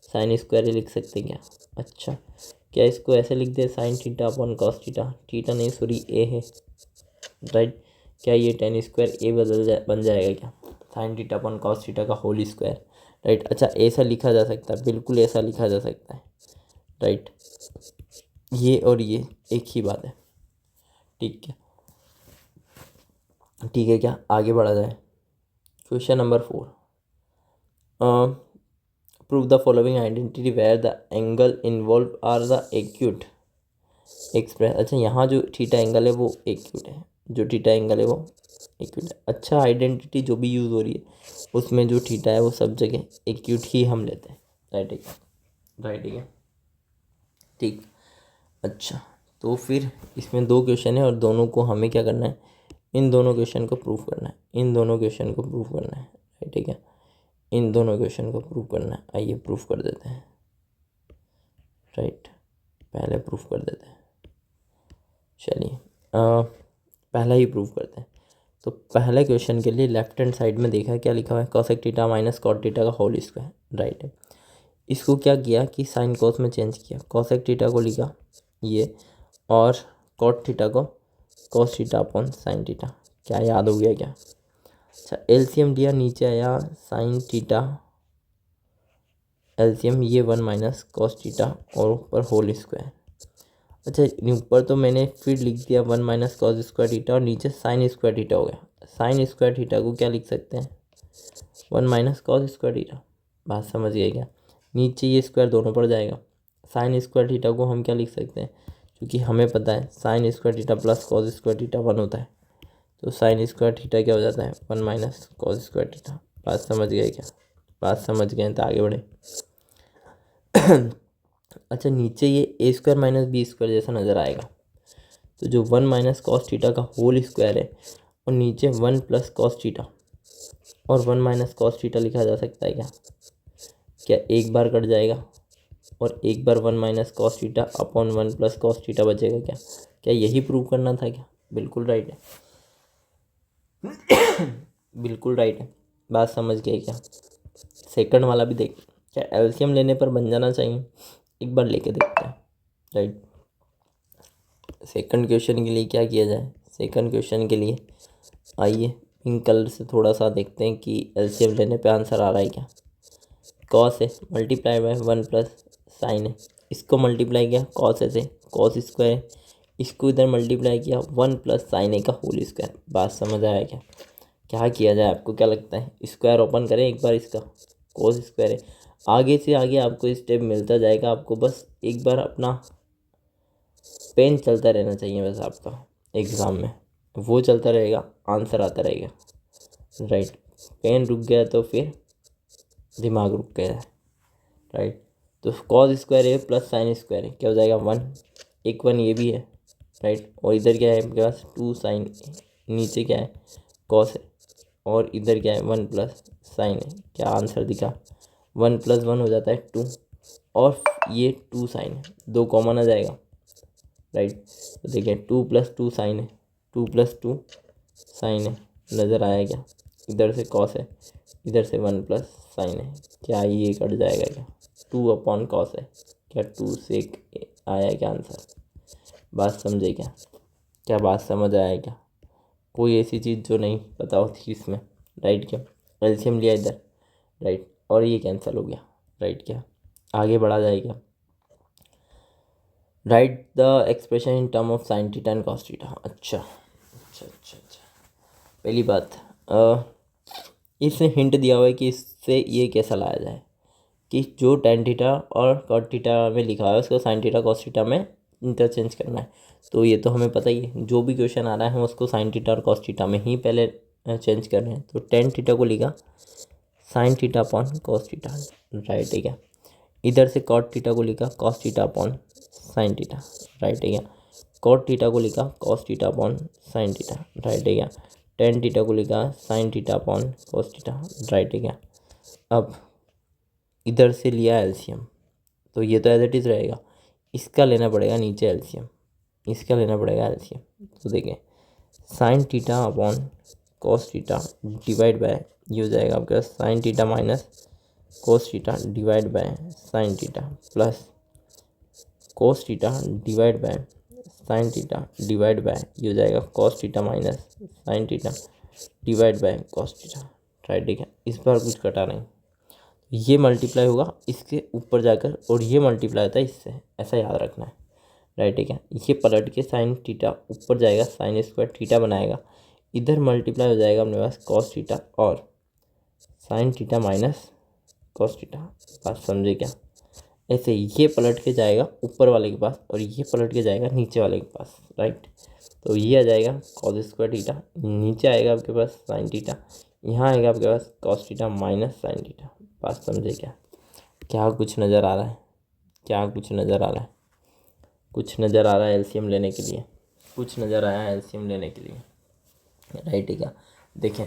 साइन स्क्वायर लिख सकते हैं क्या। अच्छा क्या इसको ऐसे लिख दे sine theta upon cos theta नहीं सॉरी ए है, राइट। क्या ये टेन स्क्वायर ए बन जाएगा क्या, sign theta upon cos theta का होल स्क्वायर, राइट। अच्छा ऐसा लिखा जा सकता है, बिल्कुल ऐसा लिखा जा सकता है, राइट। ये और ये एक ही बात है, ठीक है, ठीक है क्या, आगे बढ़ा जाए। Question number 4, prove the following identity where the angle involved are the acute express. अच्छा यहाँ जो थीटा एंगल है वो एक्यूट है, जो थीटा एंगल है वो एक्यूट है। अच्छा आइडेंटिटी जो भी यूज़ हो रही है उसमें जो थीटा है वो सब जगह एक्यूट ही हम लेते हैं, राइट है, राइट है ठीक। अच्छा तो फिर इसमें 2 क्वेश्चन है और दोनों को हमें क्या करना है, इन दोनों क्वेश्चन को प्रूव करना है, इन दोनों क्वेश्चन को प्रूव करना है, राइट ठीक है, इन दोनों क्वेश्चन को प्रूव करना है। आइए प्रूफ कर देते हैं, राइट, पहले प्रूफ कर देते हैं, चलिए पहला ही प्रूफ करते हैं। तो पहले क्वेश्चन के लिए लेफ्ट हैंड साइड में देखा क्या लिखा हुआ है cosec theta minus cot theta का होल स्क्वायर, राइट है। इसको क्या किया कि साइन कोस में चेंज किया, कोसेक थीटा को लिखा ये और कॉट थीटा को cos theta upon sine theta, क्या याद हो गया क्या। अच्छा एलसीएम दिया, नीचे आया साइन थीटा एलसीएम ये 1 माइनस कॉस थीटा और ऊपर होल स्क्वायर। अच्छा ऊपर तो मैंने फिर लिख दिया 1 माइनस कॉस स्क्वायर थीटा और नीचे साइन स्क्वायर थीटा हो गया। साइन स्क्वायर थीटा को क्या लिख सकते हैं 1 माइनस कॉस स्क्वायर थीटा, बात समझ गए क्या। नीचे ये स्क्वायर दोनों पर जाएगा, साइन स्क्वायर थीटा को हम क्या लिख सकते हैं, क्योंकि हमें पता है sine square theta plus cos square theta 1 होता है, तो साइन स्क्वायर थीटा क्या हो जाता है 1 माइनस कॉस स्क्वायर थीटा। बात समझ गए क्या, बात समझ गए तो आगे बढ़े। अच्छा नीचे ये ए स्क्वायर माइनस बी स्क्वायर जैसा नज़र आएगा, तो जो 1 माइनस कॉस थीटा का होल स्क्वायर है और नीचे 1 प्लस कॉस थीटा और 1 माइनस कॉस थीटा लिखा जा सकता है क्या, क्या एक बार कट जाएगा और एक बार 1 minus cos theta upon 1 plus cos theta बचेगा क्या, क्या यही प्रूव करना था क्या, बिल्कुल राइट है, बिल्कुल राइट है, बात समझ गए क्या। सेकंड वाला भी देख, क्या एलसीएम लेने पर बन जाना चाहिए, एक बार लेके देखते हैं, राइट। सेकंड क्वेश्चन के लिए क्या किया जाए, सेकंड क्वेश्चन के लिए आइए पिंक कलर से थोड़ा सा देखते हैं कि एलसीएम लेने पे आंसर आ रहा है क्या। कॉस है मल्टीप्लाई बाय 1 प्लस साइन है, इसको मल्टीप्लाई किया कॉस है से, कॉस स्क्वायर है, इसको इधर मल्टीप्लाई किया 1 प्लस साइन ए का होल स्क्वायर। बात समझ आया क्या, क्या किया जाए, आपको क्या लगता है। स्क्वायर ओपन करें एक बार, इसका कोस स्क्वायर है, आगे से आगे आपको स्टेप मिलता जाएगा, आपको बस एक बार अपना पेन चलता रहना चाहिए, बस आपका एग्ज़ाम में वो चलता रहेगा, आंसर आता रहेगा, राइट। पेन रुक गया तो फिर दिमाग रुक गया है, राइट। तो कॉस स्क्वायर है प्लस साइन स्क्वायर है, क्या हो जाएगा 1, एक 1 ये भी है, राइट। और इधर क्या है आपके पास 2 साइन, नीचे क्या है कॉस है, और इधर क्या है 1 प्लस साइन है, क्या आंसर दिखा 1 प्लस 1 हो जाता है 2, और ये 2 साइन है, 2 कॉमन आ जाएगा, राइट। तो देखिए 2 प्लस 2 साइन है, 2 प्लस 2 साइन है, नज़र आया क्या, इधर से कॉस है, इधर से 1 प्लस साइन है, क्या ये कट जाएगा क्या, 2 अपॉन कॉस है, क्या 2 से आया क्या आंसर। बात समझे क्या, क्या बात समझ आया क्या, कोई ऐसी चीज़ जो नहीं पता होती इसमें, राइट। क्या एलसीएम लिया इधर, राइट, और ये कैंसिल हो गया, राइट। क्या आगे बढ़ा जाएगा, right the expression in term of sine theta and cos theta. अच्छा, पहली बात इसने हिंट दिया हुआ है कि इससे ये कैसा लाया जाए कि जो टेन थीटा और कॉट थीटा में लिखा है उसको साइन थीटा कॉस थीटा में इंटरचेंज करना है। तो ये तो हमें पता ही है, जो भी क्वेश्चन आ रहा है हम उसको साइन थीटा और कॉस थीटा में ही पहले चेंज कर रहे हैं। तो टेन थीटा को लिखा sign theta upon cos theta, right है क्या। इधर से कॉट थीटा को लिखा cos theta upon sine theta, right है क्या। कॉट थीटा को लिखा cos theta upon sine theta, right है क्या। टेन थीटा को लिखा sign theta upon cos theta, right है क्या। अब इधर से लिया एलसीएम, तो ये तो एज इट इज़ रहेगा, इसका लेना पड़ेगा नीचे एलसीएम, इसका लेना पड़ेगा एलसीएम। तो देखें sign theta upon cos theta divide bye ये हो जाएगा आपके sign theta minus cos theta divide by sine theta plus cos theta divide by sine theta divide bye ये हो जाएगा cos theta minus sine theta divide by cos theta, right ठीक है। इस बार कुछ कटा नहीं, ये मल्टीप्लाई होगा इसके ऊपर जाकर और ये मल्टीप्लाई होता है इससे, ऐसा याद रखना है, राइट ठीक है। ये पलट के साइन थीटा ऊपर जाएगा, साइन स्क्वायर थीटा बनाएगा, इधर मल्टीप्लाई हो जाएगा अपने पास कॉस थीटा और sine theta minus cos theta. बात समझे क्या, ऐसे ये पलट के जाएगा ऊपर वाले के पास और ये पलट के जाएगा नीचे वाले के पास, राइट। तो ये आ जाएगा कॉस स्क्वायर थीटा, नीचे आएगा आपके पास साइन थीटा, यहाँ आएगा आपके पास cos theta minus sine theta. बात समझे क्या, क्या कुछ नज़र आ रहा है, क्या कुछ नज़र आ रहा है, कुछ नज़र आ रहा है एलसीएम लेने के लिए, कुछ नज़र आया है एलसीएम लेने के लिए, राइट है क्या। देखें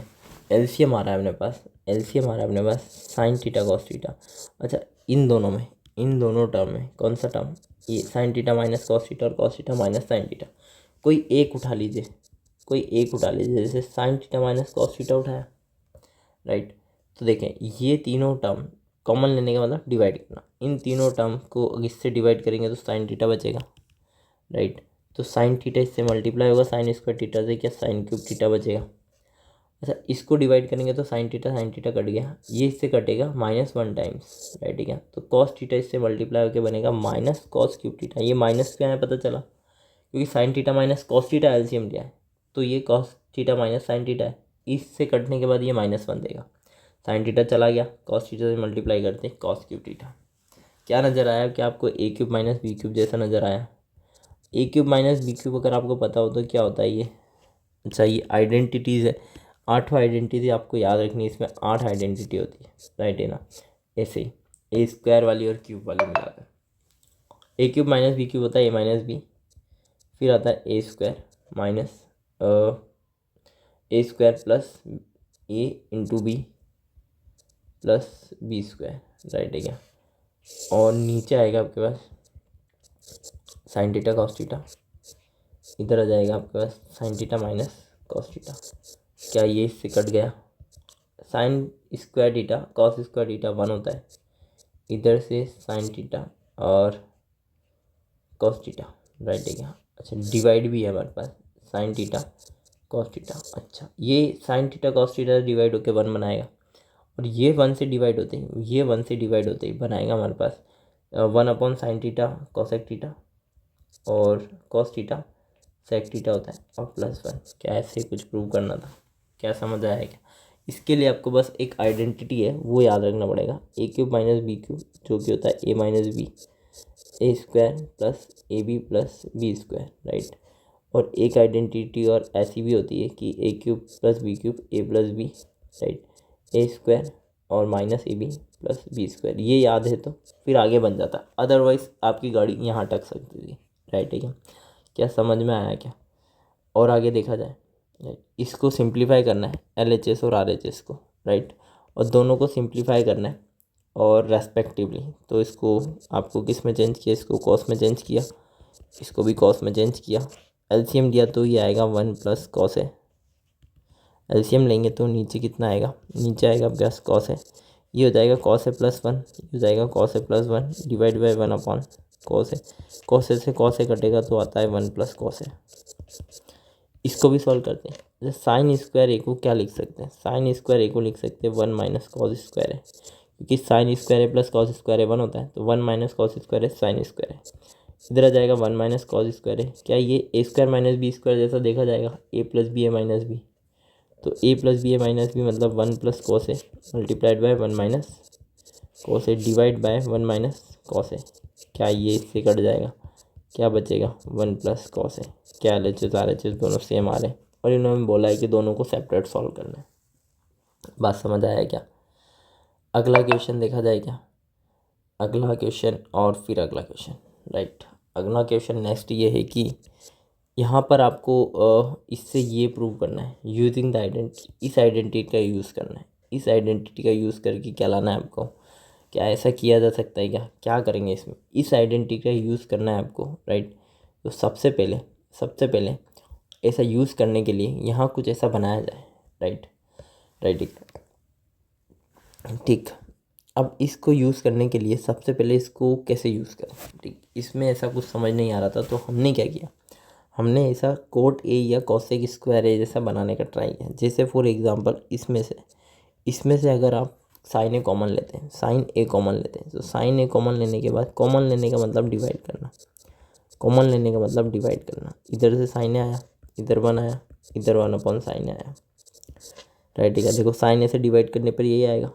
एलसीएम आ रहा है अपने पास, एलसीएम आ रहा है अपने पास साइन थीटा कॉस थीटा। अच्छा इन दोनों में, इन दोनों टर्म में कौन सा टर्म, ये sine theta minus cos theta और cos theta minus sine theta, कोई एक उठा लीजिए, कोई एक उठा लीजिए, जैसे sine theta minus cos theta उठाया, राइट। तो देखें ये तीनों टर्म कॉमन लेने का मतलब डिवाइड करना, इन तीनों टर्म को इससे डिवाइड करेंगे तो साइन थीटा बचेगा, राइट। तो साइन थीटा इससे मल्टीप्लाई होगा साइन स्क्वायर थीटा से, क्या साइन क्यूब थीटा बचेगा। अच्छा इसको डिवाइड करेंगे तो साइन थीटा कट गया, ये इससे कटेगा -1 टाइम्स, राइट है क्या। तो कॉस थीटा इससे मल्टीप्लाई होकर बनेगा माइनस कॉस क्यूब थीटा, ये माइनस क्या है पता चला, क्योंकि sign theta minus cos theta LCM लिया है, तो ये cos theta minus sine theta है, इससे कटने के बाद ये -1 देगा, साइन थीटा चला गया, कॉस थीटा से मल्टीप्लाई करते कॉस क्यूब थीटा। क्या नज़र आया, क्या आपको ए क्यूब माइनस बी क्यूब जैसा नज़र आया। ए क्यूब माइनस बी क्यूब अगर आपको पता हो तो क्या होता है ये, अच्छा ये आइडेंटिटीज़ है, 8 आइडेंटिटी आपको याद रखनी है, इसमें 8 आइडेंटिटी होती है, राइट है ना। ऐसे ही ए स्क्वायर वाली और क्यूब वाली मिलाकर A cube minus B cube होता है ए माइनस बी, फिर आता है A square minus A square plus A into B plus B square, right है क्या। और नीचे आएगा आपके पास साइन थीटा कॉस थीटा, इधर आ जाएगा आपके पास sine theta minus cos theta, क्या ये इससे कट गया, sine square theta cos square theta 1 होता है, इधर से साइन थीटा और कॉस थीटा, राइट है क्या। अच्छा डिवाइड भी है हमारे पास, साइन थीटा कॉस थीटा। अच्छा ये sine theta cos theta divide होकर 1 बनाएगा, और ये 1 से डिवाइड होते ही, ये 1 से डिवाइड होते ही बनाएगा हमारे पास 1 साइन थीटा कॉसेक थीटा, और कॉस थीटा सेक थीटा होता है, और +1। क्या ऐसे कुछ प्रूव करना था, क्या समझ आया क्या। इसके लिए आपको बस एक आइडेंटिटी है वो याद रखना पड़ेगा, a³ - b³ जो कि होता है a - b a² plus ab plus b², right. और एक आइडेंटिटी और ऐसी भी होती है कि a³ + b³ a + b, right, a² और -ab प्लस b²। ये याद है तो फिर आगे बन जाता, अदरवाइज आपकी गाड़ी यहाँ अटक सकती थी, राइट है क्या। क्या समझ में आया क्या। और आगे देखा जाए, इसको सिंप्लीफाई करना है LHS और RHS को, राइट, और दोनों को सिंप्लीफाई करना है और रेस्पेक्टिवली। तो इसको आपको किस में चेंज किया, इसको कॉस में चेंज किया, इसको भी कॉस में चेंज किया। LCM दिया तो ये आएगा 1 + कॉस है। LCM लेंगे तो नीचे कितना आएगा, नीचे आएगा आपके पास कॉस है, ये हो जाएगा कॉस है +1, ये हो जाएगा कॉस है +1 डिवाइड बाई 1 कॉस है। कॉस से कॉस है कटेगा तो आता है 1 + कॉस है। इसको भी सॉल्व करते हैं। जैसे साइन स्क्वायर ए को क्या लिख सकते हैं, साइन स्क्वायर ए को लिख सकते हैं 1 - कॉस स्क्वायर है, क्योंकि साइन स्क्वायर है प्लस कॉस स्क्वायर है 1 होता है, तो 1 - कॉस स्क्वायर है साइन स्क्वायर है। इधर आ जाएगा 1 - कॉस स्क्वायर है, क्या ये a² - b² जैसा देखा जाएगा, a + b a - b, तो a + b a - b मतलब 1 + कॉस है मल्टीप्लाइड बाय 1 - कॉस है डिवाइड बाय 1 - कॉस है। क्या ये इससे कट जाएगा, क्या बचेगा 1 + कॉस है। क्या LHS RHS दोनों सेम आ रहे हैं, और इन्होंने बोला है कि दोनों को सेपरेट सॉल्व करना है। बात समझ आया क्या। अगला क्वेश्चन देखा जाए क्या, अगला क्वेश्चन और फिर अगला क्वेश्चन, राइट। अगला क्वेश्चन नेक्स्ट ये है कि यहाँ पर आपको इससे ये प्रूव करना है यूजिंग द आइडेंटिटी, इस आइडेंटिटी का यूज़ करना है। इस आइडेंटिटी का यूज़ करके क्या लाना है आपको, क्या ऐसा किया जा सकता है क्या, क्या करेंगे इसमें, इस आइडेंटिटी का यूज़ करना है आपको, राइट। तो सबसे पहले ऐसा यूज़ करने के लिए यहाँ कुछ ऐसा बनाया जाए, राइट, ठीक। अब इसको यूज़ करने के लिए सबसे पहले इसको कैसे यूज़ करें, ठीक। इसमें ऐसा कुछ समझ नहीं आ रहा था, तो हमने क्या किया, हमने ऐसा कोट ए या कॉसेक स्क्वायर ए जैसा बनाने का ट्राई किया। जैसे फॉर एग्जांपल इसमें से अगर आप साइन ए कॉमन लेते हैं, साइन ए कॉमन लेते हैं, तो साइन ए कॉमन लेने के बाद, कॉमन लेने का मतलब डिवाइड करना, कॉमन लेने का मतलब डिवाइड करना। इधर से साइन ए आया, इधर 1 आया, इधर 1/साइन ए आया, राइट। ठीक है, देखो साइन ए से डिवाइड करने पर यही आएगा।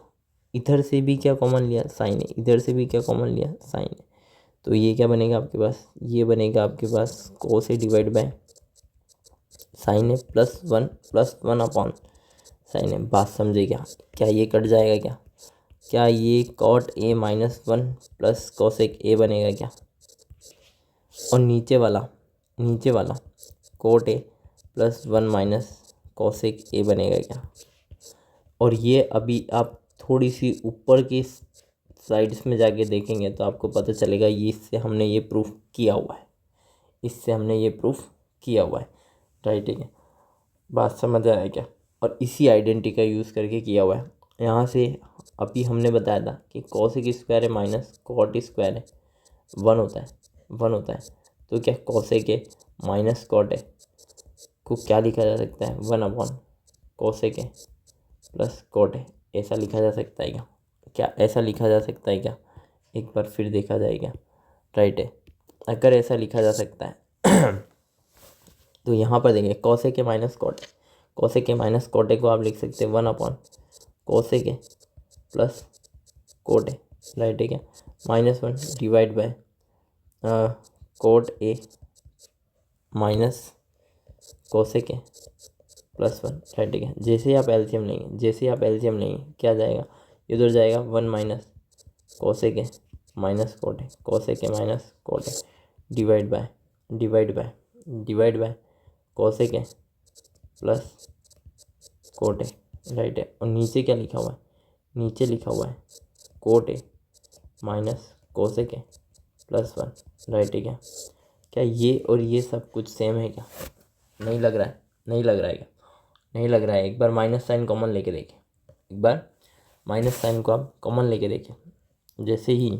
इधर से भी क्या कॉमन लिया, साइन ए, इधर से भी क्या कॉमन लिया, साइन ए, तो ये क्या बनेगा आपके पास, ये बनेगा आपके पास कोस ए डिवाइड बाय साइन ए +1 + 1/साइन ए। बात समझे क्या, क्या ये कट जाएगा क्या, क्या ये cot A -1 plus cosec A बनेगा क्या, और नीचे वाला कोट ए +1 - कोसेक ए बनेगा क्या। और ये अभी आप थोड़ी सी ऊपर की साइड्स में जाके देखेंगे तो आपको पता चलेगा ये इससे हमने ये प्रूफ किया हुआ है, राइट। ठीक है, बात समझ आया क्या। और इसी आइडेंटिटी का यूज़ करके किया हुआ है। यहाँ से अभी हमने बताया था कि कोसेक स्क्वायर है माइनस कॉट स्क्वायर है 1 होता है, तो क्या कोसेक है माइनस कॉट है को क्या लिखा जा सकता है 1/कोसेक है प्लस कॉट है, ऐसा लिखा जा सकता है क्या ऐसा लिखा जा सकता है क्या, एक बार फिर देखा जाएगा, राइट है। अगर ऐसा लिखा जा सकता है तो यहाँ पर देंगे कोसेक के माइनस कॉट को आप लिख सकते हैं 1/कोसेक है प्लस कोट है, राइट है क्या, -1 divide bye cot A minus cosec है +1, राइट है क्या। जैसे ही आप एलसीएम लेंगे क्या जाएगा, इधर जाएगा 1 - कोसेक है माइनस कोट है, कोसेक है माइनस कोट है डिवाइड बाय कोसेक है प्लस कोट है, राइट है। और नीचे क्या लिखा हुआ है, नीचे लिखा हुआ है कोट है माइनस कोसेक है +1, राइट है क्या ये और ये सब कुछ सेम है क्या, नहीं लग रहा है क्या, नहीं लग रहा है। एक बार माइनस साइन कॉमन लेके देखें, एक बार माइनस साइन को आप कॉमन लेके देखें, जैसे ही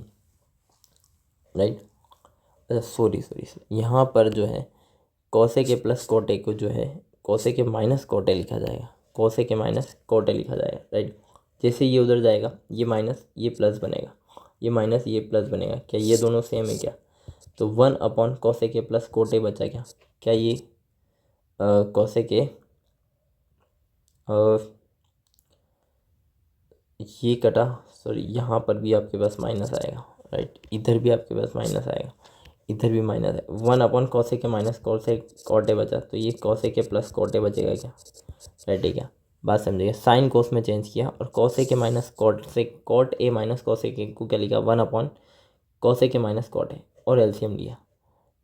राइट, अच्छा सॉरी यहाँ पर जो है कोसे के प्लस कोटे को जो है कोसे के माइनस कोटे लिखा जाएगा, कोसे के माइनस कोटे लिखा जाएगा राइट। जैसे ये उधर जाएगा, ये माइनस ये प्लस बनेगा, ये माइनस ये प्लस बनेगा। क्या ये दोनों सेम है क्या? तो 1 कोसे के प्लस कोटे बचा क्या ये कोसे के ये कटा, सॉरी यहाँ पर भी आपके पास माइनस आएगा राइट, इधर भी आपके पास माइनस आएगा, इधर भी माइनस है। 1/कोसे के माइनस कोसे कोटे बचा, तो ये कोसे के प्लस कोटे बचेगा क्या राइट है क्या? बात समझिए, साइन कोस में चेंज किया और कोसे के माइनस कोट से कोट ए माइनस कोसे के को क्या लिखा 1/कोसे के माइनस कोट ए और एलसीएम लिया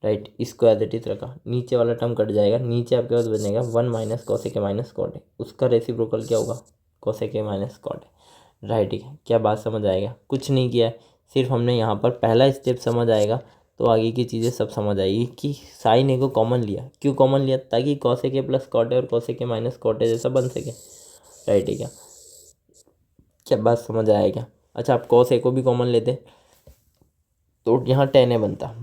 राइट। इसको एज इट इज रखा, नीचे वाला टर्म कट जाएगा, नीचे आपके पास बनेगा 1 कोसे के माइनस कोट ए, उसका रेसिप्रोकल क्या होगा कोसे के माइनस कोट ए राइट। ठीक है, क्या बात समझ आएगा? कुछ नहीं किया है, सिर्फ हमने यहाँ पर पहला स्टेप समझ आएगा तो आगे की चीज़ें सब समझ आएगी कि साइन ए को कॉमन लिया, क्यों कॉमन लिया? ताकि कोसे के प्लस कोटे और कोसे के माइनस कोटे जैसा बन सके राइट। ठीक है, क्या बात समझ आएगा? अच्छा, आप कोस ए को भी कॉमन लेते तो यहाँ टेन ए बनता,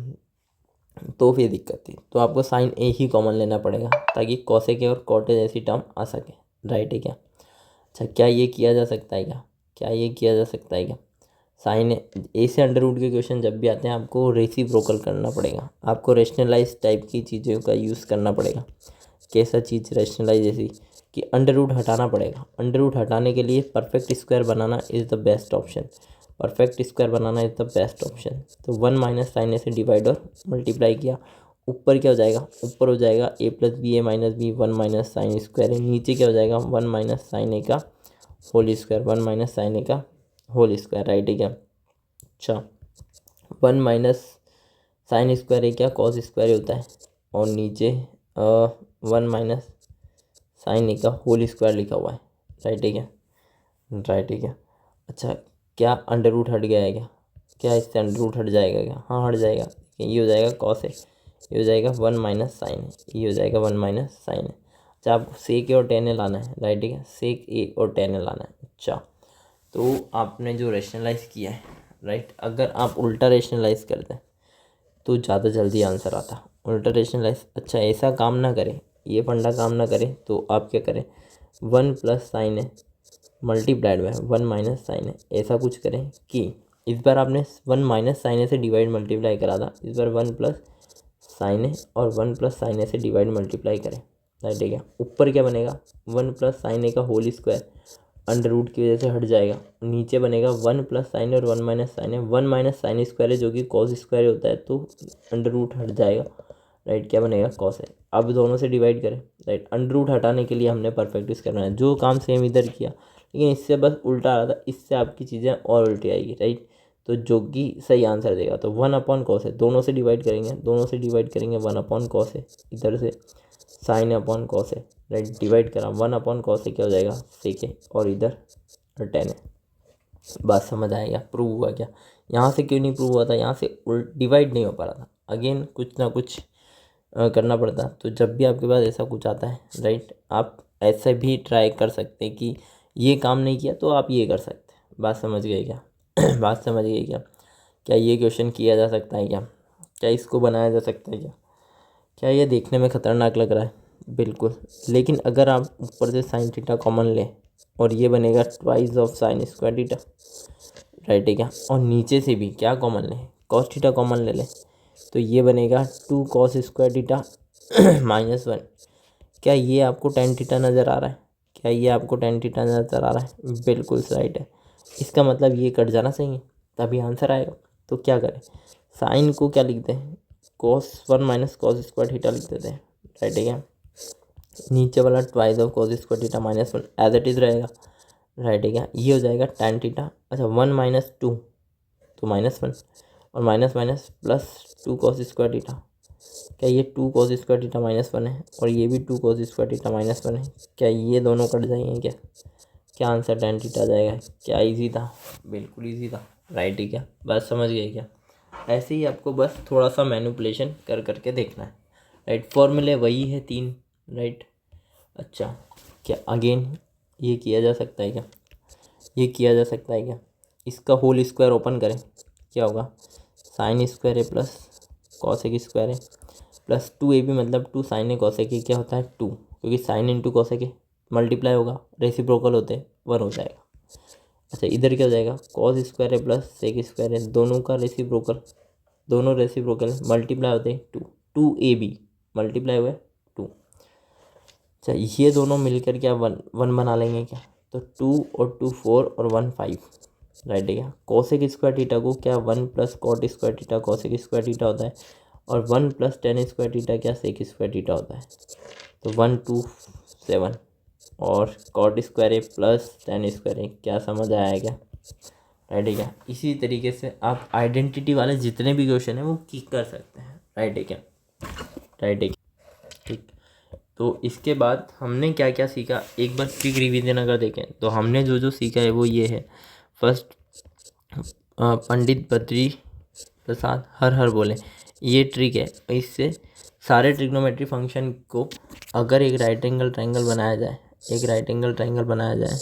तो फिर दिक्कत थी, तो आपको साइन ए ही कॉमन लेना पड़ेगा ताकि कोसे के और कोटे जैसी टर्म आ सके राइट है क्या? अच्छा, क्या ये किया जा सकता है क्या ये किया जा सकता है क्या? साइन ए से अंडर रूट के क्वेश्चन जब भी आते हैं आपको रेसिप्रोकल करना पड़ेगा, आपको रेशनलाइज टाइप की चीज़ों का यूज़ करना पड़ेगा। कैसा चीज़ रेशनलाइज? जैसी कि अंडर रूट हटाना पड़ेगा, अंडर रूट हटाने के लिए perfect square banana is the best option, perfect square banana is the best option. तो 1 साइन ए से डिवाइड और मल्टीप्लाई किया, ऊपर क्या हो जाएगा? ऊपर हो जाएगा a + b a - b 1 sine square है, नीचे क्या हो जाएगा 1 साइन ए का होल स्क्वायर, 1 साइन ए का होल स्क्वायर राइट है क्या? अच्छा, 1 साइन स्क्वायर है क्या कॉस स्क्वायर होता है, और नीचे 1 साइन ए का होल स्क्वायर लिखा हुआ है राइट है क्या? राइट है क्या? अच्छा, क्या अंडर रूट हट गया है क्या इससे अंडर रूट हट जाएगा क्या? हाँ हट जाएगा, ये हो जाएगा कॉस है, ये हो जाएगा 1 साइन है, ये हो जाएगा 1 साइन है। अच्छा, आपको सेक ए और टेन ए लाना है राइट है क्या? सेक ए और टेन ए लाना है। अच्छा, तो आपने जो रेशनलाइज किया है राइट, अगर आप उल्टा रेशनलाइज करते हैं तो ज़्यादा जल्दी आंसर आता, उल्टा रेशनलाइज। अच्छा, ऐसा काम ना करें, ये फंडा काम ना करें तो आप क्या करें 1 साइन है मल्टीप्लाइड बाय 1 साइन है, ऐसा कुछ करें कि इस बार आपने 1 साइन ए से डिवाइड मल्टीप्लाई करा था, इस बार 1 साइन ए और 1 साइन ए से डिवाइड मल्टीप्लाई करें राइट है क्या? ऊपर क्या बनेगा 1 साइन ए का होल स्क्वायर अंडर रूट की वजह से हट जाएगा, नीचे बनेगा 1 साइन और 1 साइन है, 1 साइन स्क्वायर है जो कि कॉस स्क्वायर होता है, तो अंडर रूट हट जाएगा राइट, क्या बनेगा कॉस है। अब दोनों से डिवाइड करें राइट, अंडर रूट हटाने के लिए हमने परफेक्ट स्क्वायर बनाया, जो काम सेम इधर किया लेकिन इससे बस उल्टा आ रहा था, इससे आपकी चीज़ें और उल्टी आएगी राइट। तो जो कि सही आंसर देगा तो 1/कॉस है, दोनों से डिवाइड करेंगे, 1/कॉस है, इधर से sin/कॉस है राइट, डिवाइड करा 1/कॉस है क्या हो जाएगा सेक है, और इधर टेन है। बात समझ आएगा? प्रूव हुआ क्या? यहाँ से क्यों नहीं प्रूव हुआ था? यहाँ से डिवाइड नहीं हो पा रहा था, अगेन कुछ ना कुछ करना पड़ता। तो जब भी आपके पास ऐसा कुछ आता है राइट, आप ऐसे भी ट्राई कर सकते हैं कि ये काम नहीं किया तो आप ये कर सकते हैं। बात समझ गए क्या? बात समझ गई क्या? क्या ये क्वेश्चन किया जा सकता है क्या इसको बनाया जा सकता है क्या ये देखने में ख़तरनाक लग रहा है? बिल्कुल, लेकिन अगर आप ऊपर से साइन थीटा कॉमन लें और ये बनेगा twice of sine square theta right है क्या? और नीचे से भी क्या कॉमन लें, कॉस थीटा कॉमन ले लें, तो ये बनेगा 2 कॉस स्क्वायर थीटा -1। क्या ये आपको टेन थीटा नज़र आ रहा है? क्या ये आपको टेन थीटा नज़र आ रहा है? बिल्कुल राइट है। इसका मतलब ये कट जाना चाहिए तभी आंसर आएगा। तो क्या करें, साइन को क्या लिखते हैं cos1 - cos स्क्वायर थीटा लिख देते हैं राइट है क्या? नीचे वाला twice of cos square theta -1 as it is रहेगा राइट है क्या? ये हो जाएगा tan थीटा। अच्छा, 1 - 2 तो -1 और minus minus +2 cos square theta. क्या ये 2 cos स्क्वायर थीटा -1 है और ये भी 2 cos स्क्वायर थीटा -1 है? क्या ये दोनों कट जाएंगे क्या आंसर tan थीटा आ जाएगा? क्या इजी था? बिल्कुल इजी था राइट है क्या? बात समझ गए क्या? ऐसे ही आपको बस थोड़ा सा मैनिपुलेशन कर करके देखना है राइट। फॉर्मूले वही है 3 राइट। अच्छा, क्या अगेन ये किया जा सकता है क्या? ये किया जा सकता है क्या? इसका होल स्क्वायर ओपन करें, क्या होगा? साइन स्क्वायर है प्लस कॉसेक स्क्वायर है प्लस 2ab, मतलब 2 साइन ए कॉसेक ए क्या होता है 2, क्योंकि sine into cosec A multiply होगा, रेसिप्रोकल होते हैं, 1 हो जाएगा। अच्छा इधर क्या हो जाएगा? कॉस स्क्वायर है प्लस सेक स्क्वायर है, दोनों का रेसिप्रोकल, दोनों रेसिप्रोकल मल्टीप्लाई होते हैं 2ab मल्टीप्लाई हुए 2। अच्छा ये दोनों मिलकर क्या 1 बना लेंगे क्या? तो 2 और 2 4 और 1 5, राइट है क्या? कोसेक स्क्वायर थीटा को क्या 1 plus cot square theta cosec square theta होता है, और 1 प्लस टेन स्क्वायर थीटा क्या सेक स्क्वायर थीटा होता है। तो 1 2 7 और कॉट स्क्वायर है प्लस टेन स्क्वायर है, क्या समझ आया क्या? राइट है क्या? इसी तरीके से आप आइडेंटिटी वाले जितने भी क्वेश्चन है वो की कर सकते हैं, राइट है क्या? राइट है ठीक। तो इसके बाद हमने क्या क्या सीखा, एक बार क्विक रिवीजन अगर देखें तो हमने जो जो सीखा है वो ये है। फर्स्ट पंडित बद्री प्रसाद हर हर बोले, ये ट्रिक है। इससे सारे ट्रिग्नोमेट्री फंक्शन को अगर एक राइट एंगल ट्रायंगल बनाया जाए, एक राइट एंगल ट्रायंगल बनाया जाए,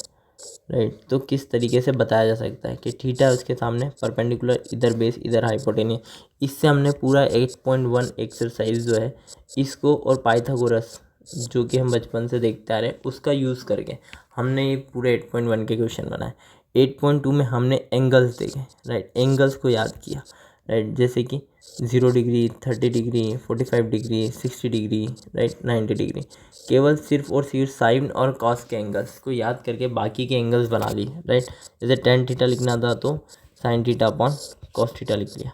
राइट, तो किस तरीके से बताया जा सकता है कि थीटा है उसके सामने परपेंडिकुलर, इधर बेस इधर हाइपोटेनियस। इससे हमने पूरा 8.1 एक्सरसाइज जो है इसको और पाइथागोरस जो कि हम बचपन से देखते आ रहे हैं उसका यूज़ करके हमने ये पूरे 8.1 के क्वेश्चन बनाए। 8.2 में हमने एंगल्स देखे, राइट, एंगल्स को याद किया, राइट, जैसे कि 0 degree 30 degree 45 degree 60 degree, right, 90 degree. केवल सिर्फ और सिर्फ साइन और कॉस के एंगल्स को याद करके बाकी के एंगल्स बना लिए, राइट। जैसे टेन थीटा लिखना था तो sine theta upon cos theta लिख लिया,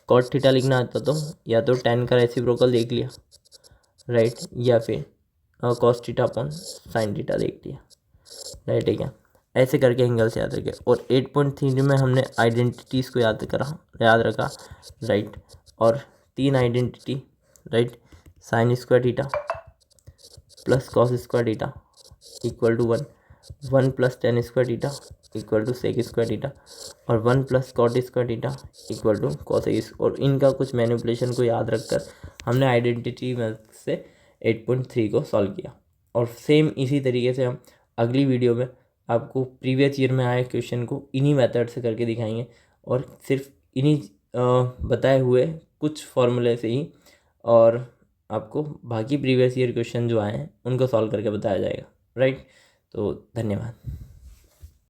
कॉट थीटा लिखना आता तो या तो टेन का रेसिप्रोकल देख लिया, राइट, या फिर cos theta upon sine theta देख लिया, राइट है क्या? ऐसे करके एंगल्स याद रखे। और 8.3 में हमने आइडेंटिटीज़ को याद रखा, राइट, और 3 identity, right, sine square theta plus cos square theta equal to 1, 1 plus tan square theta equal to sec square theta, और 1 plus cot square theta equal to cosec. और इनका कुछ मैनिपुलेशन को याद रखकर हमने आइडेंटिटी में से 8.3 को सॉल्व किया। और सेम इसी तरीके से हम अगली वीडियो में आपको प्रीवियस ईयर में आए क्वेश्चन को इन्हीं मेथड से करके दिखाएंगे, और सिर्फ इन्हीं बताए हुए कुछ फॉर्मूले से ही, और आपको बाकी प्रीवियस ईयर क्वेश्चन जो आए हैं उनको सॉल्व करके बताया जाएगा, राइट। तो धन्यवाद।